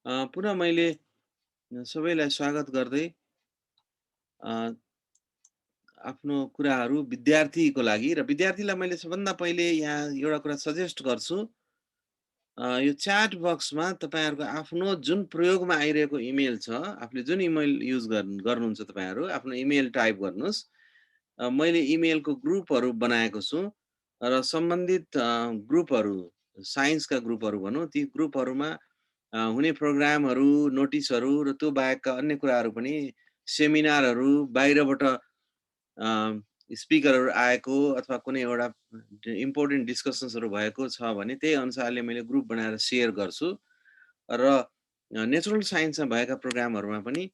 पुनः मैले सबैलाई स्वागत गर्दै अ, आफ्नो कुराहरू विद्यार्थीको लागि र विद्यार्थीलाई मैले सबभन्दा पहिले यहाँ एउटा कुरा सजेस्ट गर्छु। यो च्याट बक्समा तपाईँहरूको आफ्नो जुन प्रयोगमा आइरहेको इमेल छ, आफूले जुन इमेल युज गर्नुहुन्छ तपाईँहरू, आफ्नो इमेल टाइप गर्नुहोस्। मैले इमेलको ग्रुपहरू बनाएको छु र सम्बन्धित ग्रुपहरू, साइन्सका ग्रुपहरू भनौँ, ती ग्रुपहरूमा हुने प्रोग्रामहरू, नोटिसहरू र त्यो बाहेकका अन्य कुराहरू पनि सेमिनारहरू, बाहिरबाट स्पिकरहरू आएको अथवा कुनै एउटा इम्पोर्टेन्ट डिस्कसन्सहरू भएको छ भने त्यही अनुसारले मैले ग्रुप बनाएर सेयर गर्छु र नेचुरल साइन्समा भएका प्रोग्रामहरूमा पनि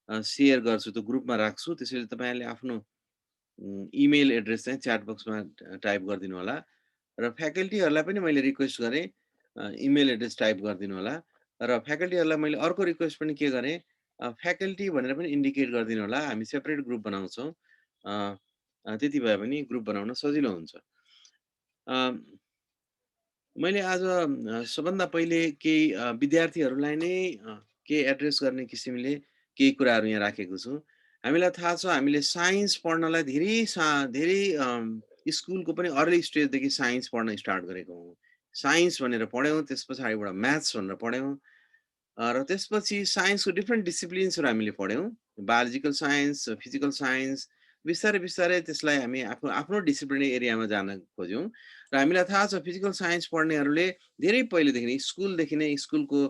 सेयर गर्छु, त्यो ग्रुपमा राख्छु। त्यसैले तपाईँहरूले आफ्नो इमेल एड्रेस चाहिँ च्याट बक्समा टाइप गरिदिनु होला र फ्याकल्टीहरूलाई पनि मैले रिक्वेस्ट गरेँ इमेल एड्रेस टाइप गरिदिनु होला र फ्याकल्टीहरूलाई मैले अर्को रिक्वेस्ट पनि के गरेँ, फ्याकल्टी भनेर पनि इन्डिकेट गरिदिनु होला, हामी सेपरेट ग्रुप बनाउँछौँ। त्यति भए पनि ग्रुप बनाउन सजिलो हुन्छ। मैले आज सबभन्दा पहिले केही विद्यार्थीहरूलाई नै केही एड्रेस गर्ने किसिमले केही कुराहरू यहाँ राखेको छु। हामीलाई थाहा छ, हामीले साइन्स पढ्नलाई धेरै स्कुलको पनि अर्ली स्टेजदेखि साइन्स पढ्न स्टार्ट गरेको हौँ। साइन्स भनेर पढ्यौँ, त्यस पछाडिबाट म्याथ्स भनेर पढ्यौँ र त्यसपछि साइन्सको डिफ्रेन्ट डिसिप्लिन्सहरू हामीले पढ्यौँ। बायोलोजिकल साइन्स, फिजिकल साइन्स, बिस्तारै बिस्तारै त्यसलाई हामी आफ्नो आफ्नो डिसिप्लिनरी एरियामा जान खोज्यौँ र हामीलाई थाहा छ फिजिकल साइन्स पढ्नेहरूले धेरै पहिलेदेखि नै स्कुलदेखि नै स्कुलको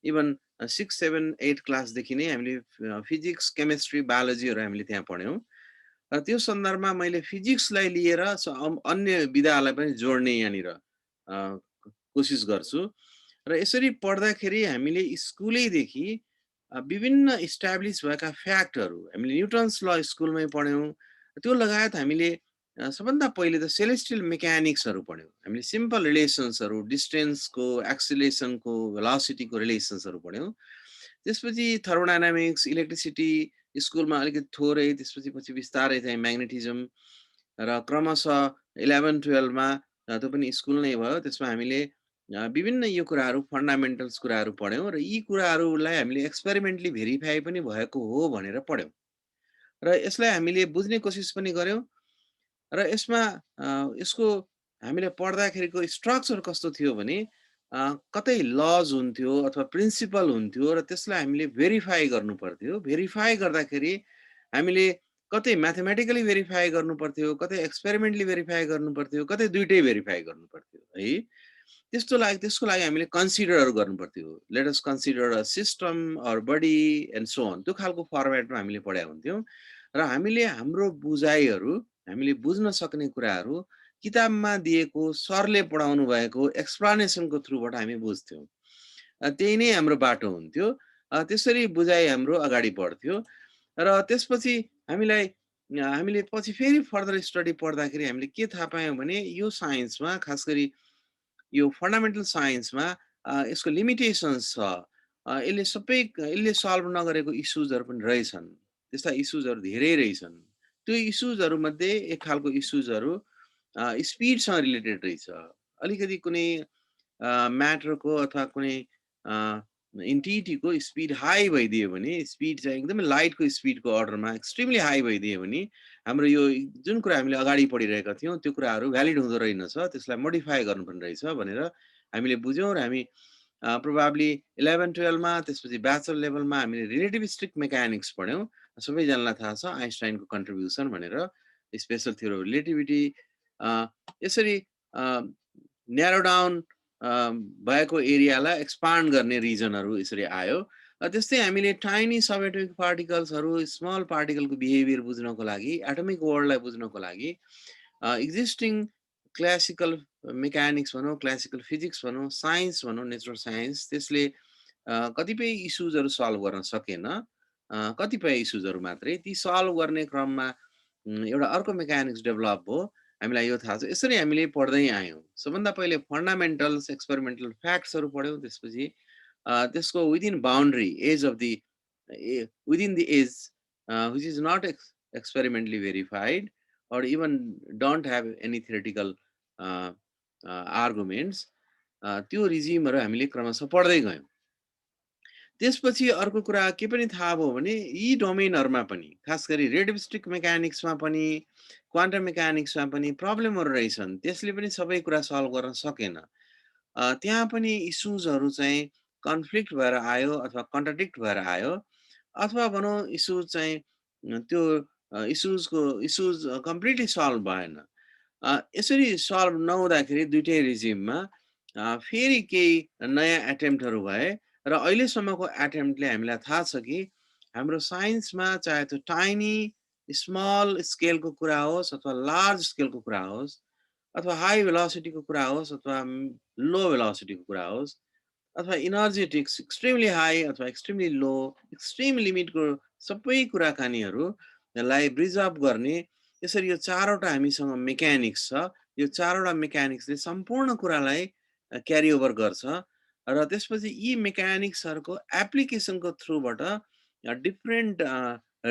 इभन 6, 7, 8 क्लासदेखि नै हामीले फिजिक्स, केमिस्ट्री, बायोलोजीहरू हामीले त्यहाँ पढ्यौँ र त्यो सन्दर्भमा मैले फिजिक्सलाई लिएर अन्य विधालाई पनि जोड्ने यहाँनिर कोसिस गर्छु र यसरी पढ्दाखेरि हामीले स्कुलैदेखि विभिन्न इस्टाब्लिस भएका फ्याक्टहरू हामीले न्युटन्स ल स्कुलमै पढ्यौँ। त्यो लगायत हामीले सबभन्दा पहिले त सेलेस्टियल मेकानिक्सहरू पढ्यौँ। हामीले सिम्पल रिलेसन्सहरू, डिस्टेन्सको, एक्सिलेसनको, भेलोसिटीको रिलेसन्सहरू पढ्यौँ। त्यसपछि थर्मोडायनामिक्स, इलेक्ट्रिसिटी स्कुलमा अलिकति थोरै, त्यसपछि बिस्तारै चाहिँ म्याग्नेटिजम र क्रमशः 11-12मा त्यो पनि स्कुल नै भयो। त्यसमा हामीले विभिन्न यो कुराहरू फन्डामेन्टल्स कुराहरू पढ्यौँ र यी कुराहरूलाई हामीले एक्सपेरिमेन्टली भेरिफाई पनि भएको हो भनेर पढ्यौँ र यसलाई हामीले बुझ्ने कोसिस पनि गऱ्यौँ र यसमा यसको हामीले पढ्दाखेरिको स्ट्रक्चर कस्तो थियो भने कतै लज हुन्थ्यो अथवा प्रिन्सिपल हुन्थ्यो र त्यसलाई हामीले भेरिफाई गर्नु पर्थ्यो। भेरिफाई गर्दाखेरि हामीले कतै म्याथमेटिकली भेरिफाई गर्नु पर्थ्यो, कतै एक्सपेरिमेन्टली भेरिफाई गर्नु पर्थ्यो, कतै दुइटै भेरिफाई गर्नु पर्थ्यो है। त्यसको लागि हामीले कन्सिडरहरू गर्नु पर्थ्यो। Let us consider a system or body and so on, त्यो खालको फर्मेटमा हामीले पढाएको हुन्थ्यौँ र हामीले हाम्रो बुझाइहरू, हामीले बुझ्न सक्ने कुराहरू किताबमा दिएको सरले पढाउनु भएको एक्सप्लानेसनको थ्रुबाट हामी बुझ्थ्यौँ। त्यही नै हाम्रो बाटो हुन्थ्यो। त्यसरी बुझाइ हाम्रो अगाडि बढ्थ्यो र त्यसपछि हामीले पछि फेरि फर्दर स्टडी पढ्दाखेरि हामीले के थाहा पायौँ भने यो साइन्समा, खास गरी यो फन्डामेन्टल साइन्समा यसको लिमिटेसन्स छ। यसले सल्भ नगरेको इस्युजहरू पनि रहेछन्। त्यस्ता इस्युजहरू धेरै रहेछन्। त्यो इस्युजहरूमध्ये एक खालको इस्युजहरू स्पिडसँग रिलेटेड रहेछ। अलिकति कुनै म्याटरको अथवा कुनै इन्टिटीको स्पिड हाई भइदियो भने, स्पिड चाहिँ एकदमै लाइटको स्पिडको अर्डरमा एक्सट्रिमली हाई भइदियो भने हाम्रो यो जुन कुरा हामीले अगाडि पढिरहेका थियौँ त्यो कुराहरू भ्यालिड हुँदो रहेनछ, त्यसलाई मोडिफाई गर्नुपर्ने रहेछ भनेर हामीले बुझ्यौँ र हामी प्रोबाब्ली 11-12मा, त्यसपछि ब्याचलर लेभलमा हामीले रिलेटिभिस्टिक मेकानिक्स पढ्यौँ। सबैजनालाई थाहा छ आइन्स्टाइनको कन्ट्रिब्युसन भनेर, स्पेसल थ्योरी अफ रिलेटिभिटी। यसरी न्यारो डाउन भएको एरियालाई एक्सपान्ड गर्ने रिजनहरू यसरी आयो। त्यस्तै हामीले टाइनी सबएटोमिक पार्टिकल्सहरू, स्मल पार्टिकलको बिहेभियर बुझ्नको लागि, एटमिक वर्ल्डलाई बुझ्नको लागि एक्जिस्टिङ क्लासिकल मेकानिक्स भनौँ, क्लासिकल फिजिक्स भनौँ, साइन्स भनौँ, नेचुरल साइन्स, त्यसले कतिपय इस्युजहरू सल्भ गर्न सकेन। कतिपय इस्युजहरू मात्रै। ती सल्भ गर्ने क्रममा एउटा अर्को मेकानिक्स डेभलप भयो। हामीलाई यो थाहा छ। यसरी हामीले पढ्दै आयौँ। सबभन्दा पहिले फन्डामेन्टल्स, एक्सपेरिमेन्टल फ्याक्ट्सहरू पढ्यौँ। त्यसपछि त्यसको within boundary, edge of the within the edge which is not experimentally verified or even don't have any theoretical arguments, त्यो रिजिमहरू हामीले क्रमशः पढ्दै गयौँ त्यसपछि अर्को कुरा के पनि थाहा भयो भने यी डोमेनहरूमा पनि खास गरी रेडियोस्टिक मेकानिक्समा पनि क्वान्टम मेकानिक्समा पनि प्रब्लमहरू रहेछन्। त्यसले पनि सबै कुरा सल्भ गर्न सकेन। त्यहाँ पनि इस्युजहरू चाहिँ कन्फ्लिक्ट भएर आयो अथवा कन्ट्राडिक्ट भएर आयो अथवा भनौँ इस्युज चाहिँ त्यो इस्युज कम्प्लिटली सल्भ भएन। यसरी सल्भ नहुँदाखेरि दुइटै रिजिममा फेरि केही नयाँ एटेम्प्टहरू भए र अहिलेसम्मको एटेम्प्टले हामीलाई थाहा छ कि हाम्रो साइन्समा चाहे त्यो टाइनी स्मल स्केलको कुरा होस् अथवा लार्ज स्केलको कुरा होस् अथवा हाई भेलोसिटीको कुरा होस् अथवा लो भेलोसिटीको कुरा होस् अथवा इनर्जेटिक्स एक्सट्रिमली हाई अथवा एक्सट्रिमली लो एक्सट्रिम लिमिटको सबै कुराकानीहरूलाई प्रिजर्भ गर्ने यसरी यो चारवटा हामीसँग मेकानिक्स छ। यो चारवटा मेकानिक्सले सम्पूर्ण कुरालाई क्यारी ओभर गर्छ र त्यसपछि यी मेकानिक्सहरूको एप्लिकेसनको थ्रुबाट डिफ्रेन्ट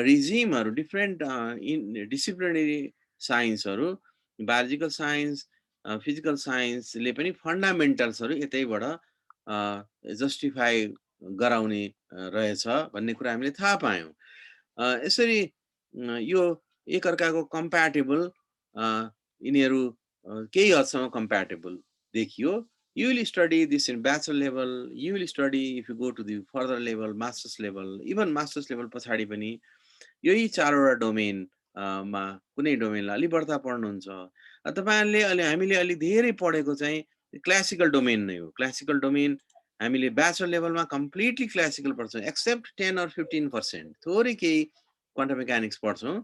रिजिमहरू डिफ्रेन्ट इन डिसिप्लिनरी साइन्सहरू बायोलोजिकल साइन्स फिजिकल साइन्सले पनि फन्डामेन्टल्सहरू यतैबाट जस्टिफाई गराउने रहेछ भन्ने कुरा हामीले थाहा पायौँ। यसरी यो एकअर्काको कम्प्याटेबल यिनीहरू केही हदसम्म कम्प्याटेबल देखियो। You will study this in bachelor level, you will study if you go to the further level, master's level, even master's level पछाडि पनि यही चारवटा डोमेन मा कुनै डोमेनलाई अलि बढ्ता पढ्नुहुन्छ। तपाईँहरूले अहिले हामीले अलि धेरै पढेको चाहिँ क्लासिकल डोमेन नै हो। क्लासिकल डोमेन हामीले ब्याचलर लेभलमा कम्प्लिटली क्लासिकल पढ्छौँ एक्सेप्ट 10 or 15% थोरै केही क्वान्टम मेकानिक्स पढ्छौँ।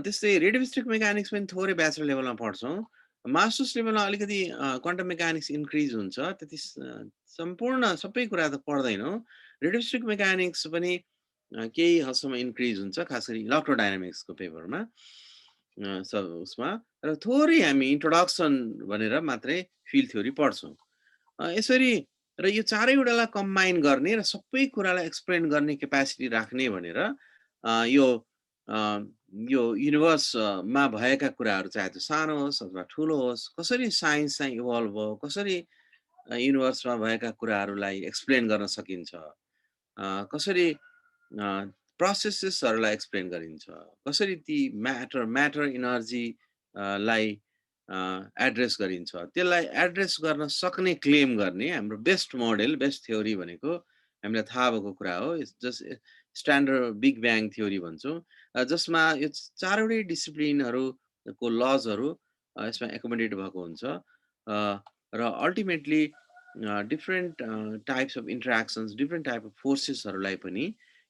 त्यस्तै रेडियोस्टिक मेकानिक्स पनि थोरै ब्याचलर लेभलमा पढ्छौँ। मास्टर्स लेभलमा अलिकति क्वान्टम मेकानिक्स इन्क्रिज हुन्छ, त्यति सम्पूर्ण सबै कुरा त पढ्दैनौँ। रेडियोस्टिक मेकानिक्स पनि केही हदसम्म इन्क्रिज हुन्छ, खास गरी इलेक्ट्रोडाइनामिक्सको पेपरमा उसमा र थोरै हामी इन्ट्रोडक्सन भनेर मात्रै फिल्ड थ्योरी पढ्छौँ। यसरी र यो चारैवटालाई कम्बाइन गर्ने र सबै कुरालाई एक्सप्लेन गर्ने क्यापासिटी राख्ने भनेर यो युनिभर्समा भएका कुराहरू चाहे त्यो सानो होस् अथवा ठुलो होस्, कसरी साइन्स चाहिँ इभल्भ भयो, कसरी युनिभर्समा भएका कुराहरूलाई एक्सप्लेन गर्न सकिन्छ, कसरी प्रोसेसेसहरूलाई एक्सप्लेन गरिन्छ, कसरी ती म्याटर इनर्जी लाई एड्रेस गरिन्छ, त्यसलाई एड्रेस गर्न सक्ने क्लेम गर्ने हाम्रो बेस्ट मोडेल बेस्ट थ्योरी भनेको हामीलाई थाहा भएको कुरा हो। Just standard big bang theory भन्छौँ, जसमा यो चारवटै डिसिप्लिनहरूको लजहरू यसमा एकोमोडेट भएको हुन्छ र ultimately different types of interactions different type of फोर्सेसहरूलाई पनि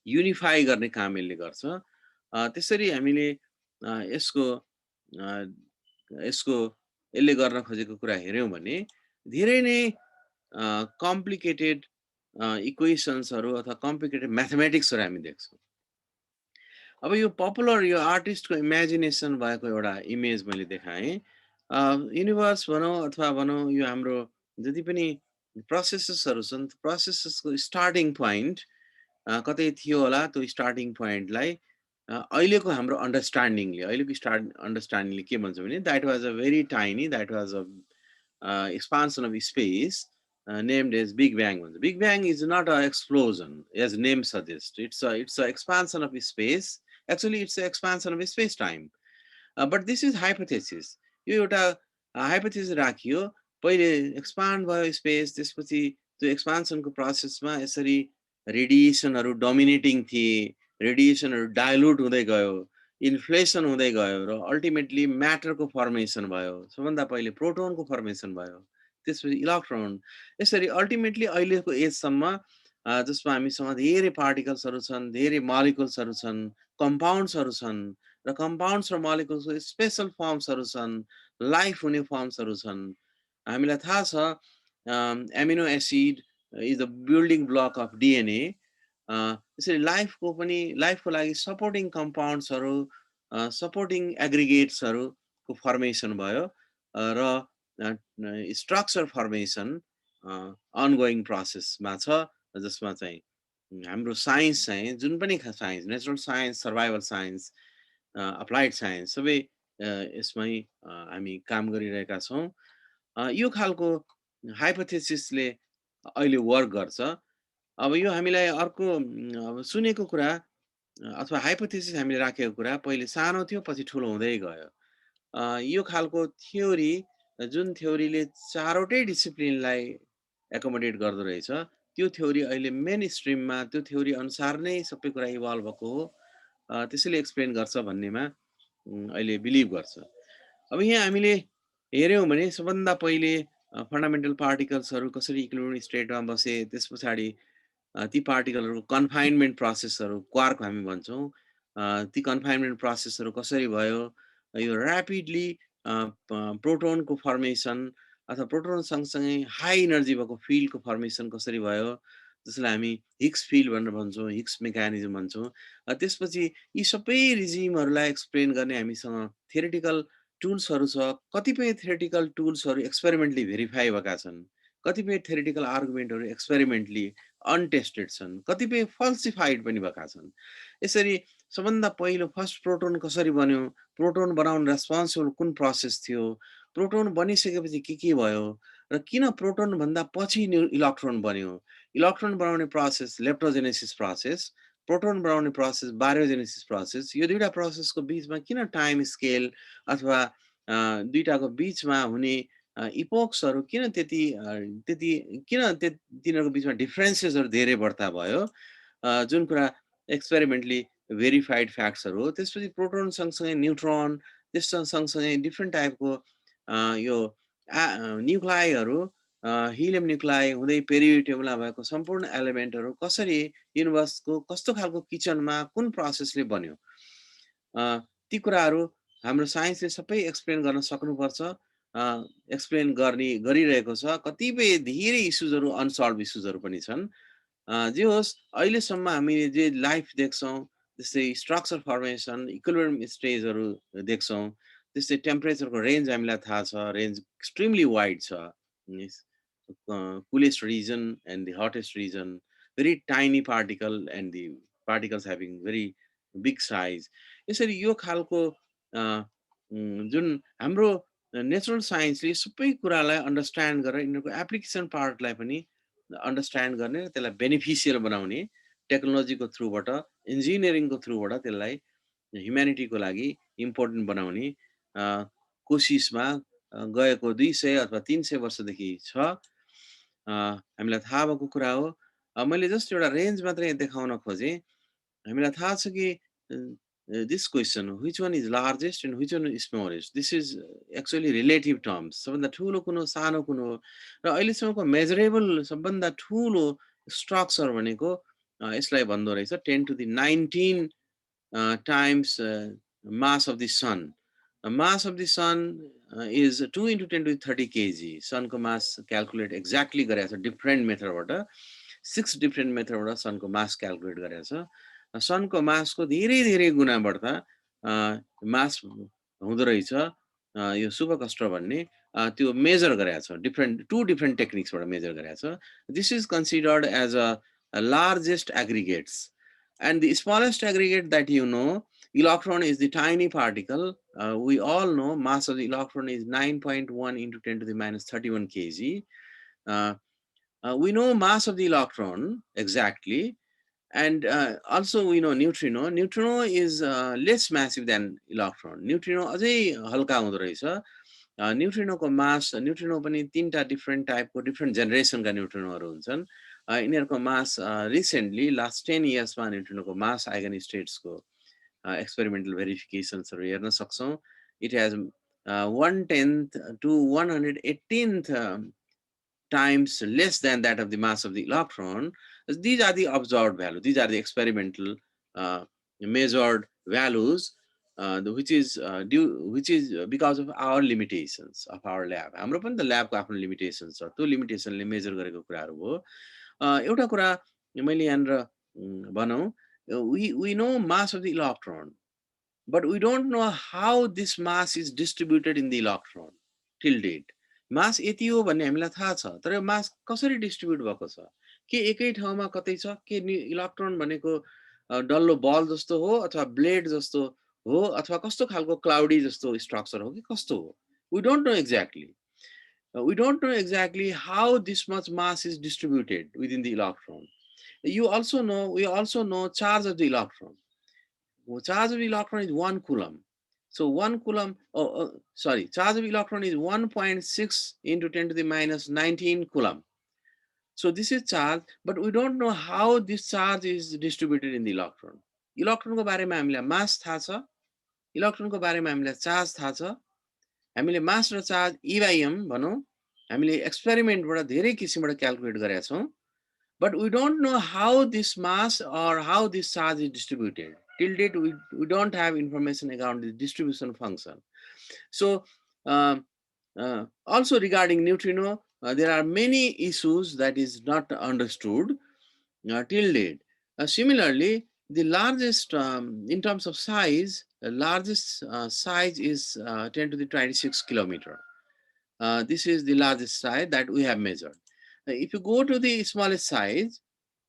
युनिफाई गर्ने काम यसले गर्छ। त्यसरी हामीले यसको यसले गर्न खोजेको कुरा हेऱ्यौँ भने धेरै नै कम्प्लिकेटेड इक्वेसन्सहरू अथवा कम्प्लिकेटेड म्याथमेटिक्सहरू हामी देख्छौँ। अब यो पपुलर यो आर्टिस्टको इमेजिनेसन भएको एउटा इमेज मैले देखाएँ। युनिभर्स भनौँ अथवा भनौँ यो हाम्रो जति पनि प्रोसेसेसहरू छन्, प्रोसेसेसको स्टार्टिङ पोइन्ट कतै थियो होला। त्यो स्टार्टिङ पोइन्टलाई अहिलेको हाम्रो अन्डरस्ट्यान्डिङले अन्डरस्ट्यान्डिङले के भन्छ भने that was a very tiny, that was a expansion of space named as Big Bang. Big Bang is not an explosion, as name suggests. It's a expansion of space. Actually, it's an expansion of space-time. But this is hypothesis. यो एउटा hypothesis राखियो, पहिले expand भयो space, त्यसपछि त्यो एक्सपान्सनको प्रोसेसमा यसरी रेडिएसनहरू dominating थिए, रेडिएसनहरू dilute हुँदै गयो, इन्फ्लेसन हुँदै गयो र अल्टिमेटली म्याटरको फर्मेसन भयो। सबभन्दा पहिले प्रोटोनको फर्मेसन भयो, त्यसपछि इलेक्ट्रोन। यसरी अल्टिमेटली अहिलेको एजसम्म जसमा हामीसँग धेरै पार्टिकल्सहरू छन्, धेरै मलिकुल्सहरू छन्, कम्पाउन्ड्सहरू छन् र कम्पाउन्ड्स र मलिकुल्सको स्पेसल फर्म्सहरू छन्, लाइफ हुने फर्म्सहरू छन्। हामीलाई थाहा छ amino acid is the building block of DNA. यसरी लाइफको लागि सपोर्टिङ कम्पाउन्ड्सहरू सपोर्टिङ एग्रिगेट्सहरूको फर्मेसन भयो र स्ट्रक्चर फर्मेसन अनगोइङ प्रोसेसमा छ, जसमा चाहिँ हाम्रो साइन्स चाहिँ जुन पनि science, natural science, survival science, applied science सबै यसमै हामी काम गरिरहेका छौँ। यो खालको हाइपोथेसिसले अहिले वर्क गर्छ। अब यो हामीलाई अर्को अब सुनेको कुरा अथवा हाइपोथेसिस हामीले राखेको कुरा पहिले सानो थियो पछि ठुलो हुँदै गयो। यो खालको थ्योरी जुन थ्योरीले चारवटै डिसिप्लिनलाई एकोमोडेट गर्दो रहेछ, त्यो थ्योरी अहिले मेन स्ट्रिममा त्यो थ्योरी अनुसार नै सबै कुरा इभल्भ भएको हो। त्यसैले एक्सप्लेन गर्छ भन्नेमा अहिले बिलिभ गर्छ। अब यहाँ हामीले हेऱ्यौँ भने सबभन्दा पहिले फन्डामेन्टल पार्टिकल्सहरू कसरी इक्विलिब्रियम स्टेटमा बसे, त्यस पछाडि ती पार्टिकलहरूको कन्फाइनमेन्ट प्रोसेसहरू क्वार्क हामी भन्छौँ। ती कन्फाइनमेन्ट प्रोसेसहरू कसरी भयो, यो ऱ्यापिडली प्रोटोनको फर्मेसन अथवा प्रोटोन सँगसँगै हाई इनर्जी भएको फिल्डको फर्मेसन कसरी भयो, जसलाई हामी हिग्स फिल्ड भनेर भन्छौँ, हिग्स मेकानिजम भन्छौँ। त्यसपछि यी सबै रिजिमहरूलाई एक्सप्लेन गर्ने हामीसँग थ्योरेटिकल टुल्सहरू छ। कतिपय थ्योरेटिकल टुल्सहरू एक्सपेरिमेन्टली भेरिफाई भएका छन्, कतिपय थ्योरेटिकल आर्गुमेन्टहरू एक्सपेरिमेन्टली अनटेस्टेड छन्, कतिपय फल्सिफाइड पनि भएका छन्। यसरी सबभन्दा पहिलो फर्स्ट प्रोटोन कसरी बन्यो, प्रोटोन बनाउन रेस्पोन्सिबल कुन प्रोसेस थियो, प्रोटोन बनिसकेपछि के भयो र किन प्रोटोन भन्दा पछि इलेक्ट्रोन बन्यो, इलेक्ट्रोन बनाउने प्रोसेस लेप्टोजेनेसिस प्रोसेस, प्रोटोन बनाउने प्रोसेस बायोजेनेसिस प्रोसेस, यो दुईटा प्रोसेसको बिचमा किन टाइम स्केल अथवा दुईटाको बिचमा हुने इपोक्सहरू किन त्यति त्यति किन तिनीहरूको बिचमा डिफ्रेन्सेसहरू धेरै बढ्ता भयो, जुन कुरा एक्सपेरिमेन्टली भेरिफाइड फ्याक्ट्सहरू हो। त्यसपछि प्रोटोन सँगसँगै न्युट्रोन, त्यस सँगसँगै डिफ्रेन्ट टाइपको यो न्युक्लाइहरू, हिलियम न्युक्लाइ हुँदै पेरियोड भएको सम्पूर्ण एलिमेन्टहरू कसरी युनिभर्सको कस्तो खालको किचनमा कुन प्रोसेसले बन्यो, ती कुराहरू हाम्रो साइन्सले सबै एक्सप्लेन गर्न सक्नुपर्छ। एक्सप्लेन गरिरहेको छ। कतिपय धेरै इस्युजहरू अनसल्भ इस्युजहरू पनि छन्। जे होस् अहिलेसम्म हामीले जे लाइफ देख्छौँ, जस्तै स्ट्रक्चर फर्मेसन, इक्विलिब्रियम स्टेजहरू देख्छौँ, त्यस्तै टेम्परेचरको रेन्ज हामीलाई थाहा छ, रेन्ज एक्सट्रिमली वाइड छ। coolest region and the hottest region, very tiny particle and the particles having very big size. यसरी यो खालको जुन हाम्रो नेचुरल साइन्सले सबै कुरालाई अन्डरस्ट्यान्ड गरेर यिनीहरूको एप्लिकेसन पार्टलाई पनि अन्डरस्ट्यान्ड गर्ने र त्यसलाई बेनिफिसियल बनाउने टेक्नोलोजीको थ्रुबाट, इन्जिनियरिङको थ्रुबाट त्यसलाई ह्युम्यानिटीको लागि इम्पोर्टेन्ट बनाउने कोसिसमा गएको 200 अथवा 300 वर्षदेखि छ। हामीलाई थाहा भएको कुरा हो। मैले जस्ट एउटा रेन्ज मात्रै देखाउन खोजेँ। हामीलाई थाहा छ कि this question which one is largest and which one is smallest, this is actually relative terms. सबभन्दा ठुलो कुन हो, सानो कुन हो, र अहिलेसम्मको मेजरेबल सबभन्दा ठुलो स्ट्रक्चर भनेको यसलाई भन्दो रहेछ 10 to the 19 times mass of the sun. Mass of the sun is 2 into 10 to the 30 kg. Sun को mass calculate exactly गरेको छ different method बाट, 6 different method बाट sun को mass calculate गरेको छ। sun को mass को धेरै धेरै गुना बढ्दा mass हुँदो रहेछ। यो सुपरकस्टर भन्ने त्यो मेजर गरेको छ, टु डिफरेन्ट टेक्निक्सबाट मेजर गरेको छ। This is considered as a largest aggregates. And the smallest aggregate that you know, electron is the tiny particle. We all know mass of the electron is 9.1 into 10 to the minus 31 kg. We know mass of the electron exactly. And also we know neutrino. Neutrino is less massive than electron. Neutrino अझै हल्का हुँदो रहेछ। न्युट्रिनोको मास, neutrino पनि 3टा different टाइपको different जेनेरेसनका न्युट्रिनोहरू हुन्छन्। यिनीहरूको मास recently last 10 इयर्समा न्युट्रिनोको मास eigen स्टेट्सको experimental भेरिफिकेसन्सहरू हेर्न सक्छौँ। It has 1/10 to 118th times less than that of the mass of the electron. These are the observed values. These are the experimental measured values, which is because of our limitations of our lab. हाम्रो पनि त ल्याबको आफ्नो limitations छ, त्यो लिमिटेसनले major गरेको कुराहरू हो। एउटा कुरा मैले यहाँनिर भनौँ, we know mass of the electron, but we don't know how this mass is distributed in the electron till date. मास यति हो भन्ने हामीलाई थाहा छ, तर यो मास कसरी डिस्ट्रिब्युट भएको छ, के एकै ठाउँमा कतै छ, के इलेक्ट्रोन भनेको डल्लो बल जस्तो हो अथवा ब्लेड जस्तो हो अथवा कस्तो खालको क्लाउडी जस्तो स्ट्रक्चर हो कि कस्तो हो, we don't know exactly. We don't know exactly how this much mass is distributed within the electron. we also know charge of the electron. Charge of electron is 1 coulomb. So 1 coulomb, charge of electron is 1.6 into 10 to the minus 19 coulomb. So this is charge, but we don't know how this charge is distributed in the electron. Electron को बारेमा हामीलाई mass थाहा छ, electron को बारेमा हामीलाई charge थाहा छ, हामीले mass र charge E by M भनौं, हामीले experiment बाट धेरै किसिमबाट calculate गरेका छौं, but we don't know how this mass or how this charge is distributed. Till date, we don't have information around the distribution function. So also regarding neutrino, there are many issues that is not understood till date. Similarly, the largest, in terms of size, the largest size is 10 to the 26 kilometer. This is the largest size that we have measured. If you go to the smallest size,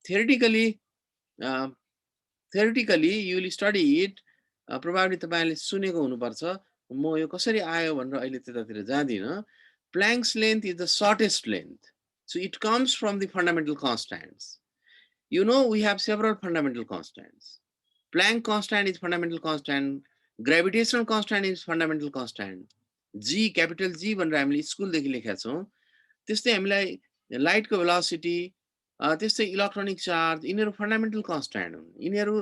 theoretically, you will study it. Probably तपाईले सुनेको हुनुपर्छ, म यो कसरी आयो भनेर अहिले त्यतातिर जादिन. Planck's length is the shortest length. So it comes from the fundamental constants. You know, we have several fundamental constants. Planck constant is fundamental constant. Gravitational constant is fundamental constant. G, capital G भनेर हामीले स्कुलदेखि लेखेका छौं. त्यस्तै हामीलाई लाइटको velocity, त्यस्तै electronic charge, यिनीहरू फन्डामेन्टल कन्स्ट्यान्ट हुन्. यिनीहरू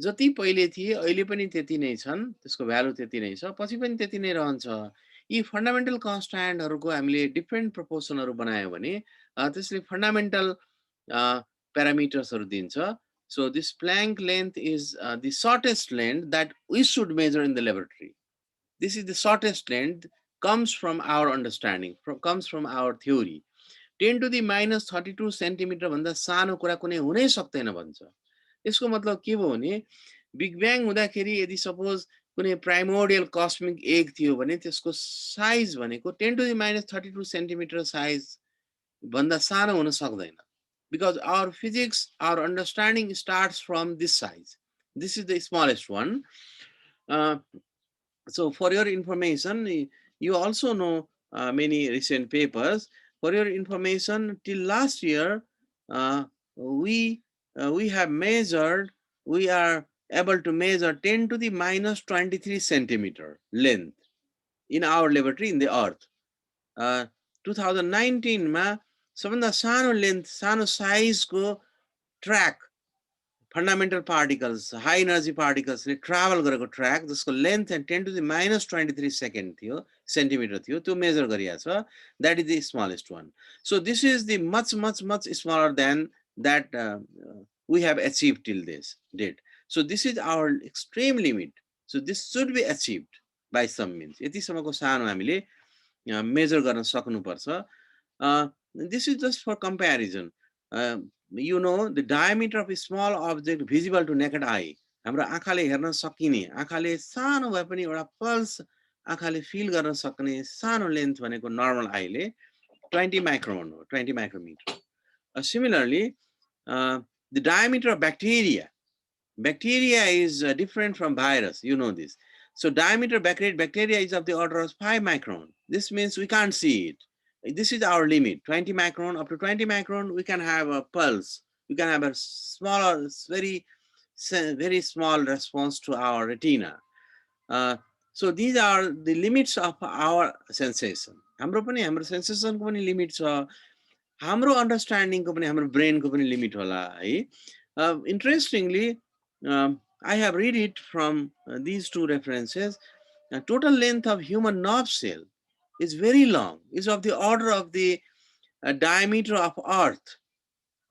जति पहिले थिए अहिले पनि त्यति नै छन्, त्यसको भ्यालु त्यति नै छ, पछि पनि त्यति नै रहन्छ. यी फन्डामेन्टल कन्स्ट्यान्टहरूको हामीले डिफरेन्ट प्रोपोर्सनहरू बनायो भने त्यसले फन्डामेन्टल प्यारामिटर्सहरू दिन्छ. So this Planck length is the shortest length that we should measure in the laboratory. This is the shortest length, comes from our understanding, comes from our theory. 10 to the minus 32 centimeter भन्दा सानो कुरा कुनै हुनै सक्दैन भन्छ. यसको मतलब के भयो भने बिग ब्याङ हुँदाखेरि यदि सपोज कुनै प्राइमोर्डियल कस्मिक एग थियो भने त्यसको साइज भनेको 10 to the minus 32 centimeter size भन्दा सानो हुन सक्दैन. Because our physics, our understanding starts from this size. This is the smallest one. So for your information, you also know many recent papers. For your information, till last year, we have measured, we are able to measure 10 to the minus 23 centimeter length in our laboratory in the earth. 2019 मा सबभन्दा सानो length, सानो साइजको track, fundamental particles, high energy पार्टिकल्सले travel गरेको track जसको length 10 to the minus 23 centimetre थियो, त्यो मेजर गरिएको छ. That is the smallest one. So this is the much smaller than that we have achieved till this date. So this is our extreme limit. So this should be achieved by some means. यतिसम्मको सानो हामीले major गर्न सक्नुपर्छ. This is just for comparison. You know, the diameter of a small object visible to naked eye. हाम्रो आँखाले हेर्न सकिने, आँखाले सानो भए पनि एउटा पल्स आँखाले फिल गर्न सक्ने सानो लेन्थ भनेको नर्मल आईले 20 micron हो, 20 micrometer. Similarly, the diameter of bacteria is different from virus. You know this. So diameter of bacteria is of the order of 5 micron. This means we can't see it. This is our limit, 20 micron. Up to 20 micron, we can have a pulse. We can have a smaller, very small response to our retina. So these are the limits of our sensation. हाम्रो sensation को पनि limit छ. हाम्रो understanding को पनि, हाम्रो brain को पनि limit होला है. Interestingly, I have read it from these two references. Total length of human nerve cell is very long. Is of the order of the diameter of Earth.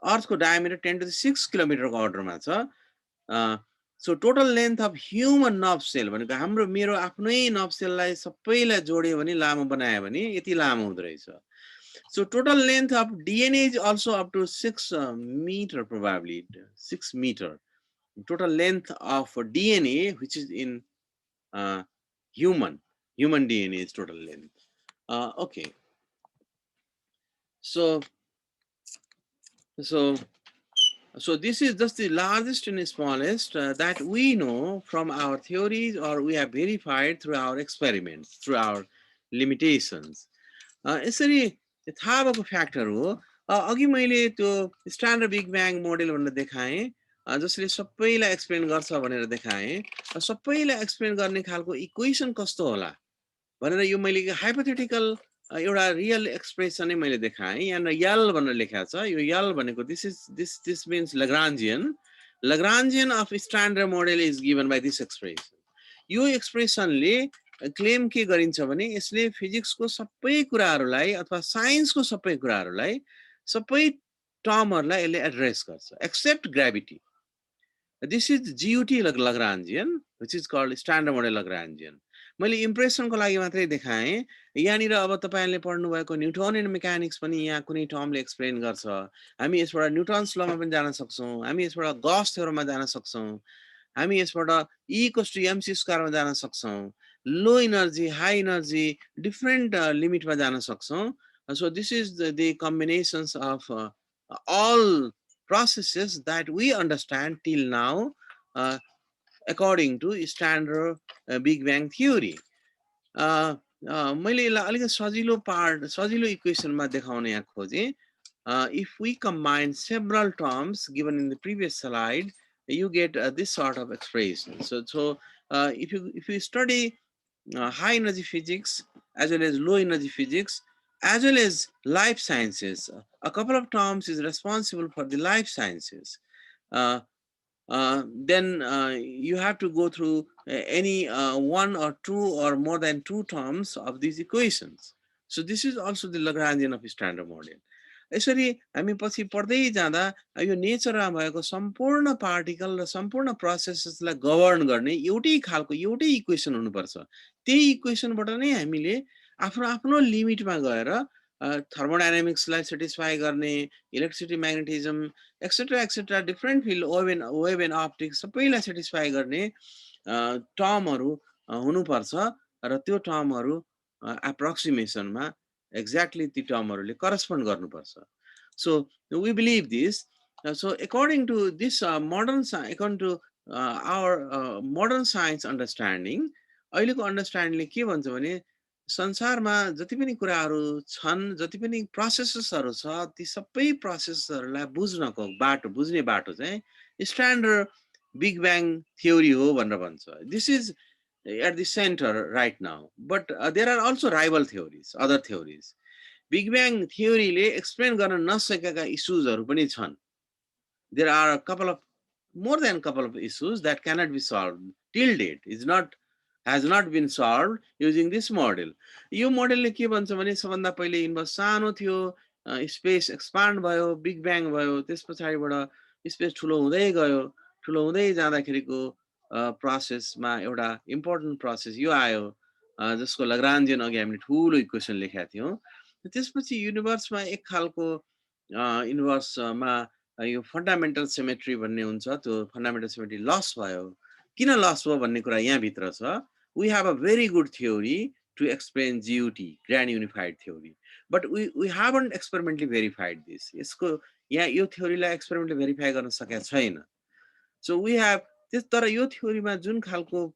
Earth ko diameter 10 to the 6 kilometer ko order ma cha. So total length of human nerve cell भनेको हाम्रो मेरो आफ्नै nerve cell लाई सबैलाई जोड्यो भने लामो बनायो भने यति लामो हुँदो रहेछ. So total length of DNA is also up to 6 meter, probably 6 meter. Total length of DNA, which is in human DNA is total length. Okay. So this is just the largest and smallest that we know from our theories, or we have verified through our experiments, through our limitations. यसरी थाहा भएको factor हो. अघि मैले त्यो standard big bang model भनेर देखाएँ, जसले सबैलाई एक्सप्लेन गर्छ भनेर देखाएँ। सबैलाई एक्सप्लेन गर्ने खालको इक्वेसन कस्तो होला भनेर यो मैले हाइपोथेटिकल एउटा रियल एक्सप्रेसन नै मैले देखाएँ। यहाँनिर यल भनेर लेखेको छ। यो यल भनेको this means Lagrangian of standard model is given by this expression. यो एक्सप्रेसनले क्लेम के गरिन्छ भने यसले फिजिक्सको सबै कुराहरूलाई अथवा साइन्सको सबै कुराहरूलाई सबै टर्महरूलाई यसले एड्रेस गर्छ except gravity. This is GUT Lagrangian which is called standard model Lagrangian. मैले इम्प्रेसनको लागि मात्रै देखाएँ। यहाँनिर अब तपाईँहरूले पढ्नुभएको न्युटोनियन मेकानिक्स पनि यहाँ कुनै टर्मले एक्सप्लेन गर्छ। हामी यसबाट न्युटन्स लमा पनि जान सक्छौँ, हामी यसबाट गस थ्योरममा जान सक्छौँ, हामी यसबाट E=mc स्क्वायरमा जान सक्छौँ, लो इनर्जी हाई इनर्जी डिफ्रेन्ट लिमिटमा जान सक्छौँ। So this is the combinations of all processes that we understand till now according to standard Big Bang theory. मैले यसलाई अलिकति सजिलो इक्वेसनमा देखाउने यहाँ खोजेँ। If we combine several terms given in the previous slide, you get this sort of expression. So if you study high energy physics as well as low energy physics as well as life sciences, a couple of terms is responsible for the life sciences. Then you have to go through any one or two or more than two terms of these equations. So this is also the Lagrangian of standard model. यसरी हामी पछि पढ्दै जाँदा यो नेचरमा भएको सम्पूर्ण particle र सम्पूर्ण प्रोसेसेसलाई गभर्न गर्ने एउटै खालको एउटै इक्वेसन हुनुपर्छ। त्यही इक्वेसनबाट नै हामीले आफ्नो आफ्नो लिमिटमा गएर थर्मोडाइनामिक्सलाई सेटिस्फाई गर्ने, electricity magnetism etcetera different field wave and optics सबैलाई सेटिस्फाई गर्ने टर्महरू हुनुपर्छ र त्यो टर्महरू एप्रोक्सिमेसनमा exactly the termहरूले correspond गर्नुपर्छ. So we believe this. So according to this according to our modern science understanding, अहिलेको अन्डरस्ट्यान्डिङले के भन्छ भने संसारमा जति पनि कुराहरू छन्, जति पनि प्रोसेसेसहरू छ, ती सबै प्रोसेसहरूलाई बुझ्ने बाटो चाहिँ स्ट्यान्डर्ड बिग ब्याङ थ्योरी हो भनेर भन्छ। This is at the center right now, but there are also rival theories, other theories. Big Bang theory ले explain गर्न नसकेका issuesहरू पनि छन्. There are more than a couple of issues that cannot be solved till date. Has not been solved using this model. यो मोडलले के भन्छ भने सबभन्दा पहिले युनिभर्स सानो थियो, स्पेस एक्सपान्ड भयो, बिग ब्याङ भयो, त्यस पछाडिबाट स्पेस ठुलो हुँदै गयो, ठुलो हुँदै जाँदाखेरिको प्रोसेसमा एउटा इम्पोर्टेन्ट प्रोसेस यो आयो जसको लाग्रान्जियन अघि हामीले ठुलो इक्वेसन लेखेका थियौँ। त्यसपछि युनिभर्समा एक खालको युनिभर्समा यो फन्डामेन्टल सिमेट्री भन्ने हुन्छ, त्यो फन्डामेन्टल सिमेट्री लस भयो। किन लस भयो भन्ने कुरा यहाँभित्र छ। We have a very good theory to explain GUT, Grand Unified Theory, but we haven't experimentally verified this. यसको यहाँ यो थ्योरीलाई एक्सपेरिमेन्टली भेरिफाई गर्न सकेका छैन। So we have this तर यो थ्योरीमा जुन खालको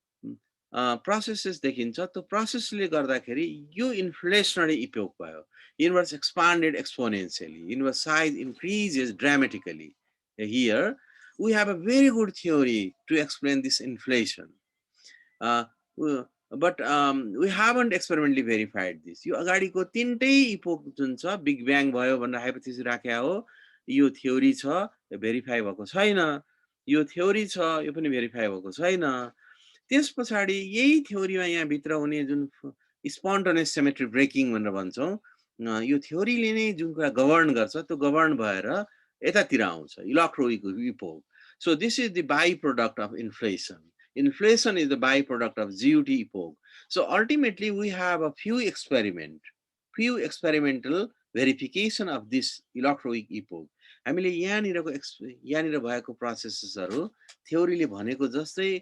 प्रोसेसेस देखिन्छ त्यो प्रोसेसले गर्दाखेरि यो इन्फ्लेसनरी इपोक भयो। Universe expanded exponentially. Universe size increases dramatically. Here we have a very good theory to explain this inflation. But we haven't experimentally verified this. यो अगाडिको तीनटै इपोक जुन छ बिग ब्याङ भयो भनेर हाइपोथेसिस राखेको हो, यो थ्योरी छ, यो भेरिफाई भएको छैन। यो थ्योरी छ, यो पनि भेरिफाई भएको छैन। त्यस पछाडि यही थ्योरीमा यहाँ भित्र हुने जुन स्पोन्टेनियस सिमेट्री ब्रेकिङ भनेर भन्छौँ, यो थ्योरीले नै जुन कुरा गभर्न गर्छ त्यो गभर्न भएर यतातिर आउँछ electronic epoch. So this is the byproduct of inflation. Inflation is the byproduct of GUT epoch. So ultimately we have a few experimental verification of this electroic epoch. हामीले यहाँनिर भएको प्रोसेसेसहरू थ्योरीले भनेको जस्तै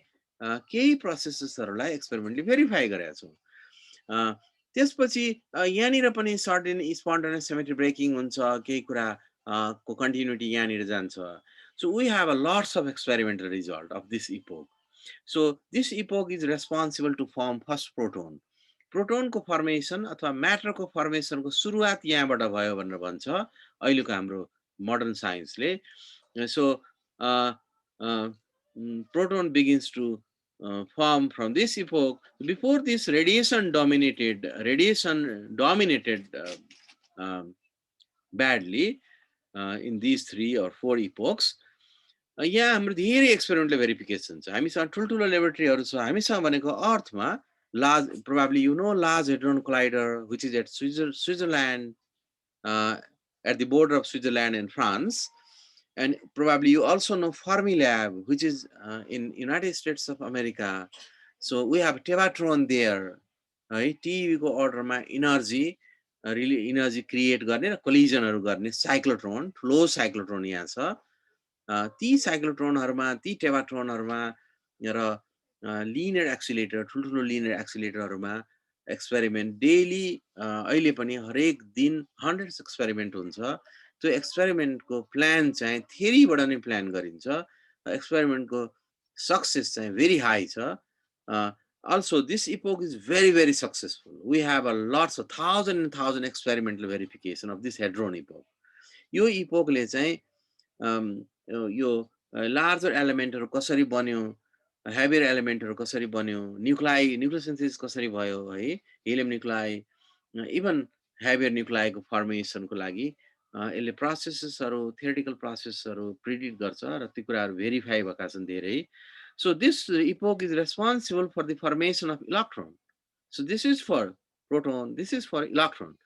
केही प्रोसेसेसहरूलाई एक्सपेरिमेन्टली भेरिफाई गरेका छौँ। त्यसपछि यहाँनिर पनि सर्टेन स्पोन्टेनियस सिमेट्री ब्रेकिङ हुन्छ, केही कुरा को कन्टिन्युटी यहाँनिर जान्छ। So we have a lots of experimental result of this epoch. So this epoch is responsible to form first proton. प्रोटोनको फर्मेसन अथवा म्याटरको फर्मेसनको सुरुवात यहाँबाट भयो भनेर भन्छ अहिलेको हाम्रो मोडर्न साइन्सले. So proton begins to form from this epoch. Before this, radiation dominated badly in these 3 or 4 epochs. यहाँ हाम्रो धेरै एक्सपेरिमेन्टल भेरिफिकेसन छ. हामीसँग ठुल्ठुलो ल्याबोरेटरीहरू छ. हामीसँग भनेको अर्थमा large, probably you know, Large Hadron Collider, which is at Switzerland, at the border of Switzerland and France. And probably you also know Fermilab, which is in United States of America. So we have Tevatron there, right? TeV को अर्डरमा energy really energy create गर्ने र कोलिजनहरू गर्ने cyclotron, ठुलो cyclotron यहाँ छ. ती साइक्लोट्रोनहरूमा, ती टेवाट्रोनहरूमा र लिनियर एक्सिलेटर, ठुल्ठुलो लिनियर एक्सिलेटरहरूमा एक्सपेरिमेन्ट डेली अहिले पनि हरेक दिन हन्ड्रेड्स एक्सपेरिमेन्ट हुन्छ. त्यो एक्सपेरिमेन्टको प्लान चाहिँ थ्योरीबाट नै प्लान गरिन्छ. एक्सपेरिमेन्टको सक्सेस चाहिँ भेरी हाई छ. Also, this epoch is very, very successful. We have a lots of thousand experimental verification of this hadron epoch. यो इपोकले चाहिँ यो लार्जर एलिमेन्टहरू कसरी बन्यो, हेभियर एलिमेन्टहरू कसरी बन्यो, न्युक्लियोसिन्थेसिस कसरी भयो है, हिलियम न्युक्लाई, इभन हेभियर न्युक्लाईको फर्मेसनको लागि यसले प्रोसेसेसहरू, थ्योरेटिकल प्रोसेसहरू प्रिडिक्ट गर्छ र ती कुराहरू भेरिफाई भएका छन् धेरै. So this epoch is responsible for the formation of electron. So this is for proton, this is for electron.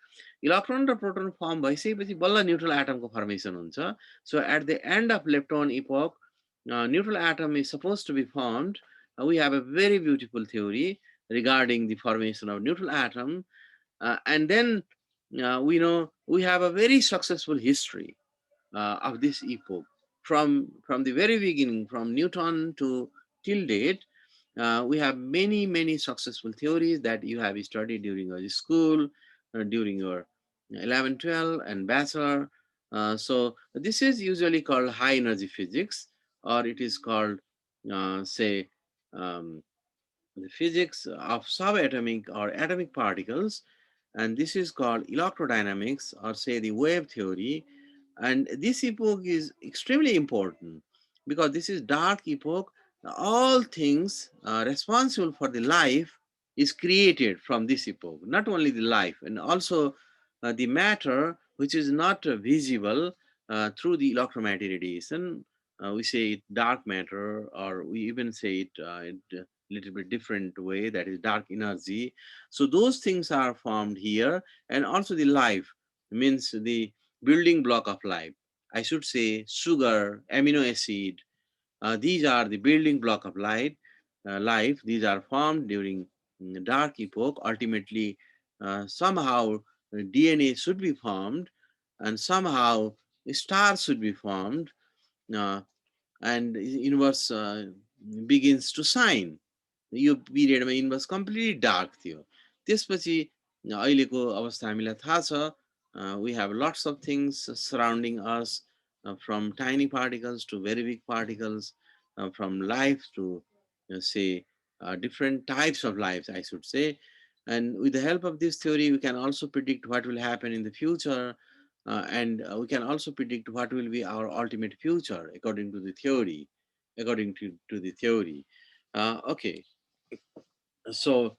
Electron र proton form भइसकेपछि बल्ल neutral atom को formation हुन्छ. So at the end of lepton epoch, neutral atom is supposed to be formed. We have a very beautiful theory regarding the formation of neutral atom. And then we know we have a very successful history of this epoch. From the very beginning, from Newton to till date, we have many successful theories that you have studied during your school, during your 11, 12 and bachelor. So this is usually called high energy physics, or it is called say the physics of subatomic or atomic particles, and this is called electrodynamics, or say the wave theory. And this epoch is extremely important because this is dark epoch. All things responsible for the life is created from this epoch. Not only the life, and also the matter which is not visible through the electromagnetic radiation. We say it dark matter, or we even say it in a little bit different way, that is dark energy. So those things are formed here, and also the life means the building block of life. I should say sugar, amino acid. These are the building block of life. These are formed during dark epoch. Ultimately, somehow DNA should be formed, and somehow stars should be formed, and universe begins to shine. यो पिरियडमा universe completely dark थियो. त्यसपछि अहिलेको अवस्था हामीलाई थाहा छ. We have lots of things surrounding us, from tiny particles to very big particles, from life to say different types of lives, I should say. And with the help of this theory, we can also predict what will happen in the future, and we can also predict what will be our ultimate future according to the theory. Okay, so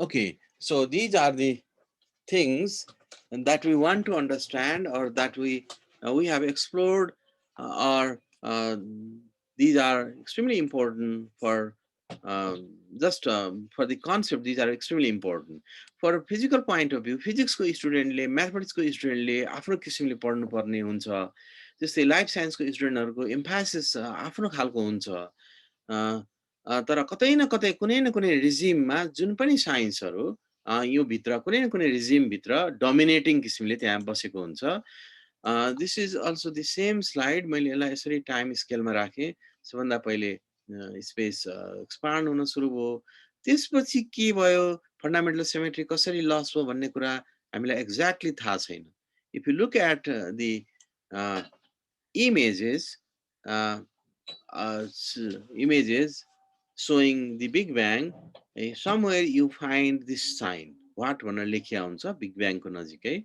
okay, so these are the things that we want to understand, or that we have explored, or these are extremely important for just for the concept. These are extremely important for a physical point of view. Physics को स्टुडेन्टले, mathematics को स्टुडेन्टले आफ्नो किसिमले पढ्नु पर्ने हुन्छ. जस्तै life science को स्टुडेन्टहरुको एम्फासिस आफ्नो खालको हुन्छ. तर कतै न कतै कुनै न कुनै रिजिममा जुन पनि साइन्सहरु यो भित्र कुनै न कुनै रिजिम भित्र डोमिनेटिङ किसिमले त्यहाँ बसेको हुन्छ. This is also the same slide. मैले यसलाई यसरी टाइम स्केलमा राखे. सबभन्दा पहिले स्पेस एक्सपान्ड हुन सुरु भयो. त्यसपछि के भयो, फन्डामेन्टल सिमेट्री कसरी लस भयो भन्ने कुरा हामीलाई एक्ज्याक्टली थाहा छैन. If you look at the images, uh, images showing the Big Bang, somewhere you find this sign. What भनेर लेखिया हुन्छ Big Bang को नजिकै.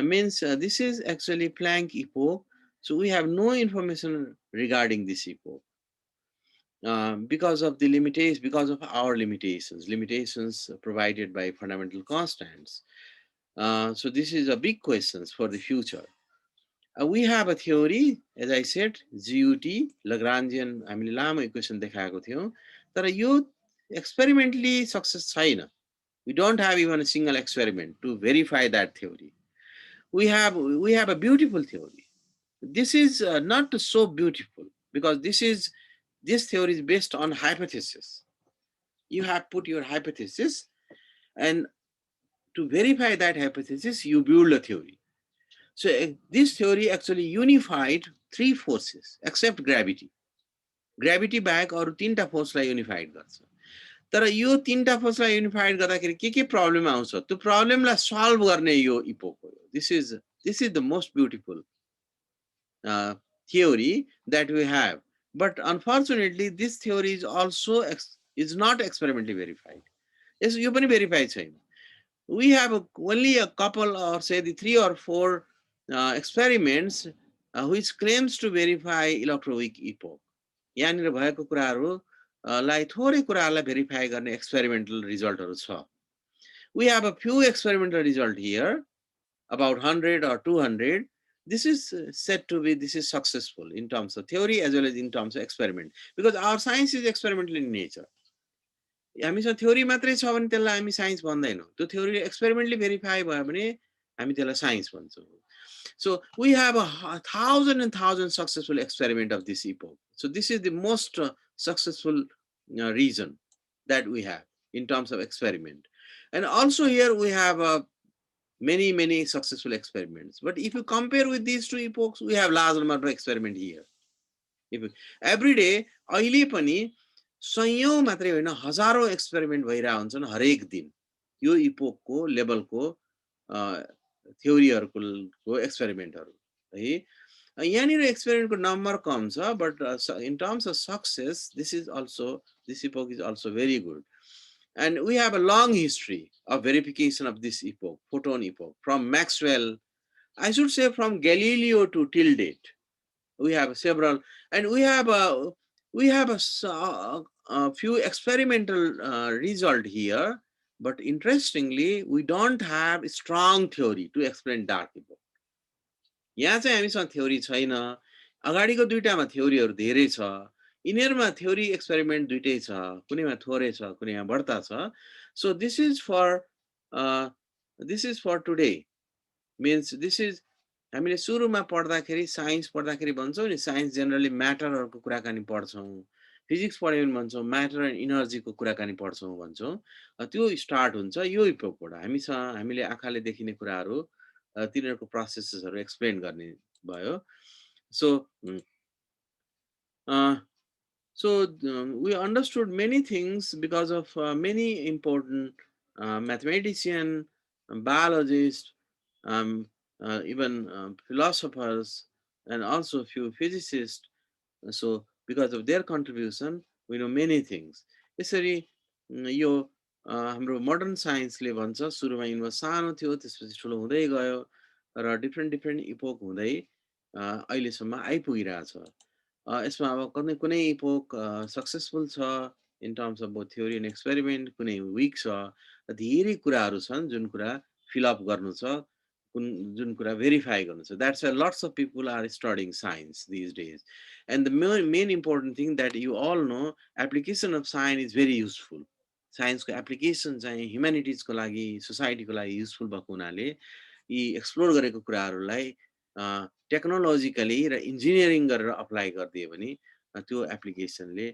Means this is actually Planck epoch. So we have no information regarding this epoch. Because of the limitations, because of our limitations provided by fundamental constants. So this is a big question for the future. We have a theory, as I said, GUT, Lagrangian, हामीले लामो equation देखाएको थियौँ, तर यो experimentally success छैन. We don't have even a single experiment to verify that theory. We have a beautiful theory. This is not so beautiful because this theory is based on hypothesis. You have put your hypothesis, and to verify that hypothesis, you build a theory. So this theory actually unified three forces except gravity. Gravity back अरू तीनटा फोर्सलाई unified गर्छ. तर यो तीनटा फोर्सलाई unified गर्दाखेरि के problem आउँछ, त्यो प्रब्लमलाई सल्भ गर्ने यो इपोक हो. This is the most beautiful theory that we have. But unfortunately, this theory is also is not experimentally verified. Yes, you can verify it. We have only a couple, or say the 3 or 4 experiments which claims to verify electroweak epoch. यहाँनिर भएको कुराहरू लाई थोरै कुराहरूलाई verify गर्ने experimental रिजल्टहरू छ. We have a few experimental result here, about 100 or 200. This is said to be, this is successful in terms of theory as well as in terms of experiment, because our science is experimental in nature. हामीसँग theory मात्रै छ भने त्यसलाई हामी science भन्दैनौँ. त्यो theory experimentally verify भयो भने हामी त्यसलाई साइन्स भन्छौँ. So we have a thousand and thousand successful experiment of this epoch. So this is the most successful reason that we have in terms of experiment. And also here we have many successful experiments. But if you compare with these two epochs, we have large number of experiment here. If every day, अहिले पनि सयौं मात्रै होइन हजारौं experiment भइरहेको हुन्छन् हरेक दिन यो इपोकको लेभलको थ्योरीहरूको एक्सपेरिमेन्टहरू है. यहाँनिर एक्सपेरिमेन्टको नम्बर कम छ, but in terms of success this epoch is also very good. And we have a long history of verification of this epoch, photon epoch, from Maxwell, I should say from Galileo to till date. We have several, and we have a few experimental result here, but interestingly, we don't have a strong theory to explain dark epoch. यहाँ चाहिँ हामीसँग theory छैन. अगाडिको दुईटामा थ्योरीहरू धेरै छ. यिनीहरूमा theory experiment दुईटै छ, कुनैमा थोरै छ, कुनैमा बढ्ता छ. So this is for today. Means this is, हामीले सुरुमा पढ्दाखेरि साइन्स पढ्दाखेरि भन्छौँ नि, साइन्स जेनरली म्याटरहरूको कुराकानी पढ्छौँ. फिजिक्स पढ्यो भने भन्छौँ म्याटर एन्ड इनर्जीको कुराकानी पढ्छौँ भन्छौँ. त्यो स्टार्ट हुन्छ यो इपोकबाट. हामीले आँखाले देखिने कुराहरू तिनीहरूको प्रोसेसेसहरू एक्सप्लेन गर्ने भयो. So we understood many things because of many important mathematicians, biologists, even philosophers, and also a few physicists. So because of their contribution, we know many things. यसरी यो हाम्रो मोडर्न साइन्सले भन्छ सुरुमा यिनमा सानो थियो, त्यसपछि ठुलो हुँदै गयो र डिफ्रेन्ट इपोक हुँदै अहिलेसम्म आइपुगिरहेछ. यसमा अब कुनै इपोक सक्सेसफुल छ in terms of both theory and experiment, कुनै विक छ. धेरै कुराहरू छन् जुन कुरा फिलअप गर्नु छ, जुन कुरा भेरिफाई गर्नु छ. That's why lots of people are studying science these days. And the main important thing that you all know, application of science is very useful. साइन्सको एप्लिकेसन चाहिँ ह्युम्यानिटिजको लागि, सोसाइटीको लागि युजफुल भएको हुनाले यी एक्सप्लोर गरेको कुराहरूलाई टेक्नोलोजिकली र इन्जिनियरिङ गरेर अप्लाई गरिदियो भने त्यो एप्लिकेसनले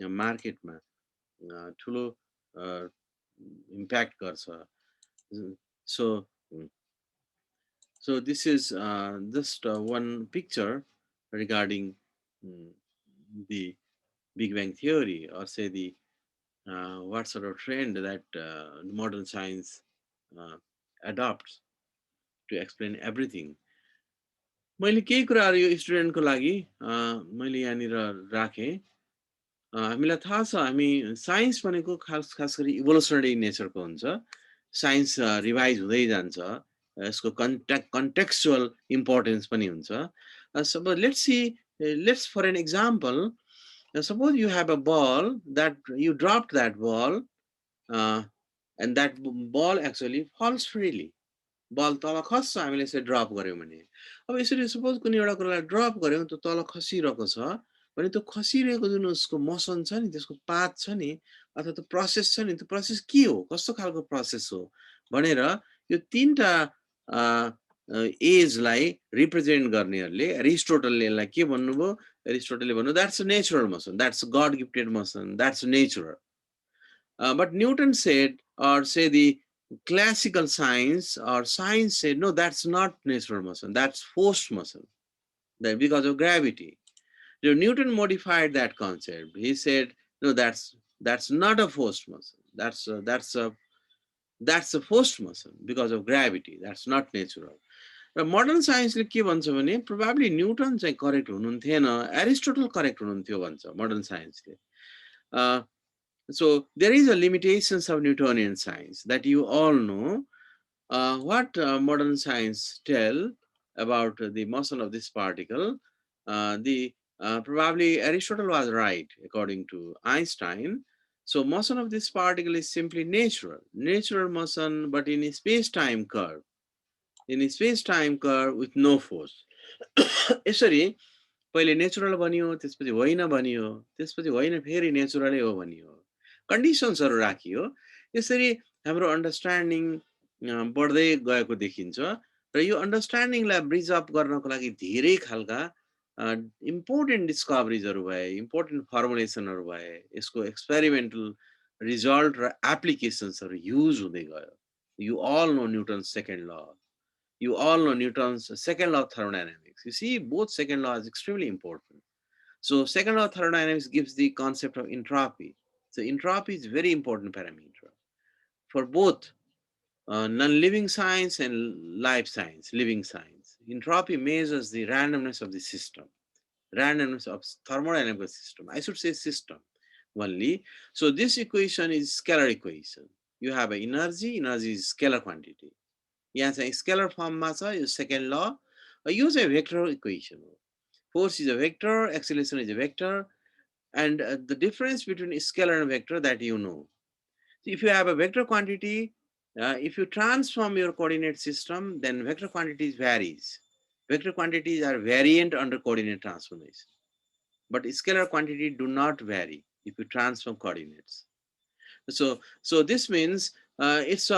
मार्केटमा ठुलो इम्प्याक्ट गर्छ. So this is just one picture regarding the Big Bang theory, or say the what sort of trend that modern science adopts to explain everything. मैले केही कुराहरू यो स्टुडेन्टको लागि मैले यहाँनिर राखेँ। हामीलाई थाहा छ हामी साइन्स भनेको खास गरी इभोल्युसनरी नेचरको हुन्छ। साइन्स रिभाइज हुँदै जान्छ। यसको कन्टेक्स्चुअल इम्पोर्टेन्स पनि हुन्छ। Suppose let's for an example, suppose you have a ball that you dropped that ball, and that ball actually falls freely. बल तल खस्छ हामीले यसरी ड्रप गऱ्यौँ भने। अब यसरी सपोज कुनै एउटा कुरालाई ड्रप गऱ्यौँ त्यो तल खसिरहेको छ भने त्यो खसिरहेको जुन उसको मोसन छ नि, त्यसको पाथ छ नि, अथवा त्यो प्रोसेस छ नि, त्यो प्रोसेस के हो, कस्तो खालको प्रोसेस हो भनेर यो तीनटा एजलाई रिप्रेजेन्ट गर्नेहरूले एरिस्टोटलले यसलाई के भन्नुभयो, एरिस्टोटलले भन्नु that's a natural motion, that's God gifted motion, that's natural. But Newton said, or say the classical science or science said, no, that's not natural motion, that's forced motion, that because of gravity. So Newton modified that concept. He said, no, that's not a forced motion. That's a forced motion because of gravity. That's not natural. र modern साइन्सले के भन्छ भने probably newton चाहिँ correct हुनुहुन्थेन, Aristotle correct हुनुहुन्थ्यो भन्छ modern साइन्सले. So there is a limitations of Newtonian science that you all know. What modern science tell about the motion of this particle, probably Aristotle was right according to Einstein. So motion of this particle is simply natural motion, but in a space-time curve, with no force. यसरी पहिले natural बनियो, त्यसपछि होइन बनियो, त्यसपछि होइन फेरि नेचुरलै हो बनियो, कन्डिसन्सहरू राखियो. यसरी हाम्रो अन्डरस्ट्यान्डिङ बढ्दै गएको देखिन्छ र यो अन्डरस्ट्यान्डिङलाई ब्रिज अप गर्नको लागि धेरै खालका इम्पोर्टेन्ट डिस्कभरिजहरू भए, इम्पोर्टेन्ट फर्मुलेसनहरू भए, यसको एक्सपेरिमेन्टल रिजल्ट र एप्लिकेसन्सहरू युज हुँदै गयो. You all know Newton's second law, you all know Newton's second law of thermodynamics. You see, both second law is extremely important. So second law of thermodynamics gives the concept of entropy. So entropy is very important parameter for both non-living science and life science, living science. Entropy measures the randomness of the system, randomness of thermodynamic system. I should say system only. So this equation is scalar equation. You have an energy is scalar quantity. यहाँ चाहिँ scalar फर्ममा छ यो second ल. यो चाहिँ vector equation हो. Force is a vector, acceleration is a vector, and the difference between scalar and vector that you know. So if you have a vector quantity, if you transform your coordinate system, then vector quantities varies. Vector quantities are variant under coordinate transformation, but scalar quantity do not vary if you transform coordinates. So this means it's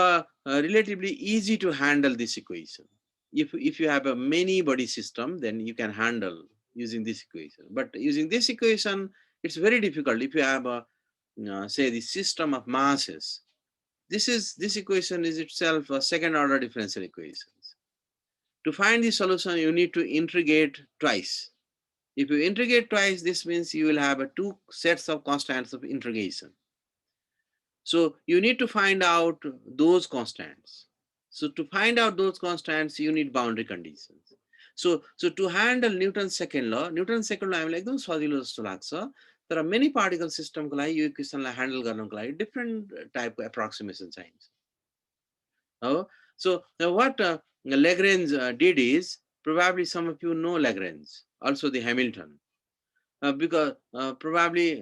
relatively easy to handle this equation. If you have a many body system, then you can handle using this equation. But using this equation, it's very difficult. If you have a say the system of masses, this equation is itself a second order differential equations. To find the solution, you need to integrate twice. If you integrate twice, this means you will have two sets of constants of integration. So you need to find out those constants. So to find out those constants, you need boundary conditions. So to handle Newton's second law हामीलाई एकदम सजिलो जस्तो लाग्छ. There are many particle system को लागि यो इक्वेसनलाई handle गर्नको लागि different type of approximation चाहिन्छ. Oh, so what Lagrange did is, probably some of you know Lagrange, also the Hamilton, because probably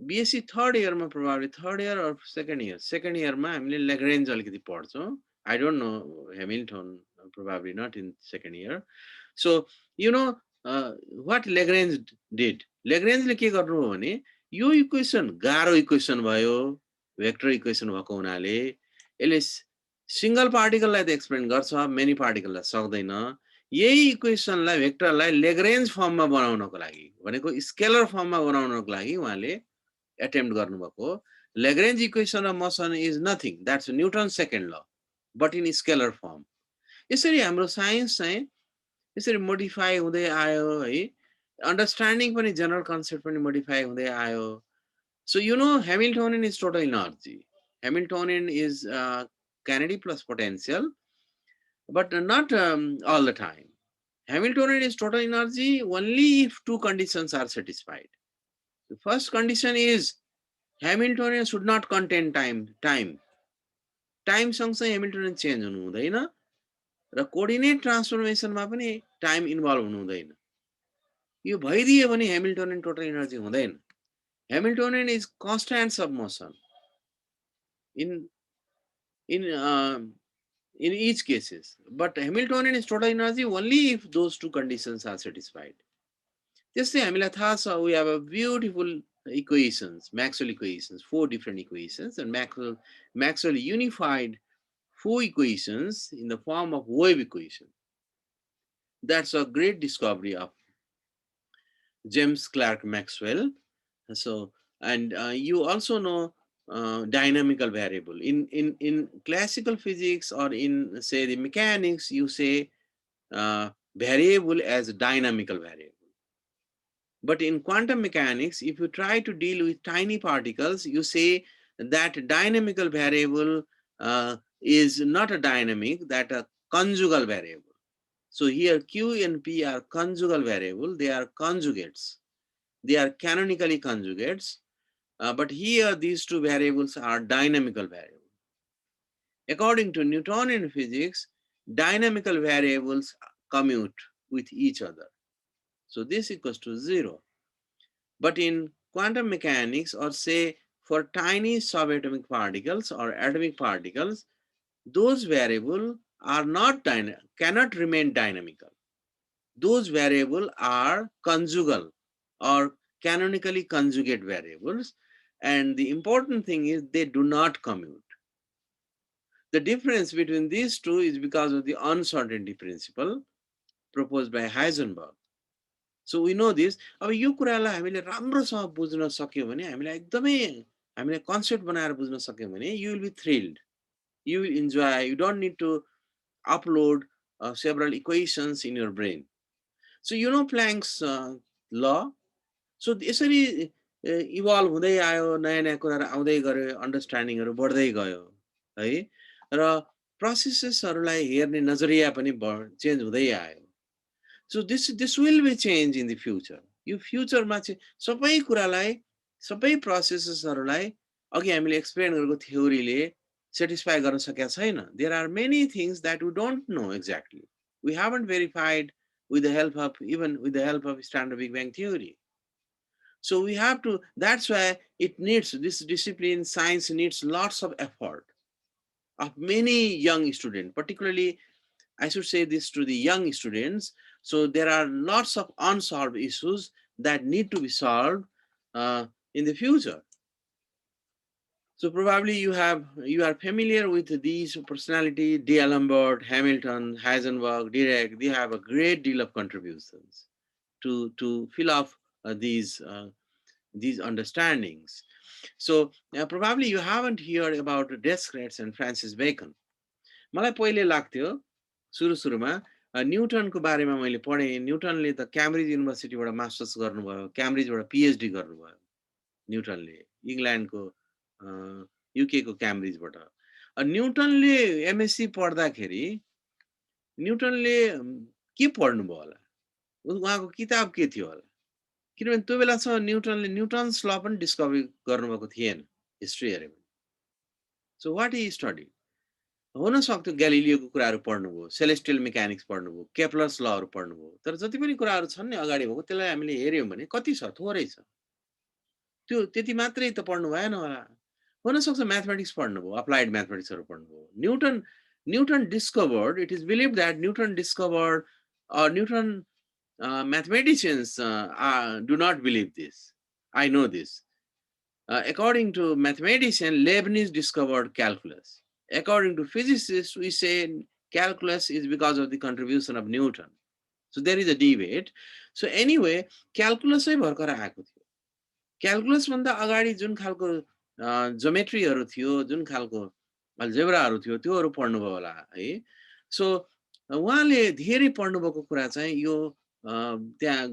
BSc third year ma, probably third year or second year ma हामीले Lagrange अलिकति पढ्छौँ. I don't know Hamilton, probably not in second year. So you know what Lagrange did. Lagrange ले के गर्नु हो भने यो equation गाह्रो इक्वेसन भयो, भेक्टर इक्वेसन भएको हुनाले यसले सिंगल पार्टिकललाई त एक्सप्लेन गर्छ, मेनी पार्टिकललाई सक्दैन. यही इक्वेसनलाई भेक्टरलाई Lagrange फर्ममा बनाउनको लागि भनेको स्केलर फर्ममा बनाउनको लागि उहाँले attempt गर्नुभएको. Lagrange equation of motion is nothing. That's Newton's second law, but in scalar form. यसरी हाम्रो साइन्स चाहिँ यसरी मोडिफाई हुँदै आयो है. अन्डरस्ट्यान्डिङ पनि जनरल कन्सेप्ट पनि मोडिफाई हुँदै आयो. So you know Hamiltonian is total energy. Hamiltonian is Kennedy plus potential, but not all the time. Hamiltonian is total energy only if two conditions are satisfied. The first condition is Hamiltonian should not contain time. Time सँगसँगै Hamiltonian change हुनु हुँदैन र coordinate ट्रान्सफर्मेसनमा पनि time involve हुनु हुँदैन. यो भइदियो भने Hamiltonian total energy हुँदैन. Hamiltonian is constants of motion in each cases, but Hamiltonian is total energy only if those two conditions are satisfied. त्यस्तै हामीलाई थाहा छ, we have a beautiful equations, Maxwell equations, 4 different equations, and Maxwell unified 4 equations in the form of wave equation. That's a great discovery of James Clerk Maxwell. So, and you also know dynamical variable. In classical physics or in, say, the mechanics, you say variable as dynamical variable. But in quantum mechanics, if you try to deal with tiny particles, you say that dynamical variable is not a dynamic, that a conjugal variable. So here Q and P are conjugal variable, they are conjugates. They are canonically conjugates, but here these two variables are dynamical variables. According to Newtonian physics, dynamical variables commute with each other. So this equals to 0. But in quantum mechanics, or say for tiny subatomic particles or atomic particles, those variables are not cannot remain dynamical. Those variables are conjugal or canonically conjugate variables, and the important thing is they do not commute. The difference between these two is because of the uncertainty principle proposed by Heisenberg. So we know this. अब यो कुरालाई हामीले राम्रोसँग बुझ्न सक्यौं भने, हामीलाई एकदमै हामीले कन्सेप्ट बनाएर बुझ्न सक्यौं भने, you will be thrilled, you will enjoy. You don't need to upload several equations in your brain. So you know Planck's law. So यसरी इभल्भ हुँदै आयो, नयाँ नयाँ कुराहरू आउँदै गयो, अन्डरस्ट्यान्डिङहरू बढ्दै गयो है, र प्रोसेसेसहरूलाई हेर्ने नजरिया पनि चेन्ज हुँदै आयो. So this will be change in the future. यो फ्युचरमा चाहिँ सबै कुरालाई, सबै प्रोसेसेसहरूलाई अघि हामीले एक्सप्लेन गरेको थ्योरीले सेटिस्फाई गर्न सकेका छैन. There are many things that we don't know exactly. We haven't verified with the help of, even with the help of standard Big Bang theory. So we have to, that's why it needs, this discipline, science needs lots of effort of many young students, particularly, I should say this to the young students. So there are lots of unsolved issues that need to be solved in the future. So probably you are familiar with these personality, D'Alembert, Hamilton, Heisenberg, Dirac. They have a great deal of contributions to fill up these understandings. So probably you haven't heard about Descartes and Francis Bacon. मलाई पहिले लाग्थ्यो सुरुमा न्युटनको बारेमा मैले पढेँ. न्युटनले त Cambridge युनिभर्सिटीबाट masters गर्नुभयो, क्याम्ब्रिजबाट PhD गर्नुभयो न्युटनले, इङ्ल्यान्डको युके को क्याम्ब्रिजबाट. न्युटनले एमएससी पढ्दाखेरि न्युटनले के पढ्नुभयो होला, उहाँको किताब के थियो होला, किनभने त्यो बेलासम्म न्युटनले न्युटन्स ल पनि डिस्कभरी गर्नुभएको थिएन हिस्ट्री हेऱ्यो भने. सो वाट ही स्टडी, हुन सक्थ्यो ग्यालिलियोको कुराहरू पढ्नुभयो, सेलेस्टियल मेकानिक्स पढ्नुभयो, केप्लर्स लहरू पढ्नुभयो, तर जति पनि कुराहरू छन् नि अगाडि भएको त्यसलाई हामीले हेर्यौं भने कति छ, थोरै छ. त्यो त्यति मात्रै त पढ्नु भएन होला. हुन सक्छ म्याथमेटिक्स पढ्नुभयो, अप्लाइड म्याथमेटिक्सहरू पढ्नुभयो. Newton discovered, it is believed that Newton discovered, or Newton mathematicians do not believe this. I know this. According to mathematician, Leibniz discovered calculus. According to physicists, we say calculus is because of the contribution of Newton. So there is a debate. So anyway, calculus है भर्खर आएको थियो. क्याल्कुलस भन्दा अगाडि जुन खालको ज्योमेट्रीहरू थियो, जुन खालको अल्जेब्राहरू थियो, त्योहरू पढ्नुभयो होला है. सो उहाँले धेरै पढ्नुभएको कुरा चाहिँ यो त्यहाँ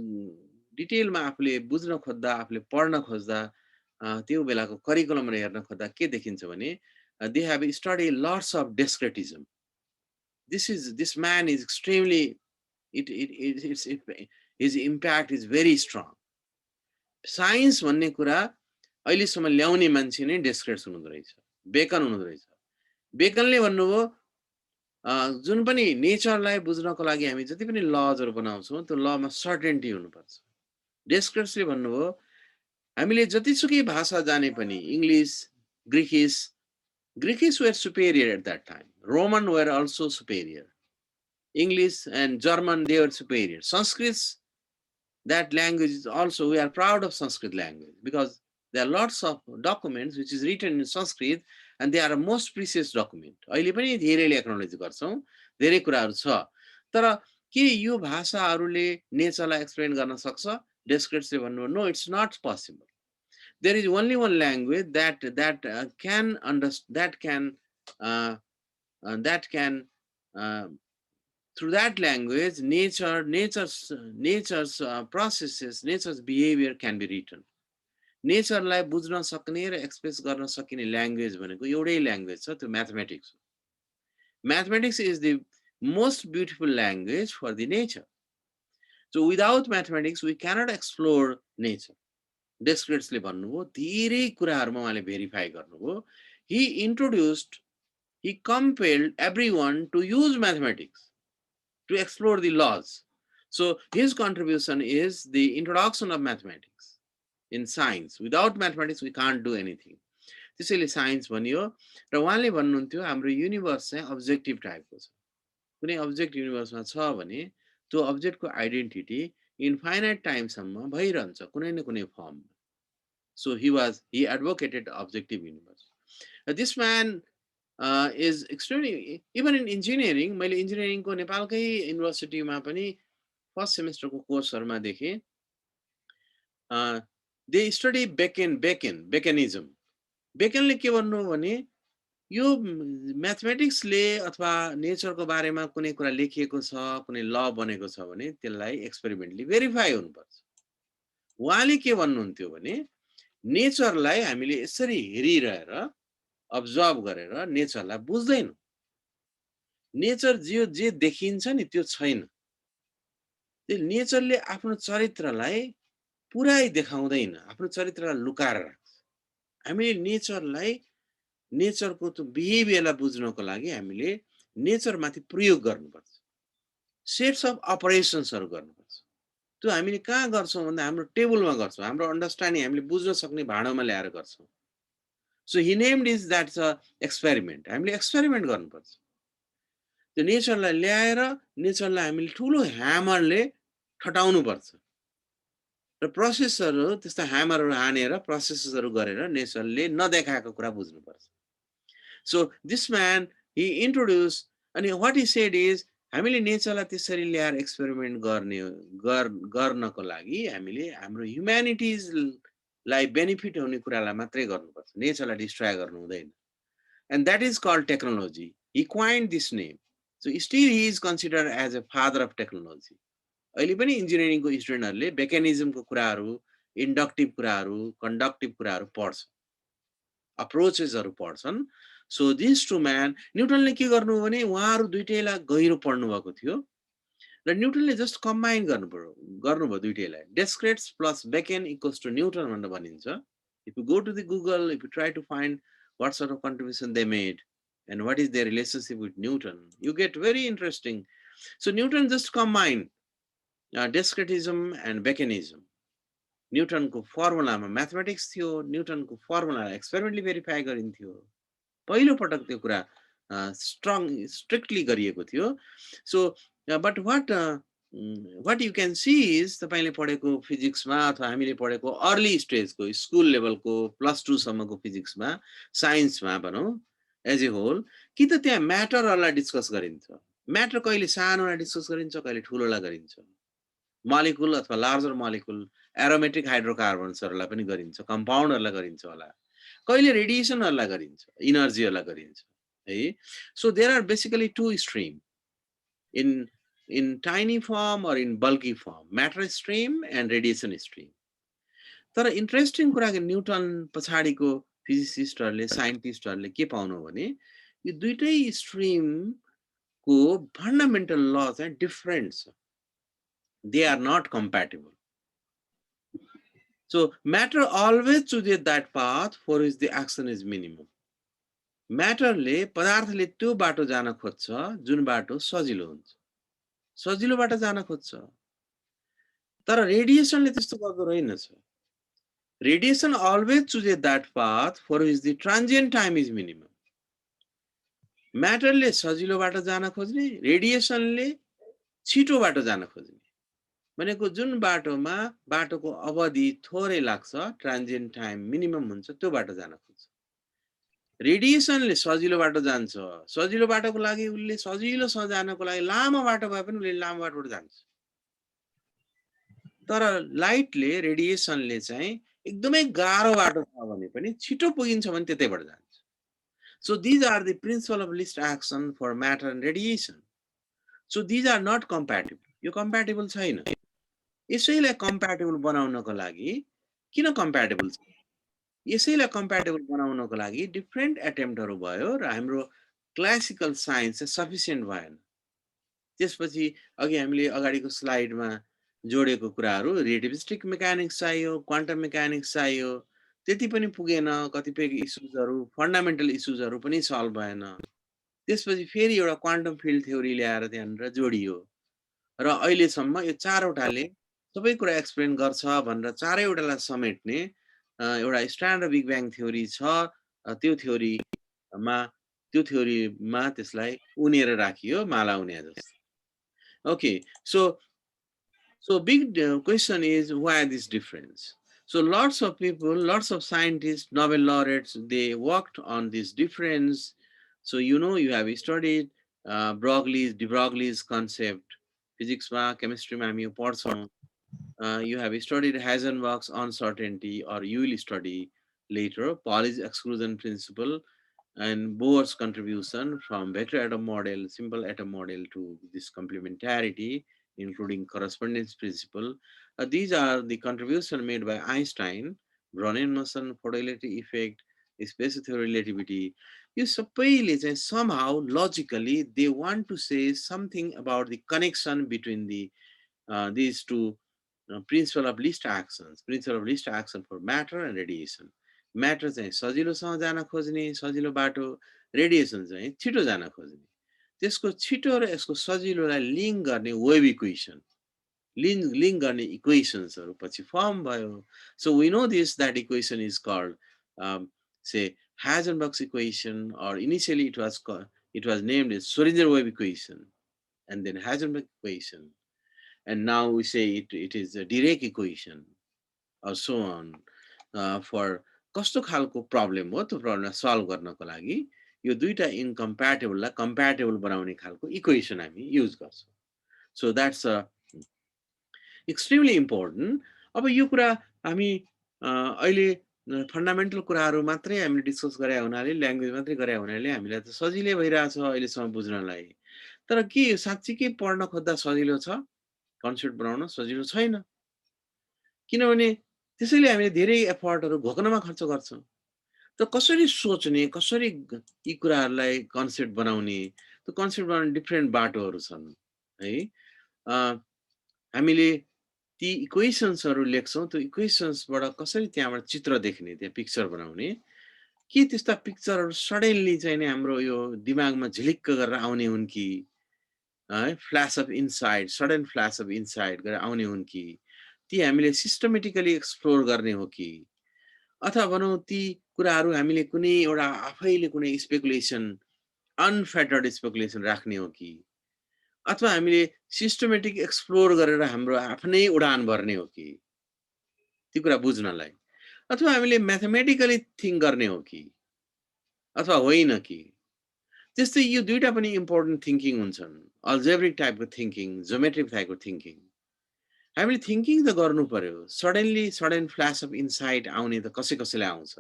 डिटेलमा आफूले बुझ्न खोज्दा, आफूले पढ्न खोज्दा, त्यो बेलाको करिकुलम हेर्न खोज्दा के देखिन्छ भने, they have studied lots of Descartism. This man is extremely his impact is very strong. Science भन्ने कुरा अहिलेसम्म ल्याउने मान्छे नै डेस्क्रेट्स हुनुहुँदो रहेछ, बेकन हुनुहुँदो रहेछ। बेकनले भन्नुभयो जुन पनि नेचरलाई बुझ्नको लागि हामी जति पनि लजहरू बनाउँछौँ त्यो लमा सर्टेन्टी हुनुपर्छ। डेस्क्रेट्सले भन्नुभयो हामीले जतिसुकै भाषा जाने पनि English, ग्रिकिस were superior at that time. Roman were also superior. English and German, they were superior. Sanskrit, that language is also, we are proud of Sanskrit language because there are lots of documents which is written in Sanskrit and they are a most precious document. अहिले पनि धेरैले acknowledge गर्छौँ, धेरै कुराहरू छ। तर के यो भाषाहरूले नेचरलाई एक्सप्लेन गर्न सक्छ? डेस्क्रिप्टले भन्नु no, it's not possible. There is only one language that can through that language nature's processes, nature's behavior can be written. नेचरलाई बुझ्न सक्ने र एक्सप्रेस गर्न सकिने ल्याङ्ग्वेज भनेको एउटै ल्याङ्ग्वेज छ, त्यो म्याथमेटिक्स हो. Mathematics is the most beautiful language for the nature. So without mathematics we cannot explore nature. डेस्क्रिप्टले भन्नुभयो धेरै कुराहरुमा उहाँले भेरिफाई गर्नुभयो. he compelled everyone to use mathematics to explore the laws. So his contribution is the introduction of mathematics in science. Without mathematics we can't do anything. त्यसैले science भनियो र उहाँले भन्नुहुन्थ्यो हाम्रो युनिभर्स चाहिँ अब्जेक्टिभ टाइपको छ. कुनै अब्जेक्ट युनिभर्समा छ भने त्यो अब्जेक्टको आइडेन्टिटी इन्फाइनाइट टाइमसम्म भइरहन्छ कुनै न कुनै फर्ममा. So he advocated objective universe. This man is extremely, even in engineering, मैले इन्जिनियरिङको नेपालकै युनिभर्सिटीमा पनि फर्स्ट सेमेस्टरको कोर्सहरुमा देखेँ. They study Bekenism. बेकनले के भन्नु भने यो म्याथमेटिक्सले अथवा नेचरको बारेमा कुनै कुरा लेखिएको छ, कुनै ल बनेको छ भने त्यसलाई एक्सपेरिमेन्टली भेरिफाई हुनुपर्छ. उहाँले के भन्नुहुन्थ्यो भने नेचरलाई हामीले यसरी हेरिरहेर अब्जर्भ गरेर नेचरलाई बुझ्दैनौं. नेचर जे देखिन्छ नि त्यो छैन. त्यो नेचरले आफ्नो चरित्रलाई पुरै देखाउँदैन, आफ्नो चरित्रलाई लुकाएर राख्छ. हामीले नेचरको त्यो बिहेभियरलाई बुझ्नको लागि हामीले नेचरमाथि प्रयोग गर्नुपर्छ. सेट्स अफ अपरेशन्सहरु गर्नुपर्छ. त्यो हामीले कहाँ गर्छौं भन्दा हाम्रो टेबलमा गर्छौं. हाम्रो अन्डरस्ट्यान्डिङ हामीले बुझ्न सक्ने भाँडोमा ल्याएर गर्छौं. So he named is that's a experiment. हामीले एक्सपेरिमेन्ट गर्नुपर्छ. त्यो नेचरलाई ल्याएर नेचरलाई हामीले ठूलो ह्यामरले ठटाउनु पर्छ. र प्रोसेसरहरु त्यस्ता ह्यामरहरु हानेर प्रोसेसहरु गरेर नेचरले नदेखाएको कुरा बुझ्नु पर्छ. So this man he introduced and what he said is हामीले नेचरलाई त्यसरी ल्याएर एक्सपेरिमेन्ट गर्नको लागि हामीले हाम्रो ह्युम्यानिटीजलाई बेनिफिट हुने कुरालाई मात्रै गर्नुपर्छ. नेचरलाई डिस्ट्रय गर्नु हुँदैन. And that is called technology. He coined this name. So still he is considered as a father of technology. अहिले पनि इन्जिनियरिङको स्टुडेन्टहरुले बेकेनिजमको कुराहरु, इन्डक्टिभ कुराहरु, कन्डक्टिभ कुराहरु पढ्छ. अप्रोचेसहरु पढ्छन्. So these two man, न्युटनले के गर्नु भने उहाँहरु दुईटैलाई गहिरो पढ्नु भएको थियो र न्युटनले जस्ट कम्बाइन गर्नुभयो दुईटैलाई. डेस्क्रेट्स प्लस बेकेन इक्वल्स टु न्युटन भनेर भनिन्छ. If you go to the Google, if you try to find what sort of contribution they made and what is their relationship with Newton, you get very interesting. So Newton just combined Descartism and Bekenism. Newton को फर्मुलामा mathematics थियो, newton को formula experimentally verify गरिन्थ्यो. पहिलो पटक त्यो कुरा strictly गरिएको थियो. So but what you can see is तपाईले पढेको फिजिक्समा अथवा हामीले पढेको अर्ली स्टेजको स्कुल लेभलको +2 सम्मको फिजिक्समा, साइन्समा भनौं एज ए होल, कि त त्यहाँ म्याटरहरुलाई डिस्कस गरिन्छ. म्याटर कहिले सानोलाई डिस्कस गरिन्छ, कहिले ठूलोलाई गरिन्छ. मोलिक्युल अथवा लार्जर मोलिक्युल, एरोमेटिक हाइड्रोकार्बन्सहरुलाई पनि गरिन्छ, कम्पाउन्डहरुलाई गरिन्छ होला. कहिले रेडिएसनहरुलाई गरिन्छ, इनर्जीहरुलाई गरिन्छ, है. So there are basically two stream in tiny form or in bulky form, matter stream and radiation stream. तर इन्ट्रेस्टिङ कुरा के न्युटन पछाडीको फिजिसिस्टहरुले, साइन्टिस्टहरुले के पाउनु भने यो दुईटै स्ट्रिम को फन्डामेन्टल ल चाहिँ डिफरेन्ट छ. they are not compatible. So matter always chooses that path for which the action is minimum. म्याटरले पदार्थले त्यो बाटो जान खोज्छ जुन बाटो सजिलो हुन्छ, सजिलो बाटो जान खोज्छ। तर रेडिएसनले त्यस्तो गर्दो रहेनछ। Radiation always chooses that path for which the transient time is minimum. म्याटरले सजिलो बाटो जान खोज्ने, रेडिएसनले छिटो बाटो जान खोज्ने। भनेको जुन बाटोमा बाटोको अवधि थोरै लाग्छ, ट्रान्जिएन्ट टाइम मिनिमम हुन्छ, त्यो बाटो जान खोज्छ। रेडिएसनले सजिलो बाटो जान्छ, सजिलो बाटोको लागि उसले सजिलोसँग जानको लागि लामो बाटो भए पनि उसले लामो बाटोबाट जान्छ। तर लाइटले, रेडिएसनले चाहिँ एकदमै गाह्रो बाटो छ भने पनि छिटो पुगिन्छ भने त्यतैबाट जान्छ। So these are the principle of least action for matter and radiation. So these are not compatible. यो compatible छैन। यसैलाई compatible बनाउनको लागि किन compatible छ? यसैलाई compatible बनाउनको लागि different attemptहरु भयो र हाम्रो classical science चाहिँ sufficient भएन। त्यसपछि अघि हामीले अगाडिको स्लाइडमा जोडेको कुराहरु relativistic mechanics चाहियो, quantum mechanics चाहियो, त्यति पनि पुगेन। कतिपय इश्यूजहरु, फन्डामेन्टल इश्यूजहरु पनि सल्भ भएन। त्यसपछि फेरि एउटा क्वान्टम फिल्ड थ्योरी ल्याएर त्यहाँनिर जोडियो र अहिलेसम्म यो चारवटाले सबै कुरा एक्सप्लेन गर्छ भनेर चारैवटालाई समेट्ने एउटा स्ट्यान्डर्ड बिग ब्याङ थ्योरी छ। त्यो थ्योरीमा त्यसलाई उनेर राखियो, माला उने जस्तो। Okay, so big question is why this difference? So lots of people, lots of scientists, Nobel laureates, they worked on this difference. So you know, you have studied de Broglie's concept, physics ma, chemistry ma हामी यो पढ्छौं। You have studied Heisenberg's uncertainty, or you will study later Pauli's exclusion principle and Bohr's contribution from vector atom model, simple atom model to this complementarity, including correspondence principle. These are the contribution made by Einstein, Brownian motion, photoelectric effect, special theory relativity. You सबैले somehow logically they want to say something about the connection between the these two principle of least actions, principle of least action for matter and radiation. Matter चाहिँ सजिलोसँग जान खोज्ने, सजिलो बाटो, radiation चाहिँ छिटो जान खोज्ने। त्यसको छिटो र यसको सजिलोलाई लिङ्क गर्ने वेभ इक्वेसन, लिङ्क गर्ने इक्वेसन्सहरु पछि फर्म भयो। So we know this, that equation is called say Heisenberg's equation, or initially it was named as Schrödinger wave equation and then Heisenberg equation, and now we say it is a Dirac equation or so on. For कस्तो खालको problem हो, त्यो प्रब्लमलाई solve गर्नको लागि यो दुईटा इनकम्प्याटिबललाई compatible बनाउने खालको इक्वेसन हामी युज गर्छौं। So that's extremely important. अब यो कुरा हामी अहिले फन्डामेन्टल कुराहरु मात्रै हामीले डिस्कस गरे हुनाले, ल्याङ्ग्वेज मात्रै गरे हुनाले हामीलाई त सजिलै भइराछ अहिलेसम्म बुझ्नलाई। तर के साच्चै पढ्न खोज्दा सजिलो छ? कन्सेप्ट बनाउन सजिलो छैन। किनभने त्यसैले हामीले धेरै एफर्टहरु घोक्नमा खर्च गर्छौं। त कसरी सोच्ने, कसरी यी कुराहरुलाई कन्सेप्ट बनाउने, त्यो कन्सेप्ट बनाउने डिफरेन्ट बाटोहरु छन् है। हामीले ती इक्वेसन्सहरु लेख्छौं, त्यो इक्वेसन्सबाट कसरी त्यहाँबाट चित्र देख्ने, त्यहाँ पिक्चर बनाउने, के त्यस्ता पिक्चरहरु सडनली चाहिँ नि हाम्रो यो दिमागमा झिलिक्क गरेर आउने हुन् कि, है, flash of insight, sudden flash of insight गरेर आउने हुन् कि, ती हामीले सिस्टमेटिकली एक्सप्लोर गर्ने हो कि, अथवा भनौं ती कुराहरु हामीले कुनै एउटा आफैले कुनै स्पेकुलेसन, अनफेटर्ड स्पेकुलेसन राख्ने हो कि, अथवा हामीले सिस्टमेटिक एक्सप्लोर गरेर हाम्रो आफ्नै उडान भर्ने हो कि, ती कुरा बुझ्नलाई, अथवा हामीले म्याथमेटिकली थिंक गर्ने हो कि, अथवा होइन कि। त्यस्तै यो दुईटा पनि इम्पोर्टेन्ट थिंकिङ हुन्छन्, अल्जेब्रिक टाइपको थिंकिङ, ज्योमेट्रिक टाइपको थिंकिङ। हामीले थिंकिङ त गर्नु पर्यो। सडन फ्ल्याश अफ इनसाइट आउने त कसैलाई आउँछ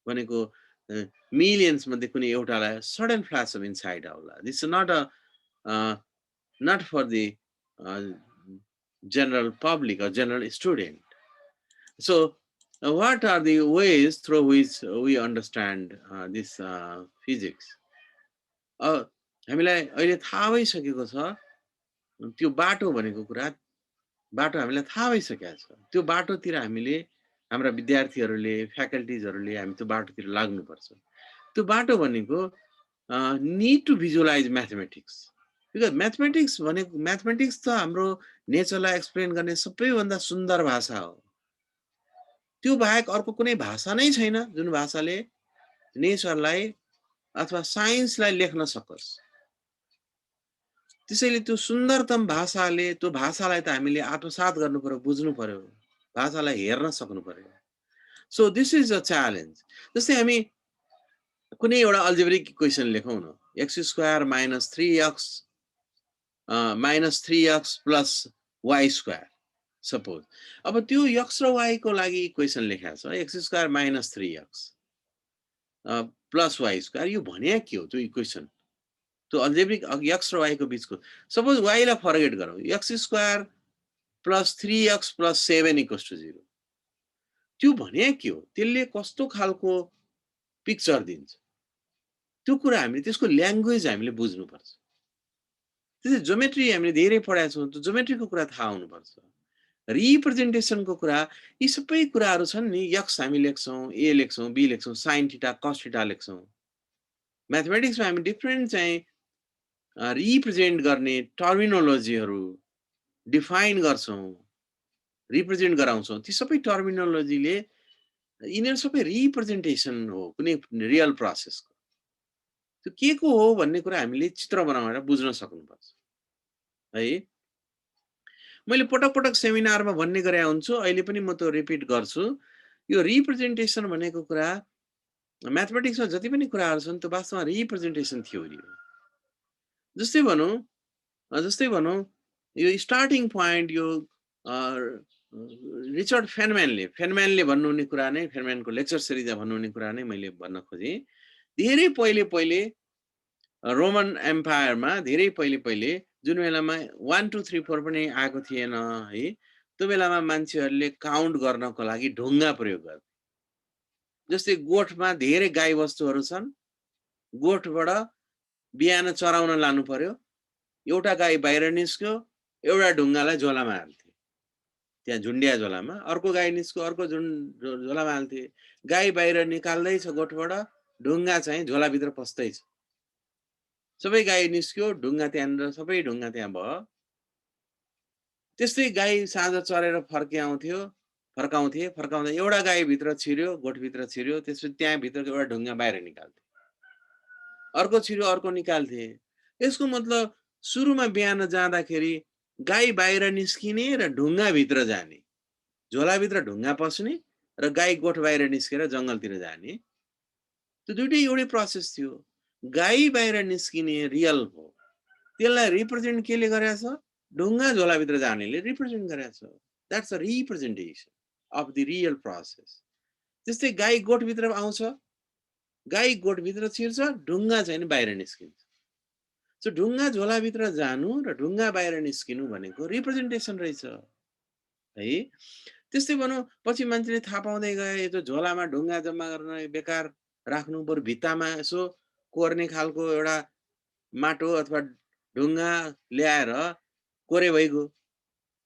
भनेको मिलियन्स मध्ये कुनै एउटालाई सडन फ्ल्याश अफ इनसाइट आउला। This is not for the general public or general student. So what are the ways through which we understand this physics? हामीलाई अहिले थाहा भइसकेको छ त्यो बाटो भनेको कुरा बाटो हामीलाई थाहा भइसकेको छ। त्यो बाटोतिर हामीले हाम्रा विद्यार्थीहरूले, फ्याकल्टिजहरूले हामी त्यो बाटोतिर लाग्नुपर्छ। त्यो बाटो भनेको need to visualise mathematics. Because mathematics त हाम्रो नेचरलाई एक्सप्लेन गर्ने सबैभन्दा सुन्दर भाषा हो। त्यो बाहेक अर्को कुनै भाषा नै छैन जुन भाषाले नेचरलाई अथवा साइन्सलाई लेख्न सकोस्। त्यसैले त्यो सुन्दरतम भाषाले त्यो भाषालाई त हामीले आत्मसात गर्नु पर्यो, बुझ्नु पर्यो, भाषालाई हेर्न सक्नु पर्यो। So this is a challenge. जस्तै हामी कुनै एउटा अल्जेब्रिक इक्वेसन लेखौँ न, x square minus 3x minus 3x plus y square suppose. अब त्यो x र y को लागि इक्वेसन लेखेको छ, x square minus 3x plus y square. यो भने के हो त्यो इक्वेसन? त्यो अल्जेब्रिक x र y को बीचको। सपोज y लाई फर्गेट गरौँ, x square plus 3x plus 7 equals to 0। त्यो भने के हो? त्यसले कस्तो खालको पिक्चर दिन्छ? त्यो कुरा हामीले त्यसको ल्याङ्ग्वेज हामीले बुझ्नुपर्छ। त्यसै ज्योमेट्री हामीले धेरै पढाएको छौँ, त्यो ज्योमेट्रीको कुरा थाहा हुनुपर्छ। रिप्रेजेन्टेसनको कुरा, यी सबै कुराहरू छन् नि। एक्स हामी लेख्छौँ, ए लेख्छौँ, बी लेख्छौँ, साइन थीटा, कस थीटा लेख्छौँ। म्याथमेटिक्समा हामी डिफ्रेन्ट चाहिँ रिप्रेजेन्ट गर्ने टर्मिनोलोजीहरू डिफाइन गर्छौँ, रिप्रेजेन्ट गराउँछौँ। ती सबै टर्मिनोलोजीले यिनीहरू सबै रिप्रेजेन्टेसन हो कुनै रियल प्रोसेसको। त्यो के को हो भन्ने कुरा हामीले चित्र बनाएर बुझ्न सक्नुपर्छ है। मैले पटक पटक सेमिनारमा भन्ने गरे हुन्छु, अहिले पनि म त्यो रिपिट गर्छु। यो रिप्रेजेन्टेसन भनेको कुरा म्याथमेटिक्समा जति पनि कुराहरू छन् त्यो वास्तवमा रिप्रेजेन्टेसन थ्योरी हो। जस्तै भनौँ यो स्टार्टिङ पोइन्ट यो रिचर्ड फेनम्यानले भन्नुहुने कुरा नै, फेनम्यानको लेक्चर सिरिजमा भन्नुहुने कुरा नै मैले भन्न खोजेँ। धेरै पहिले रोमन एम्पायरमा धेरै पहिले जुन बेलामा 1 2 3 4 पनि आएको थिएन है, त्यो बेलामा मान्छेहरूले काउन्ट गर्नको लागि ढुङ्गा प्रयोग गर्थे। जस्तै गोठमा धेरै गाई वस्तुहरू छन्, गोठबाट बिहान चराउन लानु पर्यो, एउटा गाई बाहिर निस्क्यो, एउटा ढुङ्गालाई झोलामा हाल्थे, त्यहाँ झुन्डिया झोलामा। अर्को गाई निस्क्यो, अर्को झोलामा हाल्थे। गाई बाहिर निकाल्दैछ गोठबाट, ढुङ्गा चाहिँ झोलाभित्र पस्दैछ। सबै गाई निस्क्यो, ढुङ्गा त्यहाँनिर, सबै ढुङ्गा त्यहाँ भयो। त्यस्तै गाई साँझ चरेर फर्काउँथे, फर्काउँदा एउटा गाई भित्र छिर्यो, गोठभित्र छिर्यो, त्यसपछि त्यहाँ भित्रको एउटा ढुङ्गा बाहिर निकाल्थे, अर्को छिर्यो, अर्को निकाल्थे। यसको मतलब सुरुमा बिहान जाँदाखेरि गाई बाहिर निस्किने र ढुङ्गाभित्र जाने, झोलाभित्र ढुङ्गा पस्ने र गाई गोठ बाहिर निस्केर जङ्गलतिर जाने, त्यो दुइटै एउटै प्रोसेस थियो। गाई बाहिर निस्किने रियल हो, त्यसलाई रिप्रेजेन्ट केले गरेछ? ढुङ्गा झोलाभित्र जानेले रिप्रेजेन्ट गरेछ। That's a representation of the real process. त्यस्तै गाई गोठभित्र आउँछ, गाई गोठभित्र छिर्छ, ढुङ्गा चाहिँ बाहिर निस्किन्छ। सो ढुङ्गा झोलाभित्र जानु र ढुङ्गा बाहिर निस्किनु भनेको रिप्रेजेन्टेसन रहेछ है। त्यस्तै भनौँ पछि मान्छेले थाहा पाउँदै गए यो त झोलामा ढुङ्गा जम्मा गर्न बेकार राख्नु, बरु भित्तामा यसो कोर्ने खालको एउटा माटो अथवा ढुङ्गा ल्याएर कोरे भइगयो।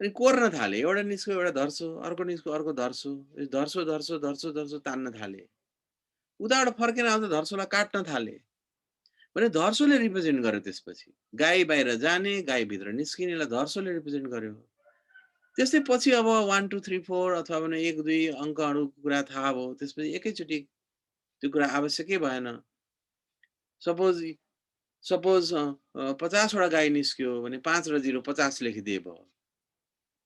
अनि कोर्न थाले, एउटा निस्क्यो एउटा धर्छो, अर्को निस्क्यो अर्को धर्छो, धर्छो तान्न थाले। उताबाट फर्केर आउँदा धर्छोलाई काट्न थाले भने धर्छोले रिप्रेजेन्ट गर्यो। त्यसपछि गाई बाहिर जाने, गाई भित्र निस्किनेलाई धर्छोले रिप्रेजेन्ट गर्यो। त्यस्तै पछि अब 1 2 3 4 अथवा भने 1 2 अङ्कहरूको कुरा थाहा भयो, त्यसपछि एकैचोटि त्यो कुरा आवश्यकै भएन। सपोज 50 वटा गाई निस्क्यो भने 5 र 0 50 लेखिदिए भयो।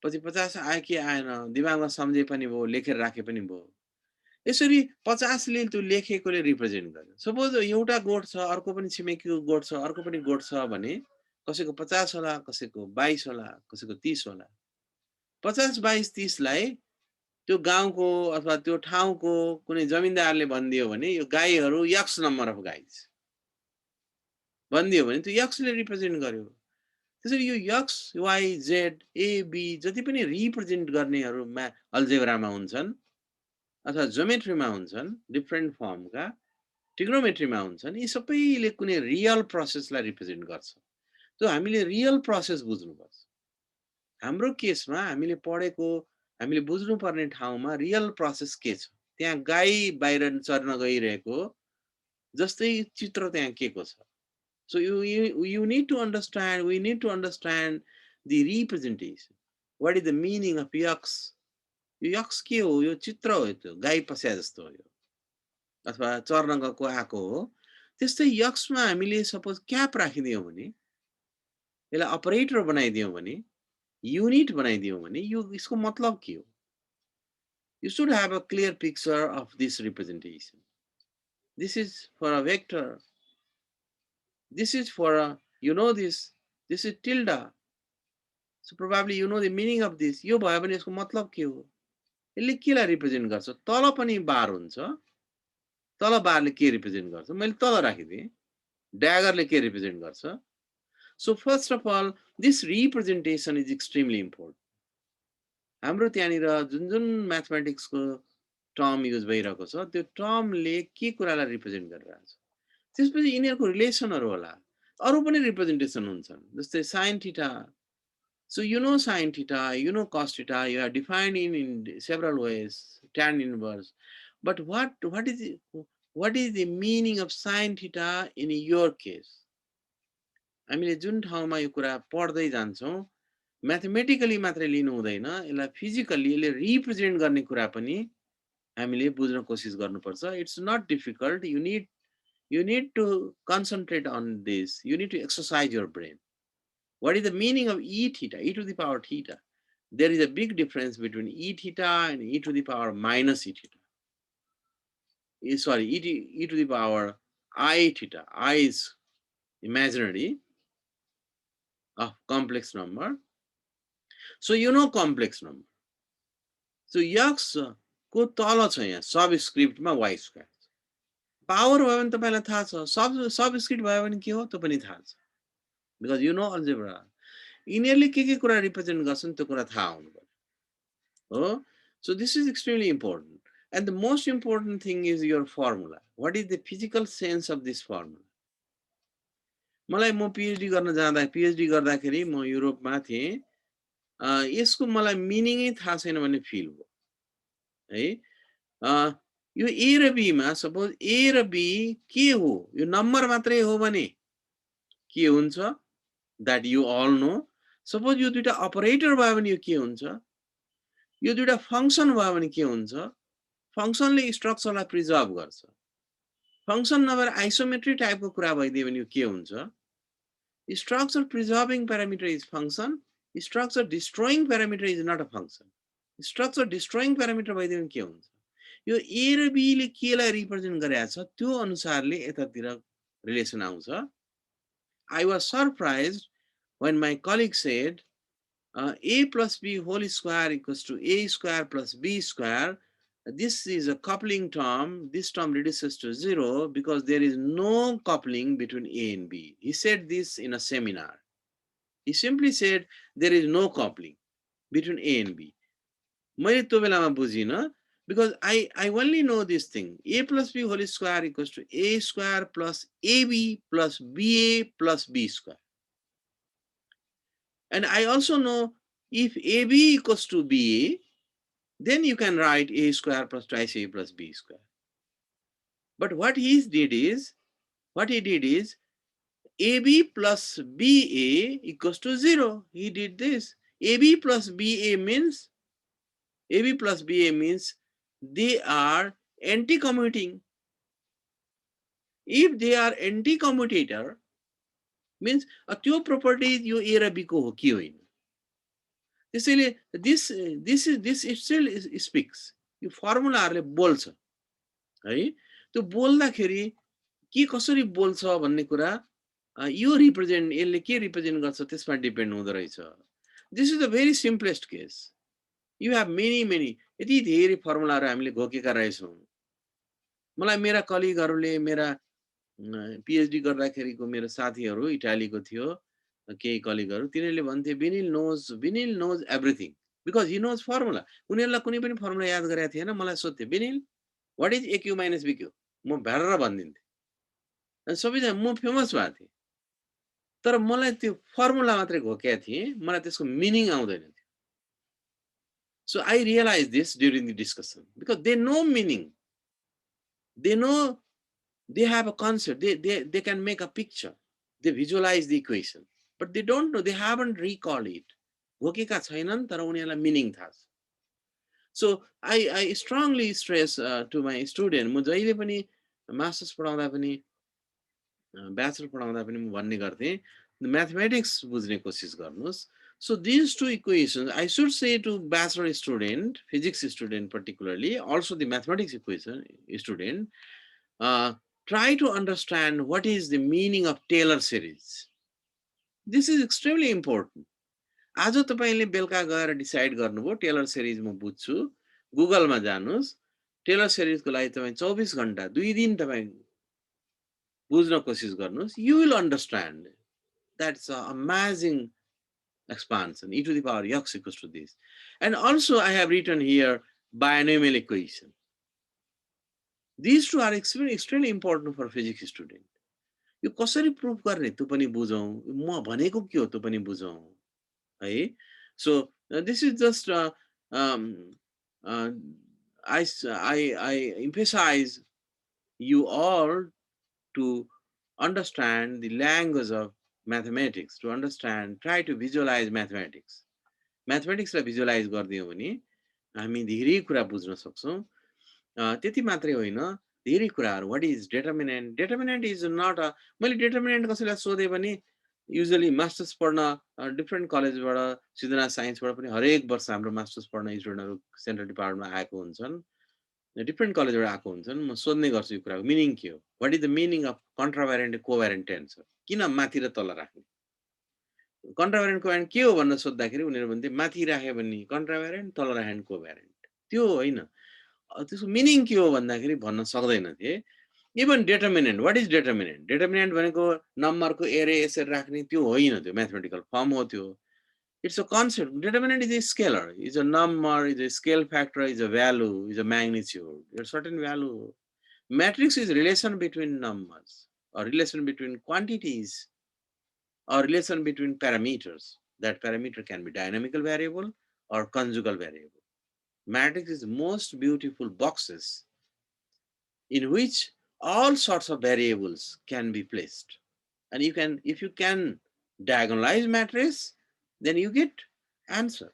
पछि 50 आयो कि आएन दिमागमा सम्झे पनि भयो, लेखेर राखे पनि भयो। यसरी 50 ले त्यो लेखेकोले रिप्रेजेन्ट गर्यो। सपोज एउटा गोठ छ, अर्को पनि छिमेकीको गोठ छ, अर्को पनि गोठ छ भने कसैको 50 होला, कसैको 22 होला, कसैको 30 होला। 50 22 30 लाई त्यो गाउँको अथवा त्यो ठाउँको कुनै जमिनदारले भनिदियो भने यो गाईहरू x नम्बर अफ गाइज भनिदियो भने त्यो x ले रिप्रेजेन्ट गर्यो। त्यसरी यो x y z a b जति पनि रिप्रेजेन्ट गर्नेहरूमा अल्जेब्रामा हुन्छन् अथवा ज्योमेट्रीमा हुन्छन्, डिफ्रेन्ट फर्मका ट्रिग्नोमेट्रीमा हुन्छन्, यी सबैले कुनै रियल प्रोसेसलाई रिप्रेजेन्ट गर्छ। त्यो हामीले रियल प्रोसेस बुझ्नुपर्छ। हाम्रो केसमा हामीले पढेको, हामीले बुझ्नुपर्ने ठाउँमा रियल प्रोसेस के छ? त्यहाँ गाई बाहिर चर्न गइरहेको जस्तै चित्र त्यहाँ केको छ? So you need to understand, we need to understand the representation. What is the meaning of yaks? यो यक्स के हो? यो चित्र हो, त्यो गाई पस्या जस्तो हो यो, अथवा चर्न गएको आएको हो। त्यस्तै यक्समा हामीले सपोज क्याप राखिदियौँ भने, यसलाई अपरेटर बनाइदियौँ भने, युनिट बनाइदियौँ भने, यो यसको मतलब के हो? You should have a clear picture of this representation. This is for a vector. This is for a, you know this. This is tilde. So probably you know the meaning of this. यो भयो भने यसको मतलब के हो? यसले केलाई represent गर्छ? तल पनि बार हुन्छ। तल बारले के रिप्रेजेन्ट गर्छ? मैले तल राखिदिएँ। ड्यागरले के रिप्रेजेन्ट गर्छ? So first of all, this representation is extremely important. हाम्रो त्यहाँनिर जुन जुन म्याथमेटिक्सको टर्म युज भइरहेको छ, त्यो टर्मले के कुरालाई रिप्रेजेन्ट गरिरहेको छ? त्यसपछि यिनीहरूको रिलेसनहरू होला। अरू पनि रिप्रेजेन्टेसन हुन्छन्, जस्तै sine theta. So you know sin theta, you know cos theta, you are defined in several ways, tan inverse. But what is the meaning of sin theta in your case? हामीले जुन ठाउँमा यो कुरा पढ्दै जान्छौँ, mathematically मात्रै लिनु हुँदैन, यसलाई फिजिकली यसले रिप्रेजेन्ट गर्ने कुरा पनि हामीले बुझ्न कोसिस गर्नुपर्छ. It's not difficult. You need to concentrate on this. You need to exercise your brain. What is the meaning of e theta, e to the power theta? There is a big difference between e theta and e to the power minus e theta. Sorry, e to the power I theta. I is imaginary of complex number. So you know complex number. So x को तल छ यहाँ सबस्क्रिप्टमा y square. Power भयो भने तपाईलाई थाहा छ, subscript भयो भने के हो त्यो पनि थाहा छ. Because you know algebra. यिनीहरूले के कुरा रिप्रेजेन्ट गर्छन् त्यो कुरा थाहा हुनु पर्यो. हो? So this is extremely important. And the most important thing is your formula. What is the physical sense of this formula? मलाई म PhD गर्न जाँदा PhD गर्दाखेरि म युरोपमा थिएँ. यसको मलाई मिनिङै थाहा छैन भन्ने फिल भयो. है? यो A र B मा सपोज A र B के हो? यो नम्बर मात्रै हो भने के हुन्छ? That you all know. Suppose यो दुईटा अपरेटर भयो भने यो के हुन्छ? यो दुईटा फंक्सन भयो भने के हुन्छ? फंक्सनले स्ट्रक्चरलाई प्रिजर्भ गर्छ. फंक्सन नभएर आइसोमेट्रिक टाइपको कुरा भइदियो भने यो के हुन्छ? Structure preserving parameter is function. Structure destroying parameter is not a function. Structure destroying parameter भइदियो भने के हुन्छ? यो A र B ले केलाई रिप्रेजेन्ट गरेको छ त्यो अनुसारले यतातिर रिलेसन आउँछ. I was surprised when my colleague said A plus B whole square equals to A square plus B square. This is a coupling term. This term reduces to 0 because there is no coupling between A and B. He said this in a seminar. He simply said there is no coupling between A and B. मैले त्यो बेलामा बुझिन, because I only know this thing. A plus B whole square equals to A square plus AB plus BA plus B square. And I also know if AB equals to BA, then you can write A square plus twice A plus B square. But what he did is AB plus BA equals to 0. He did this. AB plus BA means they are anti-commuting. If they are anti-commutator, means त्यो property यो A र B को हो कि होइन. त्यसैले this still speaks. यो फर्मुलाहरुले बोल्छ है. त्यो बोल्दाखेरि के कसरी बोल्छ भन्ने कुरा यो रिप्रेजेन्ट यसले के रिप्रेजेन्ट गर्छ त्यसमा डिपेन्ड हुँदो रहेछ. This is the very simplest case. You have many यति धेरै फर्मुलाहरु हामीले घोकेका रहेछौं. मलाई मेरा कलिगहरुले मेरा PhD गर्दाखेरिको मेरो साथीहरु इटालीको थियो, केही कलिगहरु, तिनीहरूले भन्थे Binil knows everything because he knows formula. उनीहरुलाई कुनै पनि फर्मुला याद गरेका थिएन. मलाई सोध्थे Binil, what is AQ minus BQ? म भ्यारेर भन्दिन्थे. अनि सबैजना म फेमस भएको थिए. तर मलाई त्यो फर्मुला मात्रै घोकेको थिएँ, मलाई त्यसको मिनिङ आउँदैन थियो। So I realized this during the discussion because they know meaning. They know they have a concept. They can make a picture. They visualize the equation. But they don't know. They haven't recalled it. घोकेका छैनन् तर उनीहरूलाई meaning थाहा छ. So I strongly stress to my student, म जहिले पनि masters पढाउँदा पनि ब्याचलर पढाउँदा पनि म भन्ने गर्थेँ, म्याथमेटिक्स बुझ्ने कोसिस गर्नुहोस्. So these two equations, I should say to bachelor student, physics student particularly, also the mathematics equation student, try to understand what is the meaning of Taylor series. This is extremely important. आज तपाईँले बेलुका गएर decide गर्नुभयो tailor series म बुझ्छु, गुगलमा जानुहोस्, tailor सिरिजको लागि तपाईँ 24 घण्टा 2 दिन तपाईँ बुझ्न कोसिस गर्नुहोस्, you will understand. That's an amazing expansion. E to the power x equals to this. And also I have written here binomial equation. These two are extremely important for physics student. यो कसरी proof गर्ने त्यो पनि बुझौँ, म भनेको के हो त्यो पनि बुझौँ है. So this is just I emphasize you all to understand the language of mathematics, to understand, try to visualize mathematics. Mathematics लाई visualize गरिदियौँ भने हामी धेरै कुरा बुझ्न सक्छौँ. त्यति मात्रै होइन, धेरै कुराहरू. What is determinant? Determinant is not a, मैले डेटर्मिनेन्ट कसैलाई सोधेँ भने युजली मास्टर्स पढ्न डिफ्रेन्ट कलेजबाट, सिद्धनाथ साइन्सबाट पनि हरेक वर्ष हाम्रो मास्टर्स पढ्न स्टुडेन्टहरू सेन्ट्रल डिपार्टमेन्टमा आएको हुन्छन्, डिफ्रेन्ट कलेजबाट आएको हुन्छन्. म सोध्ने गर्छु यो कुराको मिनिङ के हो. What is the meaning of contravariant covariant tensor? किन माथि र तल राख्ने? कन्ट्राभ्यारेन्ट कोभ्यारेन्ट के हो भनेर सोद्धाखेरि उनीहरू भन्थे माथि राख्यो भने कन्ट्राभ्यारेन्ट, तल राख्यो भने कोभ्यारेन्ट. त्यो होइन. त्यसको मिनिङ के हो भन्दाखेरि भन्न सक्दैनथे. Even determinant, what is determinant? Determinant भनेको नम्बरको एरे यसरी राख्ने त्यो होइन, त्यो म्याथमेटिकल फर्म हो त्यो. It's a concept. Determinant is a scalar, is a number, is a scale factor, is a value, is a magnitude, a certain value. Matrix is relation between numbers, or relation between quantities, or relation between parameters. That parameter can be dynamical variable or conjugal variable. Matrix is most beautiful boxes in which all sorts of variables can be placed. And you can, if you can diagonalize matrix, then you get answer.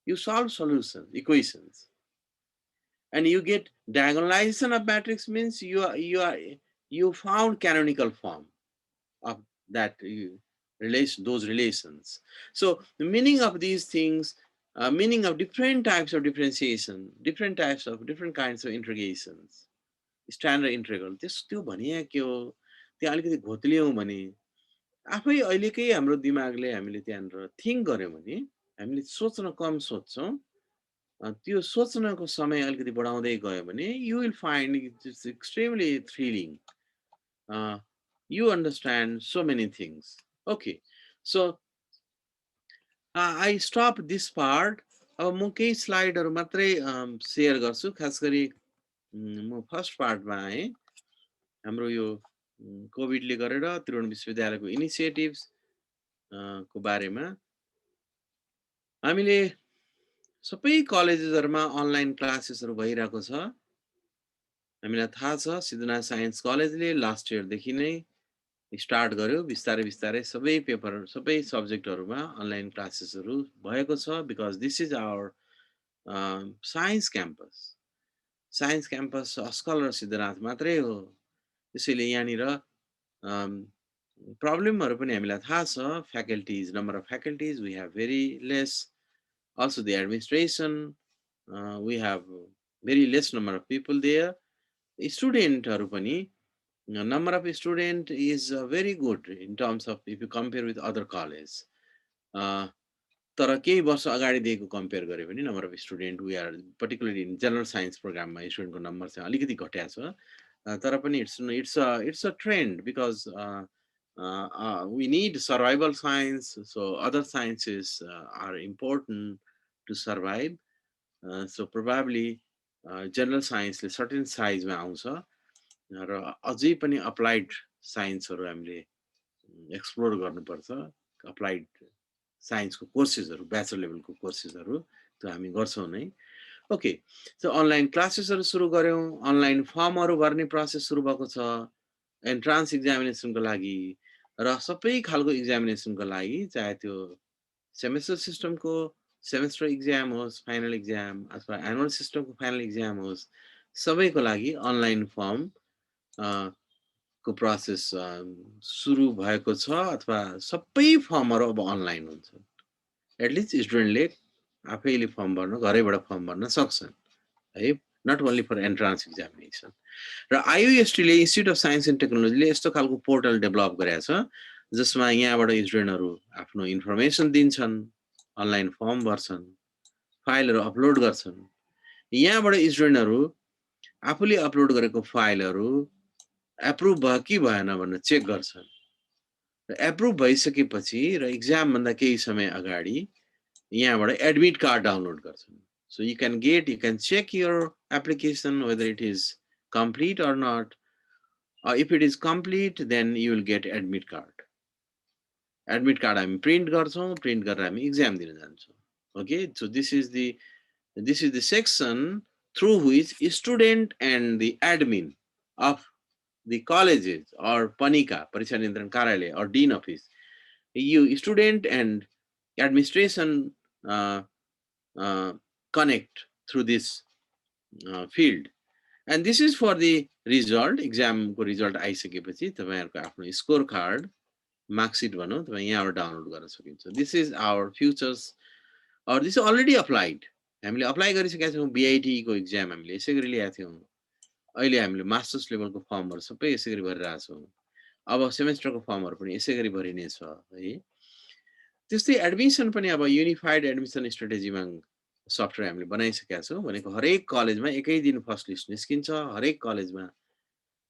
You solve solution equations, and you get diagonalization of matrix means you found canonical form of that relation, those relations. So the meaning of these things, meaning of different types of differentiation, different types of different kinds of integrations, standard integral, त्यो भनिया के हो, त्यो अलिकति घोत्लियौँ भने आफै अहिलेकै हाम्रो दिमागले हामीले त्यहाँनिर थिङ्क गर्यौँ भने हामीले सोच्न कम सोच्छौँ. त्यो सोच्नको समय अलिकति बढाउँदै गयो भने you will find it's extremely thrilling. You understand so many things. Okay, so I stop this part. अब म केही स्लाइडहरू मात्रै सेयर गर्छु. खास गरी म फर्स्ट पार्टमा आएँ. हाम्रो यो कोभिडले गरेर त्रिभुवन विश्वविद्यालयको इनिसिएटिभ्स को बारेमा हामीले सबै कलेजेसहरुमा अनलाइन क्लासेसहरु भइरहेको छ. हामीलाई थाहा छ सिद्धनाथ साइन्स कलेजले लास्ट इयर देखि नै स्टार्ट गर्यो. बिस्तारै बिस्तारै सबै पेपर, सबै सब्जेक्टहरुमा अनलाइन क्लासेसहरु भएको छ. Because this is our science campus. Science campus ASCOL र सिद्धनाथ मात्रै हो. त्यसैले यहाँनिर प्रब्लमहरु पनि हामीलाई थाहा छ. Faculties, number of faculties, we have very less. Also the administration, we have very less number of people there. Studentहरु पनि, number of student is very good in terms of if you compare with other college. तर केही वर्ष अगाडि देखिको compare गर्यो भने number of student we are particularly in general science प्रोग्राममा स्टुडेन्टको नम्बर चाहिँ अलिकति घट्या छ. तर पनि it's a trend because we need survival science, so other sciences are important to survive. So probably general science ले certain size मा आउँछ र अझै पनि applied science हरु हामीले एक्सप्लोर गर्नुपर्छ। अप्लाइड साइन्सको कोर्सेसहरू, ब्याचलर लेभलको कोर्सेसहरू त्यो हामी गर्छौँ नै। ओके, सो अनलाइन क्लासेसहरू सुरु गऱ्यौँ, अनलाइन फर्महरू भर्ने प्रोसेस सुरु भएको छ एन्ट्रान्स इक्जामिनेसनको लागि र सबै खालको इक्जामिनेसनको लागि, चाहे त्यो सेमेस्टर सिस्टमको सेमेस्टर इक्जाम होस्, फाइनल इक्जाम अथवा एनुअल सिस्टमको फाइनल इक्जाम होस्, सबैको लागि अनलाइन फर्म को प्रोसेस सुरु भएको छ अथवा सबै फर्महरू अब अनलाइन हुन्छ। एटलिस्ट स्टुडेन्टले आफैले फर्म भर्न, घरैबाट फर्म भर्न सक्छन् है, not only for entrance examination. र आइओएसटीले इन्स्टिट्युट अफ साइन्स एन्ड टेक्नोलोजीले यस्तो खालको पोर्टल डेभलप गरेको छ जसमा यहाँबाट स्टुडेन्टहरू आफ्नो इन्फर्मेसन दिन्छन्, अनलाइन फर्म भर्छन्, फाइलहरू अपलोड गर्छन्। यहाँबाट स्टुडेन्टहरू आफूले अपलोड गरेको फाइलहरू एप्रुभ भयो कि भएन भनेर चेक गर्छन्। र एप्रुभ भइसकेपछि र इक्जामभन्दा केही समय अगाडि यहाँबाट एडमिट कार्ड डाउनलोड गर्छन्। So you can check your application whether it is complete or not. If it is complete, then you will get admit card. Admit card हामी print गर्छौँ, print गरेर हामी exam दिन जान्छौँ. Okay, so this is the section through which student and the admin of the colleges or PANICA, Pariksha Niyantran Karyalayya, or dean office, you student and administration connect through this field. And this is for the result, exam को result आइसकेपछि तपाईहरुको आफ्नो score card, marksheet भनौं, तपाई यहाँबाट download गर्न सकिन्छ. This is our futures, or this is already applied. हामीले अप्लाई गरिसकेका छौं. बीआईटी को एक्जाम हामीले यसै गरी ल्याएको थियौं. अहिले हामीले मास्टर्स लेभलको फर्महरु सबै यसै गरी भरिरहेका छौं. अब सेमेस्टरको फर्महरु पनि यसै गरी भरिने छ है. त्यस्तै एडमिसन पनि अब युनिफाइड एडमिसन स्ट्र्याटेजीमा सफ्टवेयर हामीले बनाइसकेका छौं. भनेको हरेक कलेजमा एकै दिन फर्स्ट लिस्ट निस्किन्छ, हरेक कलेजमा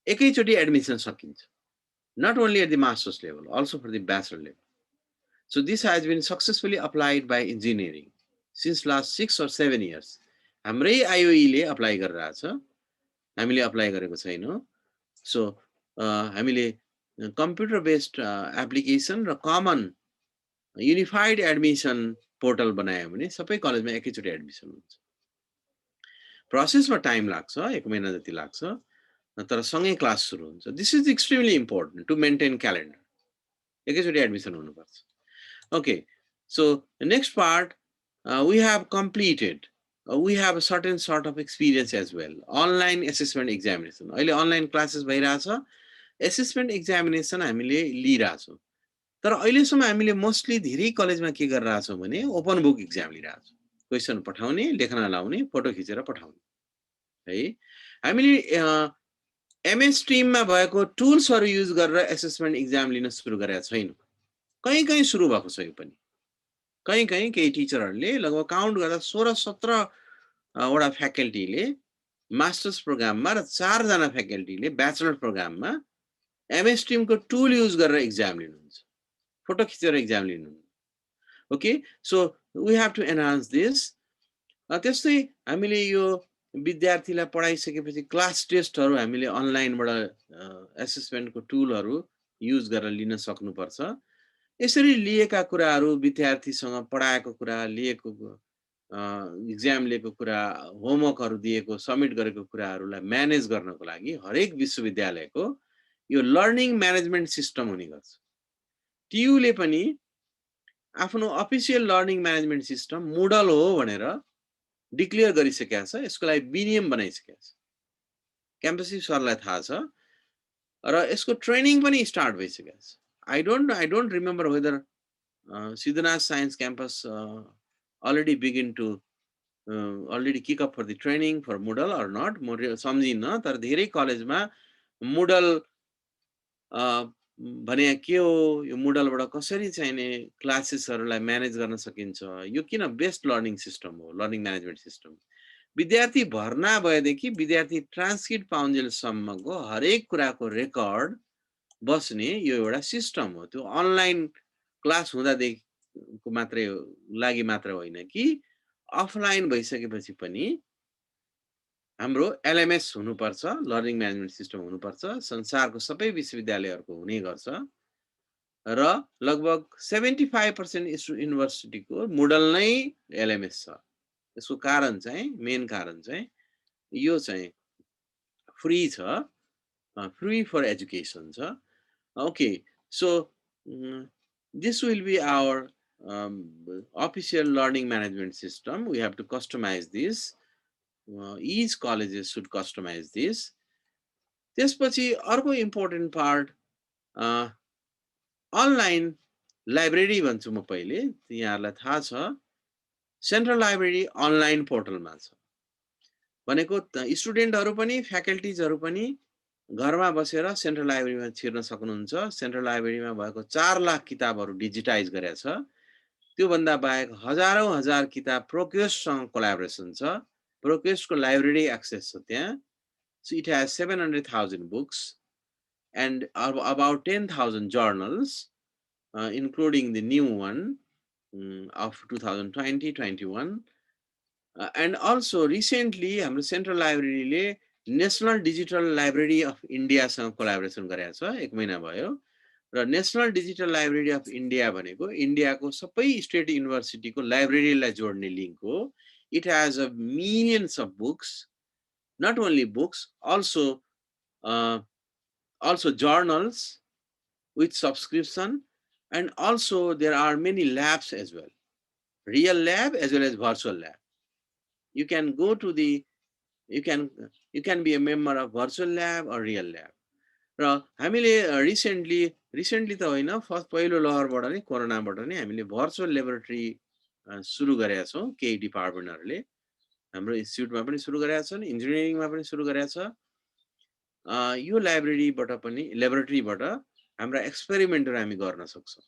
एकैचोटी एडमिसन सकिन्छ. Not only at the master's level, also for the bachelor level. So this has been successfully applied by engineering since last 6 or 7 years. हाम्रै IOE ले अप्लाई गरिरहेछ, हामीले अप्लाई गरेको छैनौं. सो हामीले कम्प्युटर बेस्ड एप्लिकेसन र common unified admission portal बनायो भने सबै कलेजमा एकैचोटी एडमिसन हुन्छ. प्रोसेसमा टाइम लाग्छ, 1 महिना जति लाग्छ, तर सँगै क्लास सुरु हुन्छ. This is extremely important to maintain calendar. एकैचोटी एडमिसन हुनुपर्छ. Okay, so next part, we have completed, we have a certain sort of experience as well. Online assessment examination, अहिले अनलाइन क्लासेस भइरहेछ, एसेसमेन्ट एक्जामिनेसन हामीले लिइरहेछौँ. तर अहिलेसम्म हामीले mostly धेरै कलेजमा के गरिरहेछौँ भने ओपन बुक एक्जाम लिइरहेछौँ. क्वेसन पठाउने, लेख्न लाउने, फोटो खिचेर पठाउने है. हामीले एमएस टिममा भएको टुल्सहरु युज गरेर एसेसमेन्ट एक्जाम लिन सुरु गरेका छैनौं. कहीं सुरु भएको छ यो पनि. कहीं केही टिचरहरुले लगभग काउन्ट गर्दा 16-17 वटा फ्याकल्टीले मास्टर्स प्रोग्राममा र 4 जना फ्याकल्टीले ब्याचलर प्रोग्राममा एमएस टिमको टुल युज गरेर एक्जाम लिनुहुन्छ, फोटो खिचेर एक्जाम लिनुहुन्छ. Okay, so we have to enhance this. त्यस्तै हामीले यो विद्यार्थीलाई पढाइसकेपछि क्लास टेस्टहरु हामीले अनलाइनबाट एसेसमेन्टको टुलहरु युज गरेर लिन सक्नुपर्छ. यसरी लिएका कुराहरु, विद्यार्थीसँग पढाएको कुरा, लिएको एक्जाम लिएको कुरा, होमवर्कहरु दिएको, सबमिट गरेको कुराहरुलाई म्यानेज गर्नको लागि हरेक विश्वविद्यालयको यो लर्निङ म्यानेजमेन्ट सिस्टम हुने गर्छ. टियुले पनि आफ्नो official learning management system model हो भनेर डिक्लेयर गरिसकेका छ. यसको लागि विनियम बनाइसकेका छ. क्याम्पस सरलाई थाहा छ र यसको ट्रेनिङ पनि स्टार्ट भइसकेको छ. I don't remember whether Siddhanath Science Campus already begin to already kick up for the training for Moodle or not. सम्झिन्न, तर धेरै कलेजमा Moodle भने के हो, यो Moodleबाट कसरी चाहिने क्लासेसहरुलाई म्यानेज गर्न सकिन्छ, यो किन बेस्ट लर्निङ सिस्टम हो, लर्निङ म्यानेजमेन्ट सिस्टम. विद्यार्थी भर्ना भएदेखि विद्यार्थी ट्रान्सक्रिप्ट पाउन्जेलसम्मको हरेक कुराको रेकर्ड बस्ने यो एउटा सिस्टम हो. त्यो अनलाइन क्लास हुँदादेखिको मात्रै लागि मात्र होइन कि अफलाइन भइसकेपछि पनि हाम्रो एलएमएस हुनुपर्छ, लर्निङ म्यानेजमेन्ट सिस्टम हुनुपर्छ. संसारको सबै विश्वविद्यालयहरुको हुने गर्छ. र लगभग 75% युनिभर्सिटीको मोडल नै एलएमएस छ। यसको कारण चाहिँ मेन कारण चाहिँ यो चाहिँ फ्री छ, फ्री फर एजुकेसन छ। Okay, so this will be our official learning management system. We have to customize this. Each colleges should customize this. त्यसपछि अर्को इम्पोर्टेन्ट पार्ट अनलाइन लाइब्रेरी भन्छु म पहिले, यहाँहरूलाई थाहा छ सेन्ट्रल लाइब्रेरी अनलाइन पोर्टलमा छ भनेको स्टुडेन्टहरू पनि फ्याकल्टिजहरू पनि घरमा बसेर सेन्ट्रल लाइब्रेरीमा छिर्न सक्नुहुन्छ। सेन्ट्रल लाइब्रेरीमा भएको 4 लाख किताबहरू डिजिटाइज गरेको छ। त्योभन्दा बाहेक हजारौं हजार किताब प्रोक्वेस्टसँग कोलाबोरेसन छ। प्रोक्वेस्टको लाइब्रेरी एक्सेस छ त्यहाँ। So it has 700,000 books and about 10,000 journals, including the new one of 2020-21. And also recently, हाम्रो Central Library ले National Digital Library of India सँग collaboration गरेको छ, 1 महिना भयो। र National Digital Library of India भनेको इन्डियाको सबै स्टेट युनिभर्सिटीको लाइब्रेरीलाई जोड्ने लिङ्क हो। It has millions of books. Not only books, also journals with subscription, and also there are many labs as well, real lab as well as virtual lab. You can go to the, you can be a member of virtual lab or real lab. र हामीले recently त होइन, first पहिलो लहरबाट नै कोरोनाबाट नै हामीले virtual laboratory सुरु गरेका छौँ। केही डिपार्टमेन्टहरूले हाम्रो इन्स्टिट्युटमा पनि सुरु गरेका छन्, इन्जिनियरिङमा पनि सुरु गरेका छ। यो ल्याबोरेटरीबाट हाम्रा एक्सपेरिमेन्टहरू हामी गर्न सक्छौँ।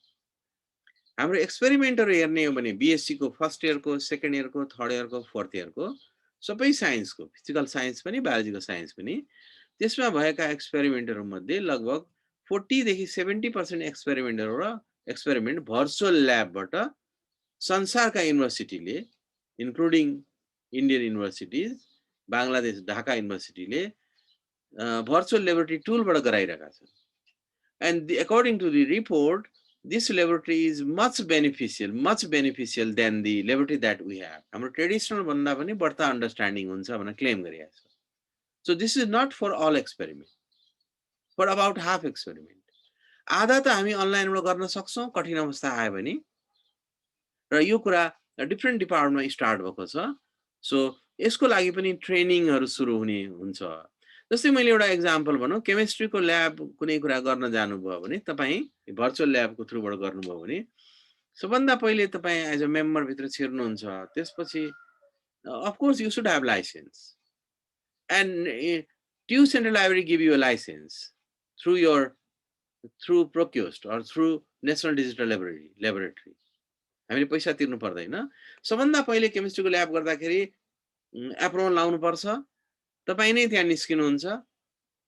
हाम्रो एक्सपेरिमेन्टहरू हेर्ने हो भने बीएससी को फर्स्ट इयरको, सेकेन्ड इयरको, थर्ड इयरको, फोर्थ इयरको सबै साइन्सको, फिजिकल साइन्स पनि बायोलोजिकल साइन्स पनि, त्यसमा भएका एक्सपेरिमेन्टहरू मध्ये लगभग 40 देखि 70% एक्सपेरिमेन्ट भर्चुअल ल्याबबाट संसारका युनिभर्सिटीले, including Indian universities, Bangladesh Dhaka युनिभर्सिटीले virtual laboratory tool बाट गराइरहेका छन्। And according to the report, this laboratory is much beneficial than the laboratory that we have. हाम्रो ट्रेडिसनल भन्दा पनि बढ्ता अन्डरस्ट्यान्डिङ हुन्छ भनेर क्लेम गरिएको छ। So this is not for all experiment, for about half experiment. आधा त हामी अनलाइनबाट गर्न सक्छौँ कठिन अवस्था आयो भने, र यो कुरा डिफरेन्ट डिपार्टमेन्टमा स्टार्ट भएको छ। सो यसको लागि पनि ट्रेनिङहरू सुरु हुने हुन्छ। जस्तै मैले एउटा एक्जाम्पल भनौँ, केमिस्ट्रीको ल्याब कुनै कुरा गर्न जानुभयो भने तपाईँ भर्चुअल ल्याबको थ्रुबाट गर्नुभयो भने सबभन्दा पहिले तपाईँ एज अ मेम्बर भित्र छिर्नुहुन्छ। त्यसपछि of course you should have licence, and to central library give you a licence through ProQuest or through national digital laboratory. हामीले पैसा तिर्नु पर्दैन। सबभन्दा पहिले केमिस्ट्रीको ल्याब गर्दाखेरि एप्रोन लाउनु पर्छ। तपाईँ नै त्यहाँ निस्किनुहुन्छ,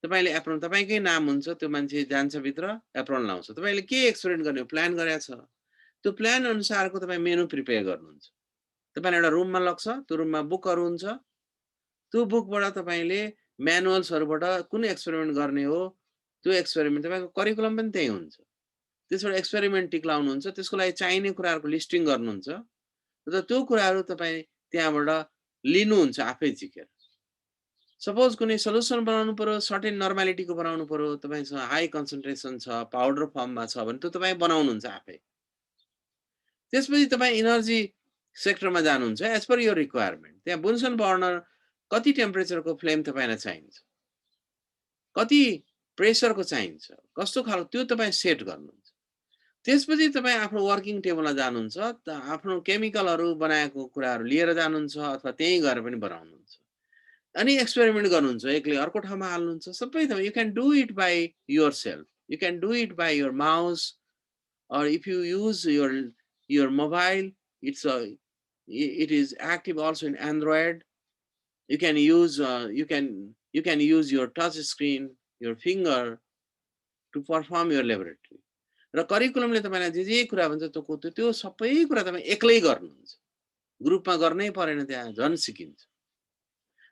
तपाईले एप्रोन, तपाईकै नाम हुन्छ, त्यो मान्छे जान्छ भित्र, एप्रोन लाउँछ। तपाईले के एक्सपेरिमेन्ट गर्ने प्लान गरेको छ, त्यो प्लान अनुसारको तपाईँ मेनु प्रिपेयर गर्नुहुन्छ। तपाईले एउटा रुममा लग्छ, त्यो रुममा बुकहरू हुन्छ, त्यो बुकबाट तपाईले म्यानुअल्सहरूबाट कुन एक्सपेरिमेन्ट गर्ने हो त्यो एक्सपेरिमेन्ट, तपाईको करिकुलम पनि त्यही हुन्छ। त्यसबाट एक्सपेरिमेन्ट टिक लाउनुहुन्छ, त्यसको लागि चाहिने कुराहरूको लिस्टिङ गर्नुहुन्छ, र त्यो कुराहरू तपाईँ त्यहाँबाट लिनुहुन्छ आफै झिकेर। सपोज कुनै सल्युसन बनाउनु पर्यो, सर्टेन नर्मालिटीको बनाउनु पर्यो, तपाईसँग हाई कन्सन्ट्रेसन छ, पाउडर फर्ममा छ भने त्यो तपाईँ बनाउनुहुन्छ आफै। त्यसपछि तपाईँ इनर्जी सेक्टरमा जानुहुन्छ एज पर योर रिक्वायरमेन्ट। त्यहाँ बुन्सन बर्नर कति टेम्परेचरको फ्लेम तपाईँलाई चाहिन्छ, कति प्रेसरको चाहिन्छ, कस्तो खालको, त्यो तपाईँ सेट गर्नुहुन्छ। त्यसपछि तपाईँ आफ्नो वर्किङ टेबलमा जानुहुन्छ, आफ्नो केमिकलहरू बनाएको कुराहरू लिएर जानुहुन्छ, अथवा त्यहीँ गएर पनि बनाउनुहुन्छ। अनि एक्सपेरिमेन्ट गर्नुहुन्छ, एक्लै अर्को ठाउँमा हाल्नुहुन्छ, सबै ठाउँ। You can do it by your self, you can do it by your mouse, or if you use your mobile, it is active also in Android. You can use you can use your touch screen, your finger to perform your laboratory. र करिकुलमले तपाईलाई जे जे कुरा भन्छ त्यो सबै कुरा तपाईँ एक्लै गर्नुहुन्छ, ग्रुपमा गर्नै परेन, त्यहाँ झन् सिकिन्छ।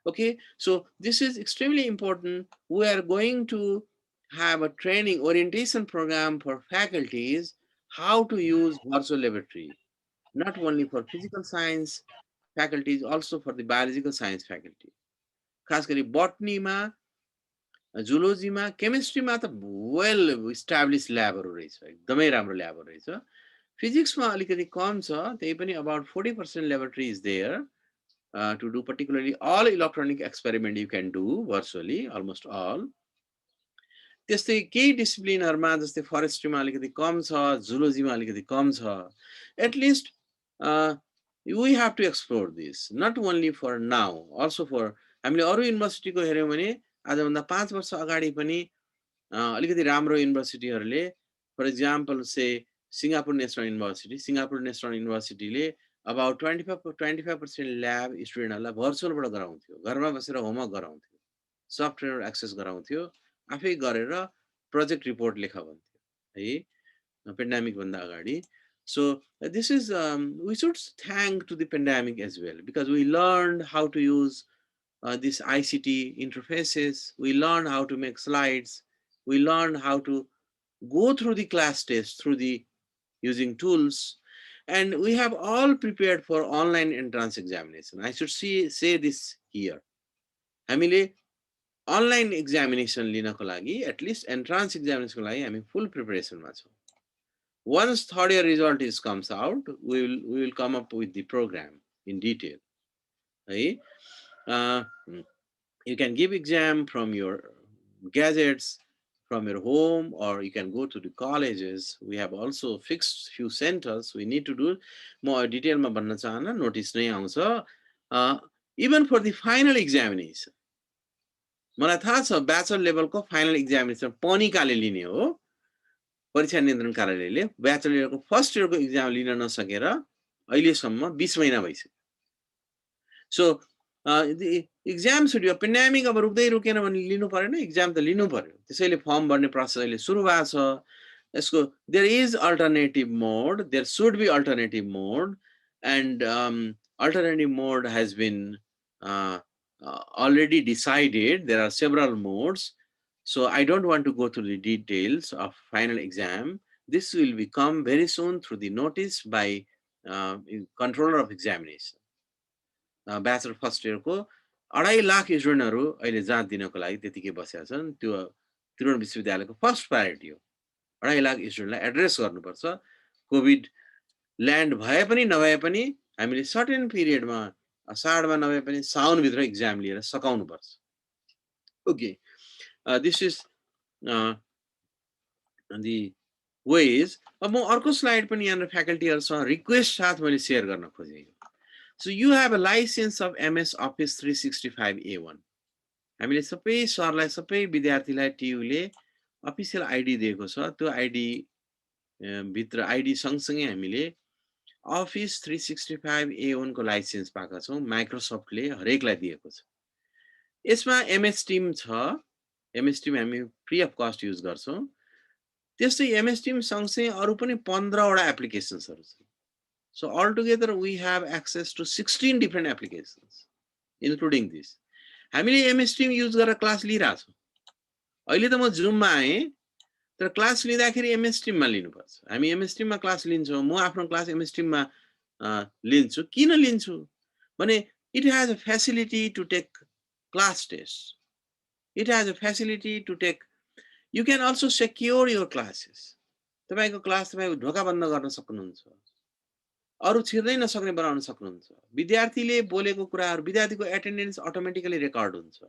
Okay, so this is extremely important. We are going to have a training orientation program for faculties how to use virtual laboratory, not only for physical science faculties, also for the biological science faculty. खास गरी बटनीमा, जुलोजीमा, केमिस्ट्रीमा त well establish ल्याबहरू रहेछ, एकदमै राम्रो ल्याबहरू रहेछ. फिजिक्समा अलिकति कम छ, त्यही पनि about 40% laboratory is there to do particularly all electronic experiment you can do virtually, almost all. त्यस्तै केही डिसिप्लिनहरुमा जस्तै फरेस्ट्रीमा अलिकति कम छ, जुलोजीमा अलिकति कम छ. At least we have to explore this, not only for now, also for हामीले अरु युनिभर्सिटीको हेर्यौं भने आजभन्दा 5 वर्ष अगाडि पनि अलिकति राम्रो युनिभर्सिटीहरुले, for example say Singapore national युनिभर्सिटीले about 25% ल्याब स्टुडेन्टहरुलाई भर्चुअलबाट गराउँथ्यो, घरमा बसेर होमवर्क गराउँथ्यो, सफ्टवेयर एक्सेस गराउँथ्यो, आफै गरेर प्रोजेक्ट रिपोर्ट लेख भन्थ्यो है पेन्डेमिक भन्दा अगाडि. So this is we should thank to the pandemic as well, because we learned how to use these ICT interfaces, we learned how to make slides, we learned how to go through the class test through the using tools, and we have all prepared for online entrance examination. I should say this here. हामीले online examination लिनको लागि, at least entrance examination को लागि हामी full preparation मा छौं. Once third year result comes out, we will come up with the program in detail. Right? You can give exam from your gadgets, from your home, or you can go to the colleges. We have also fixed few centers. We need to do more detail ma bhanna chahana, notice nai आउँछ. Even for the final examination, मलाई थाहा छ bachelor लेभलको final examination पनिकाले लिने हो, परीक्षा नियन्त्रण कार्यालयले ब्याचलर इयरको फर्स्ट इयरको एक्जाम लिन नसकेर अहिलेसम्म 20 महिना भइसक्यो. सो एक्जाम सुड्यो, पेन्डेमिक अब रुकेन भने लिनु परेन, एक्जाम त लिनु पर्यो. त्यसैले फर्म भर्ने प्रोसेस अहिले सुरु भएको छ. यसको there is alternative mode, there should be alternative mode, and alternative mode has been already decided. There are several modes. So I don't want to go through the details of final exam. This will become very soon through the notice by controller of examination. Bachelor first year को 2.5 लाख स्टुडेन्टहरु अहिले जाँच दिनको लागि त्यतिकै बसेका छन्. त्यो त्रिभुवन विश्वविद्यालयको फर्स्ट प्रायोरिटी हो. 2.5 लाख स्टुडेन्टलाई एड्रेस गर्नुपर्छ. कोभिड ल्यान्ड भए पनि नभए पनि हामीले सर्टेन पिरियडमा, असाढमा नभए पनि साउन भित्र एक्जाम लिएर सकाउनु पर्छ. Okay, this is the ways. अब म अर्को स्लाइड पनि यहाँ फ्याकल्टीहरुसँग रिक्वेस्ट साथ मैले शेयर गर्न खोजेको. So you have a license of MS Office 365 A1. हामीले सबै सरलाई, सबै विद्यार्थीलाई टियुले अफिसियल आईडी दिएको छ. त्यो आईडी भित्र आईडी सँगसँगै हामीले अफिस 365 A1 को लाइसेन्स पाएका छौं. माइक्रोसफ्टले हरेकलाई दिएको छ. यसमा एमएस टिम छ. एमएस टिम हामी फ्री अफ कस्ट युज गर्छौं. त्यस्तै एमएस टिम सँगसँगै अरु पनि 15 वटा एप्लिकेशन्सहरु छन्. So altogether we have access to 16 different applications, including this. हामीले एमएस टिम युज गरेर क्लास लिइरा छौं. अहिले त म जुममा आएँ, तर क्लास लिँदाखेरि एमएस टिममा लिनुपर्छ. हामी एमएस टिममा क्लास लिन्छौं. म आफ्नो क्लास एमएस टिममा लिन्छु. किन लिन्छु भने it has a facility to take class tests. It has a facility to take. You can also secure your classes. तपाईको क्लास तपाईको ढोका बन्द गर्न सक्नुहुन्छ. अरु छिर्दै नसक्ने बनाउन सक्नुहुन्छ. विद्यार्थीले बोलेको कुराहरु, विद्यार्थीको एटेन्डेन्स अटोमेटिकली रेकर्ड हुन्छ.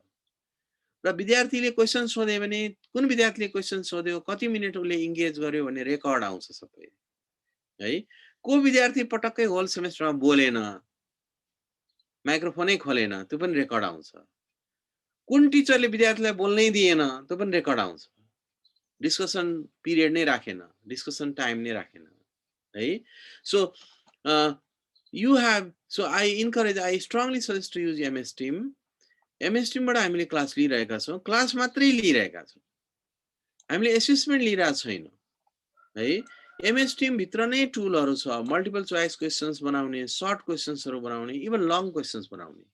र विद्यार्थीले क्वेशन सोधे भने कुन विद्यार्थीले क्वेशन सोध्यो, कति मिनेट उसले इंगेज गर्यो भन्ने रेकर्ड आउँछ सबै है. को विद्यार्थी पटक्कै होल सेमेस्टरमा बोलेन, माइक्रोफोनै खोलेन, त्यो पनि रेकर्ड आउँछ. कुन टिचरले विद्यार्थीलाई बोल्नै दिएन, त्यो पनि रेकर्ड आउँछ. डिस्कसन पिरियड नै राखेन, डिस्कसन टाइम नै राखेन है. So you have, so I strongly suggest to use MS Team. MS Team बाट हामीले क्लास लिइरहेका छौं. क्लास मात्रै लिइरहेका छौं, हामीले असेसमेन्ट लिइरा छैनौं है. MS Team भित्र नै टुलहरु छ. मल्टिपल चोइस क्वेशन्स बनाउने, सर्ट क्वेशन्सहरु बनाउने, इभन लङ क्वेशन्स बनाउने.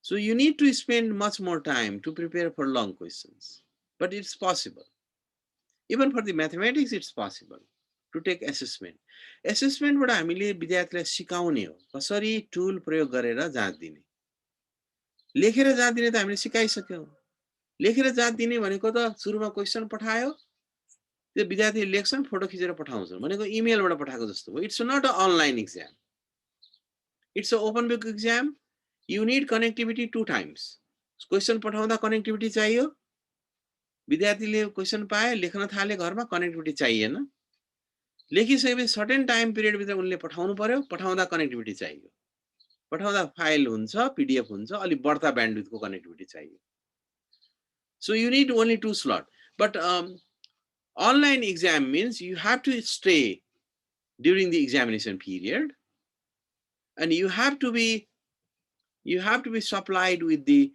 So you need to spend much more time to prepare for long questions. but it's possible. Even for the mathematics, it's possible to take assessment. Assessment बाट हामीले विद्यार्थीलाई सिकाउने हो कसरी tool प्रयोग गरेर जाँच दिने। लेखेर जाँच दिने त हामीले सिकाइसक्यौं। लेखेर जाँच दिने भनेको त सुरुमा क्वेशन पठायो, त्यो विद्यार्थी लेख्छन्, फोटो खिचेर पठाउँछन् भनेको इमेलबाट पठाएको जस्तो हो। It's not a online exam, it's a open book exam. You need connectivity 2 times. Question पठाउँदा कनेक्टिभिटी चाहियो, विद्यार्थीले क्वेशन पाए, लेख्न थाले, घरमा कनेक्टिभिटी चाहिएन। लेखिसकेपछि सर्टेन टाइम पिरियड भित्र उनले पठाउनु पर्यो, पठाउँदा कनेक्टिभिटी चाहियो। पठाउँदा फाइल हुन्छ, पीडीएफ हुन्छ, अलि बढ्ता ब्यान्डविड्थको कनेक्टिभिटी चाहियो। So you need only 2 slots. But online exam means you have to stay during the examination period, and you have to be supplied with the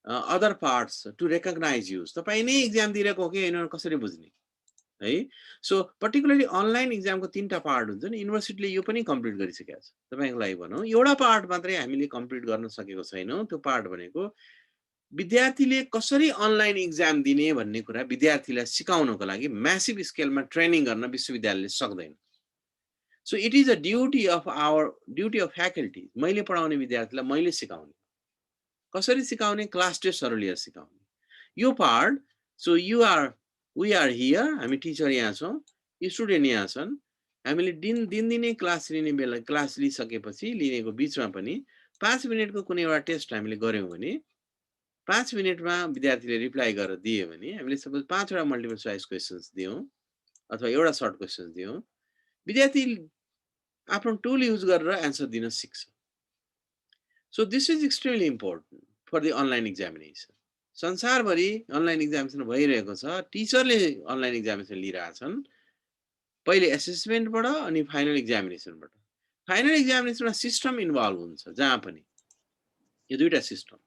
other parts to recognize you. तपाई नै exam दिइरहेको हो कि हैन कसरी बुझ्ने है? So particularly online एक्जामको 3टा part हुन्छ नि, युनिभर्सिटीले यो पनि कम्प्लिट गरिसकेको छ। तपाईको लागि भनौं एउटा पार्ट मात्रै हामीले कम्प्लिट गर्न सकेको छैनौं। त्यो पार्ट भनेको विद्यार्थीले कसरी अनलाइन एक्जाम दिने भन्ने कुरा विद्यार्थीलाई सिकाउनको लागि म्यासिभ स्केलमा ट्रेनिङ गर्न विश्वविद्यालयले सक्दैन। So it is a duty of faculty. मैले पढाउने विद्यार्थीलाई मैले सिकाउने। कसरी सिकाउने? क्लास टेस्टहरु लिएर सिकाउने। यो part, so we are here, हामी टिचर यहाँ छौं, स्टुडेन्ट यहाँ छन्, हामीले दिनदिनै क्लास लिने बेला क्लास लिइसकेपछि लिनेको बीचमा पनि 5 मिनेटको कुनै एउटा टेस्ट हामीले गर्यौं भने 5 मिनेटमा विद्यार्थीले रिप्लाई गरेर दिए भने हामीले सपोज 5 वटा मल्टिपल चोइस क्वेशन्स दियौं अथवा एउटा सर्ट क्वेशन्स दियौं, विद्यार्थी आफ्नो टुल युज गरेर एन्सर दिन सिक्छ। So this is extremely important for the online examination. संसारभरि अनलाइन एक्जामिनेसन भइरहेको छ, टिचरले अनलाइन एक्जामिनेसन लिइरहेछन्, पहिले एसेसमेन्टबाट अनि फाइनल एक्जामिनेसनबाट। फाइनल एक्जामिनेसनमा सिस्टम इन्भल्भ हुन्छ जहाँ पनि, यो दुईटा सिस्टम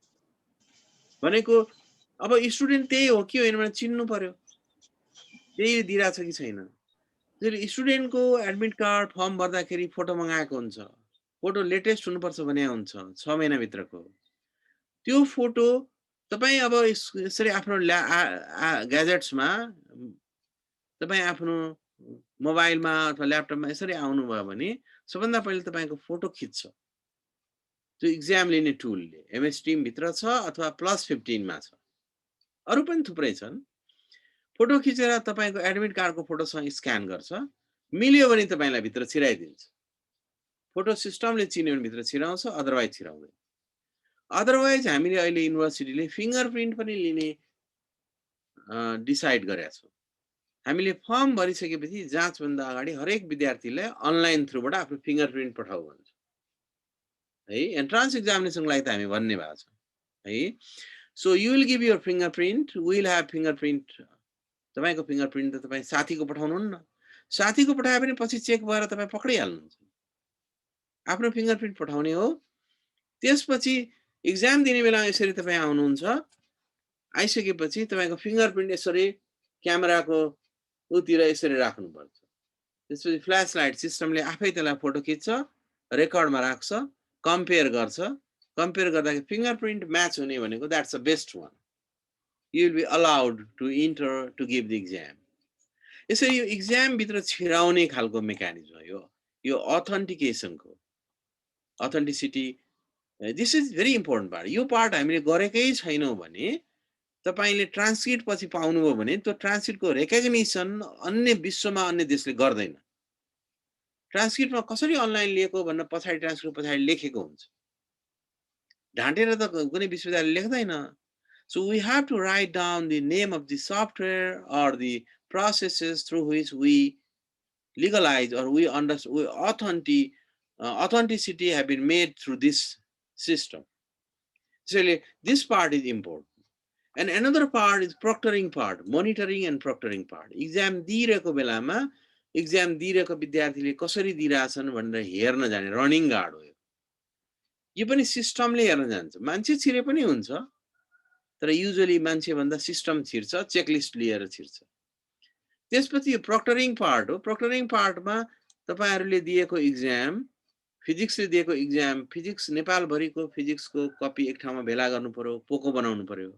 भनेको अब स्टुडेन्ट त्यही हो कि होइन भने चिन्नु पर्यो, त्यही दिइरहेछ कि छैन। त्यसले स्टुडेन्टको एडमिट कार्ड फर्म भर्दाखेरि फोटो मगाएको हुन्छ, फोटो लेटेस्ट हुनुपर्छ भने हुन्छ 6 महिनाभित्रको। त्यो फोटो तपाई अब यसरी आफ्नो ग्याजेट्समा तपाई आफ्नो मोबाइलमा अथवा ल्यापटपमा यसरी आउनुभयो भने सबभन्दा पहिले तपाईको फोटो खिच्छ त्यो एक्जाम लिने टुलले। एमएस टिम भित्र छ अथवा +15 मा छ, अरु पनि थुप्रै छन्। फोटो खिचेर तपाईको एडमिट कार्डको फोटोसँग स्क्यान गर्छ, मिल्यो भने तपाईलाई भित्र छिराइदिन्छ। फोटो सिस्टमले चिन्यो भने भित्र छिराउँछ, अदरवाइज छिराउँदैन। अदरवाइज हामीले अहिले युनिभर्सिटीले फिंगरप्रिन्ट पनि लिने डिसाइड गरेका छौं। हामीले फर्म भरिसकेपछि जाँच भन्दा अगाडि हरेक विद्यार्थीलाई अनलाइन थ्रुबाट आफ्नो फिंगरप्रिन्ट पठाउ भन्छ है। एन्ट्रान्स एक्जामिनेसनको लागि त हामी भन्ने भएको छ है। So you will give your fingerprint, we will have fingerprint. तपाईको फिंगरप्रिन्ट त तपाई साथीको पठाउनुहुन्न, साथीको पठाए पनि पछि चेक भएर तपाई पक्रिहाल्नुहुन्छ। आफ्नो फिंगरप्रिन्ट पठाउने हो। त्यसपछि एक्जाम दिने बेला यसरी तपाई आउनुहुन्छ, आइसकेपछि तपाईको फिंगरप्रिन्ट यसरी क्यामेराको उतिर यसरी राख्नुपर्छ। त्यसपछि फ्ल्यास लाइट सिस्टमले आफै त्यसलाई फोटो खिच्छ, रेकर्डमा राख्छ, कम्पेयर गर्छ। कम्पेयर गर्दाखेरि फिंगरप्रिन्ट म्याच हुने भनेको that's the best one. You will be allowed to enter to give the exam. यसरी यो एक्जाम भित्र छिराउने खालको मेकानिजम हो यो अथेन्टिकेसनको। Authenticity, this is very important part. यो पार्ट हामीले गरेकै छैनौं भने तपाईले ट्रान्सक्रिप्ट पछि पाउनुभयो भने त्यो ट्रान्सक्रिप्टको रेकग्निसन अन्य विश्वमा अन्य देशले गर्दैन। ट्रान्सक्रिप्टमा कसरी अनलाइन लिएको भनेर पछाडी ट्रान्सक्रिप्ट पछाडी लेखेको हुन्छ, ढाँटेर त कुनै विश्वविद्यालयले लेख्दैन। So we have to write down the name of the software or the processes through which we legalize or we authenticity have been made through this system. So this part is important. And another part is proctoring part, monitoring and proctoring part. Exam दिइरहेको बेलामा exam दिइरहेको विद्यार्थीले कसरी दिइरहेछन् भनेर हेर्न जाने running guard हो यो पनि सिस्टमले हेर्न जान्छ। मान्छे छिरे पनि हुन्छ, तर युजुअली मान्छे भन्दा सिस्टम छिर्छ, चेकलिस्ट लिएर छिर्छ। त्यसपछि यो प्रक्टरिङ पार्ट हो। प्रक्टरिङ पार्टमा तपाईहरुले दिएको एक्जाम, फिजिक्सले दिएको एक्जाम, फिजिक्स नेपाल भरिको फिजिक्सको कपी एक ठाउँमा भेला गर्नु पर्यो, पोको बनाउनु पर्यो।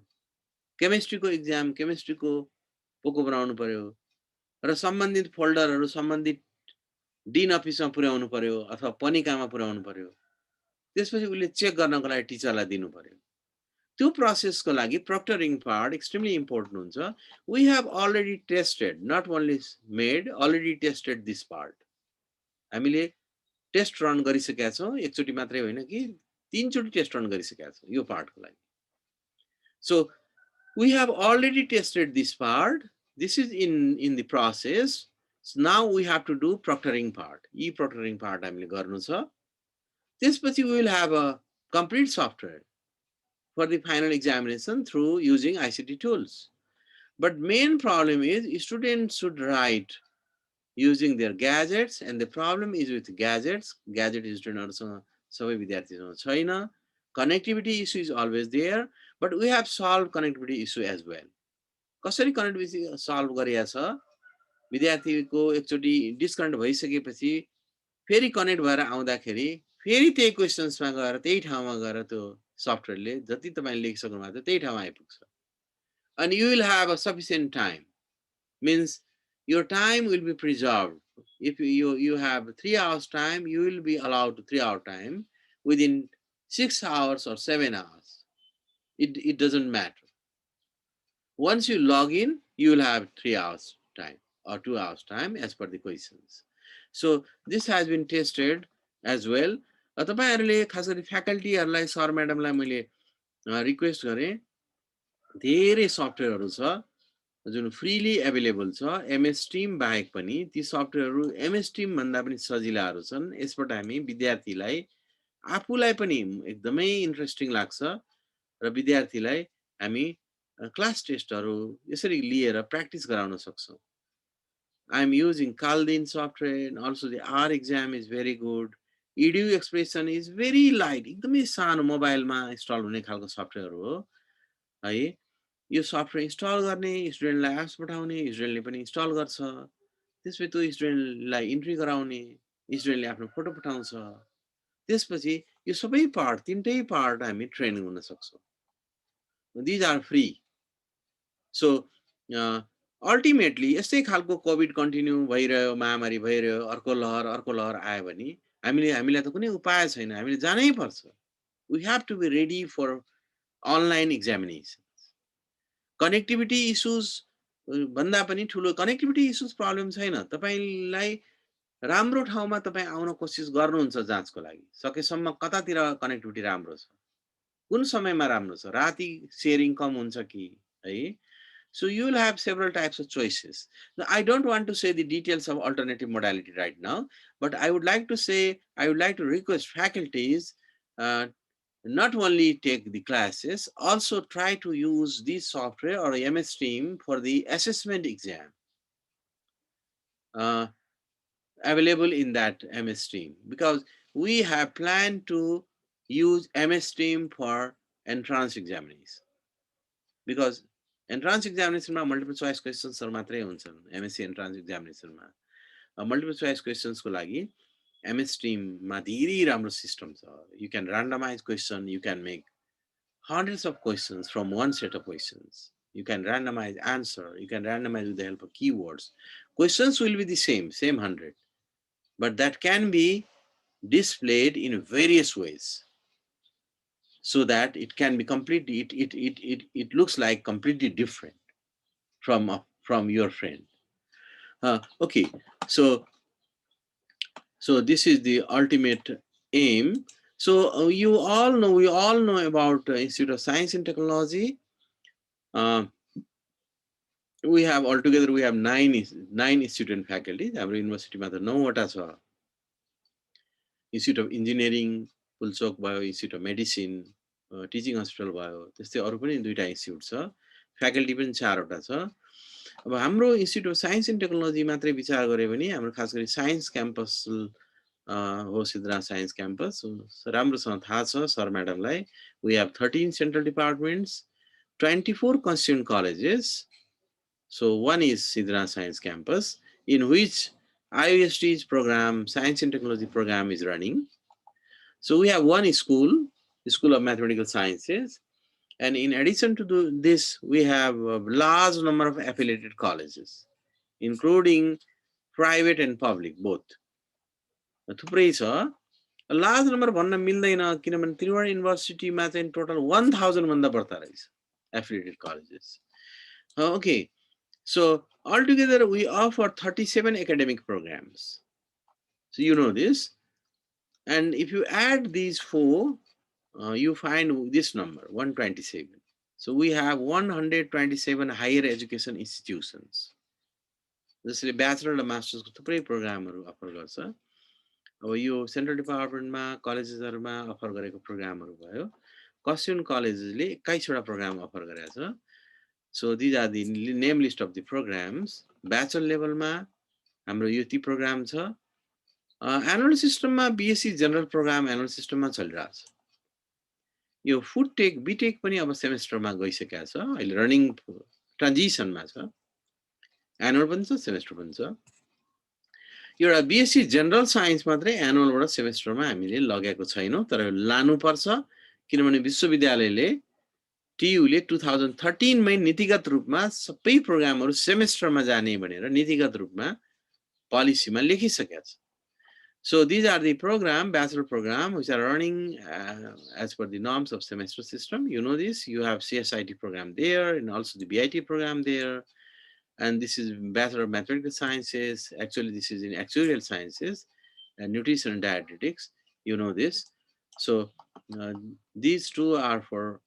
केमिस्ट्रीको एक्जाम केमिस्ट्रीको पोको बनाउनु पर्यो र सम्बन्धित फोल्डरहरू सम्बन्धित डिन अफिसमा पुर्याउनु पर्यो अथवा पनिकामा पुर्याउनु पर्यो। त्यसपछि उसले चेक गर्नको लागि टिचरलाई दिनु पर्यो। त्यो प्रोसेसको लागि प्रक्टरिङ पार्ट एक्सट्रिमली इम्पोर्टेन्ट हुन्छ। We have already tested, not only made, already tested this part. हामीले टेस्ट रन गरिसकेका छौँ, एकचोटि मात्रै होइन कि 3 चोटि टेस्ट रन गरिसकेका छौँ यो पार्टको लागि। So we have already tested this part. This is in the process. So now we have to do proctoring part. E proctoring part हामीले गर्नु छ। त्यसपछि we will have a complete software for the final examination through using ICT tools. But main problem is students should write using their gadgets, and the problem is with gadgets. Gadget studentहरुसँग सबै विद्यार्थीसँग छैन। Connectivity issue is always there, but we have solved connectivity issue as well. कसरी connectivity solve गरिया छ, विद्यार्थीको एकचोटि disconnect भइसकेपछि फेरि connect भएर आउँदाखेरि फेरि त्यही क्वेसन्समा गएर त्यही ठाउँमा गएर त्यो सफ्टवेयरले जति तपाईले लेखिसक्नु भएको छ त्यही ठाउँमा आइपुग्छ। अनि you will have a sufficient time, means your time will be preserved. If you have 3 hours time, you will be allowed 3 hour time within 6 hours or 7 hours. It doesn't matter. Once you log in, you will have 3 hours time or 2 hours time as per the questions. So this has been tested as well. तपाईहरुले खास गरी फ्याकल्टीहरुलाई sir म्याडमलाई मैले request गरे, धेरै सफ्टवेयरहरु छ जुन freely available छ। MS team बाहेक पनि ती सफ्टवेयरहरु एमएस टिम भन्दा पनि सजिलाहरु छन्। यसबाट हामी विद्यार्थीलाई आफूलाई पनि एकदमै इन्ट्रेस्टिङ लाग्छ र विद्यार्थीलाई हामी क्लास टेस्टहरु यसरी लिएर प्र्याक्टिस गराउन सक्छौं। I am using Kaldin software, and also the R exam is very good. edu expression is very light, एकदमै सानो मोबाइलमा इन्स्टल हुने खालको सफ्टवेयर हो है। यो सफ्टवेयर इन्स्टल गर्ने, स्टुडेन्टलाई एप्स पठाउने, स्टुडेन्टले पनि इन्स्टल गर्छ। त्यसपछि त्यो स्टुडेन्टलाई इन्ट्री गराउने, स्टुडेन्टले आफ्नो फोटो पठाउँछ। त्यसपछि यो सबै पार्ट, तीनटै पार्ट हामी ट्रेनिङ हुन सक्छौं। These are free. So ultimately यस्तै खालको कोभिड कन्टिन्यू भइरह्यो, महामारी भइरह्यो, अर्को लहर आयो भने हामीलाई त कुनै उपाय छैन, हामीले जानै पर्छ। We have to be ready for online examinations. Connectivity issues भन्दा पनि ठुलो कनेक्टिभिटी इश्यूज प्रब्लम छैन। तपाईलाई राम्रो ठाउँमा तपाई आउन कोसिस गर्नुहुन्छ जाँचको लागि, सकेसम्म कतातिर कनेक्टिभिटी राम्रो छ, कुन समयमा राम्रो छ, राति शेयरिङ कम हुन्छ कि है। So you will have several types of choices. Now, I don't want to say the details of alternative modality right now, but I would like to request faculties not only take the classes, also try to use this software or MS Team for the assessment exam available in that MS Team, because we have planned to use MS Team for entrance examination. Because entrance examination ma multiple choice questions haru matrai huन्छन्। MSc entrance examination ma multiple choice questions ko लागि MS Team ma धेरै राम्रो system छ। You can randomize question, you can make hundreds of questions from one set of questions. You can randomize answer, you can randomize with the help of keywords. Questions will be the same 100, but that can be displayed in various ways, so that it can be completely, it looks like completely different from your friend. Okay, so this is the ultimate aim. So we all know about Institute of Science and Technology. We have altogether 9 student faculty. Our university ma ta 9वटा छ। Institute of Engineering, Pulchowk भयो, institute of medicine, teaching hospital भयो, त्यस्तै अरू पनि 2टा institute छ। Faculty पनि 4वटा छ। अब हाम्रो institute of science and technology मात्रै विचार गरे भने हाम्रो खास गरी साइन्स क्याम्पस हो, सिद्धनाथ साइन्स क्याम्पस राम्रोसँग थाहा छ सर म्याडमलाई। We have 13 central departments, 24 constituent colleges. So one is Siddhanath Science Campus, in which IoST's program, Science and Technology program, is running. So we have one school, the School of Mathematical Sciences, And in addition to this, we have a large number of affiliated colleges, including private and public both. थुप्रै छ, large number भन्न मिल्दैन किनभने त्रिभुवन युनिभर्सिटीमा चाहिँ total 1000 भन्दा बढ्ता रहेछ affiliated colleges. Okay, so altogether we offer 37 academic programs. So you know this, and if you add these four, you find this number 127. So we have 127 higher education institutions. जसले bachelor र मास्टर्सको थुप्रै प्रोग्रामहरू offer गर्छ. अब यो central डिपार्टमेन्टमा कलेजेसहरुमा offer गरेको प्रोग्रामहरू भयो. कस्युन कलेजेसले 21 वटा प्रोग्राम अफर गरेको छ. So these are the name list of the programs. Bachelor लेभलमा हाम्रो यो ती प्रोग्राम छ. एनुअल सिस्टममा बीएससी जनरल प्रोग्राम एनुअल सिस्टममा चलिरहेको छ. यो फुड टेक बीटेक पनि अब सेमेस्टरमा गइसकेको छ. अहिले रनिङ ट्रान्जिसनमा छ. एनुअल पनि छ, सेमेस्टर पनि छ. एउटा बीएससी जनरल साइन्स मात्रै एनुअलबाट सेमेस्टरमा हामीले लगेको छैनौं, तर लानुपर्छ किनभने विश्वविद्यालयले टियुले 2013 मै नीतिगत रूपमा सबै प्रोग्रामहरू सेमेस्टरमा जाने भनेर नीतिगत रूपमा पोलिसीमा लेखिसकेको छ. So these are the bachelor program, which are running as per the norms of semester system. You know this, you have CSIT program there and also the BIT program there. And this is Bachelor of Mathematical Sciences. Actually, this is in Actuarial Sciences and Nutrition and Dietetics. You know this. So these two are for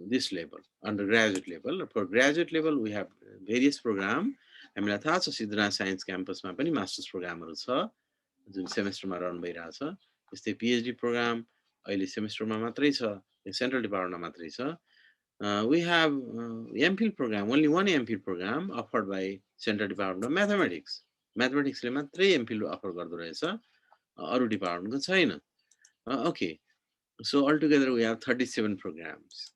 this level, undergraduate level. For graduate level, we have various programs. हामीलाई थाहा छ Siddhnath science क्याम्पसमा पनि masters प्रोग्रामहरू छ जुन सेमेस्टरमा run भइरहेछ. त्यस्तै PhD programme अहिले सेमेस्टरमा मात्रै छ, सेन्ट्रल डिपार्टमेन्टमा मात्रै छ. We have MPhil program, only one MPhil program offered by Central Department of Mathematics. Mathematics ले मात्रै MPhil offer गर्दो रहेछ, अरु डिपार्टमेन्टको छैन. Okay, so altogether we have 37 programs.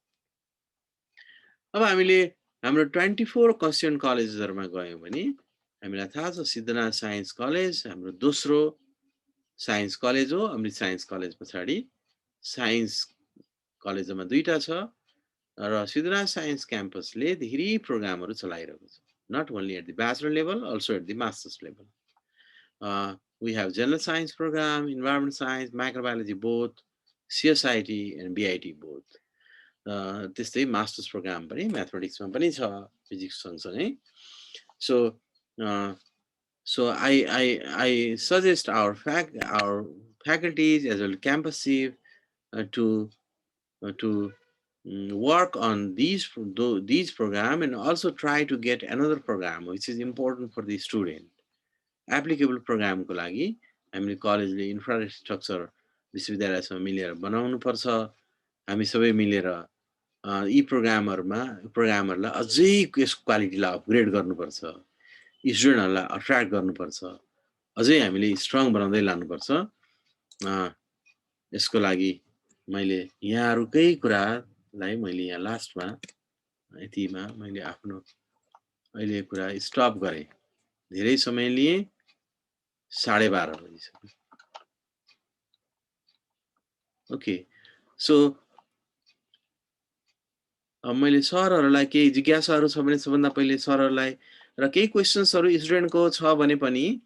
अब हामीले हाम्रो 24 कस्युन कलेजेसहरुमा गयौं भने हामीलाई थाहा छ सिद्धनाथ साइन्स कलेज हाम्रो दोस्रो साइन्स कलेज हो. अमृत साइन्स कलेज पछाडी साइन्स कलेजमा दुईटा छ र सिद्धनाथ साइन्स क्याम्पसले धेरै प्रोग्रामहरू चलाइरहेको छ. Not only at the bachelor level, also at the master's level. We have general science program, environment science, microbiology both, CSIT and BIT both. त्यस्तै मास्टर्स प्रोग्राम पनि म्याथमेटिक्समा पनि छ, फिजिक्स सँगसँगै. So I suggest our faculties as well campus chief to work on these program and also try to get another program which is important for the student. Applicable program को लागि हामीले कलेजले infrastructure विश्वविद्यालयसँग मिलेर बनाउनु पर्छ. हामी सबै मिलेर यी प्रोग्रामहरुलाई अझै यसको क्वालिटीलाई अपग्रेड गर्नुपर्छ. स्टुडेन्टहरुलाई अट्र्याक्ट गर्नुपर्छ. अझै हामीले स्ट्रङ बनाउँदै लानुपर्छ. यसको लागि मैले यहाँहरुकै कुरालाई मैले यहाँ लास्टमा यतिमा मैले आफ्नो अहिले कुरा स्टप गरे. धेरै समय लिए, 12:30 बजिसक्यो. ओके, सो अब मैले सरहरुलाई केही जिज्ञासाहरु छ भने सबभन्दा पहिले सरहरुलाई र केही क्वेशन्सहरु स्टुडेन्टको छ भने पनि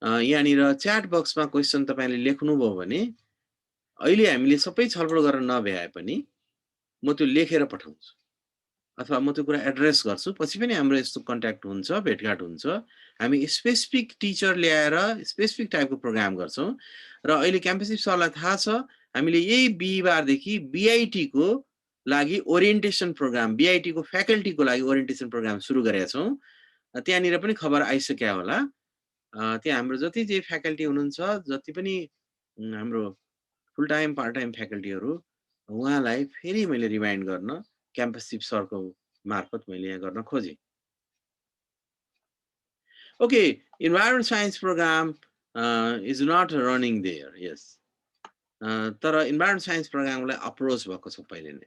यहाँनिर च्याट बक्समा क्वेशन तपाईले लेख्नु भयो भने अहिले हामीले सबै छलफल गरेर नभ्याए पनि म त्यो लेखेर पठाउँछु अथवा म त्यो कुरा एड्रेस गर्छु. पछि पनि हाम्रो यस्तो कन्ट्याक्ट हुन्छ, भेटघाट हुन्छ. हामी स्पेसिफिक टिचर ल्याएर स्पेसिफिक टाइपको प्रोग्राम गर्छौं र अहिले क्याम्पस सरलाई थाहा छ हामीले यही बिहीबारदेखि बीआईटी को लागि ओरिएन्टेसन प्रोग्राम, बीआईटी को फ्याकल्टी को लागि ओरिएन्टेसन प्रोग्राम सुरु गरेका छौं. त्यहाँनिर पनि खबर आइसक्या होला. त्यहाँ हाम्रो जति जे फ्याकल्टी हुनुहुन्छ, जति पनि हाम्रो फुल टाइम पार्ट टाइम फ्याकल्टीहरु उहाँलाई फेरि मैले रिमाइन्ड गर्न क्याम्पस चिफ सरको मार्फत मैले यहाँ गर्न खोजे. Okay, environment science program is not running there. Yes. तर environment science program लाई अप्रोच भएको छ पहिले नै.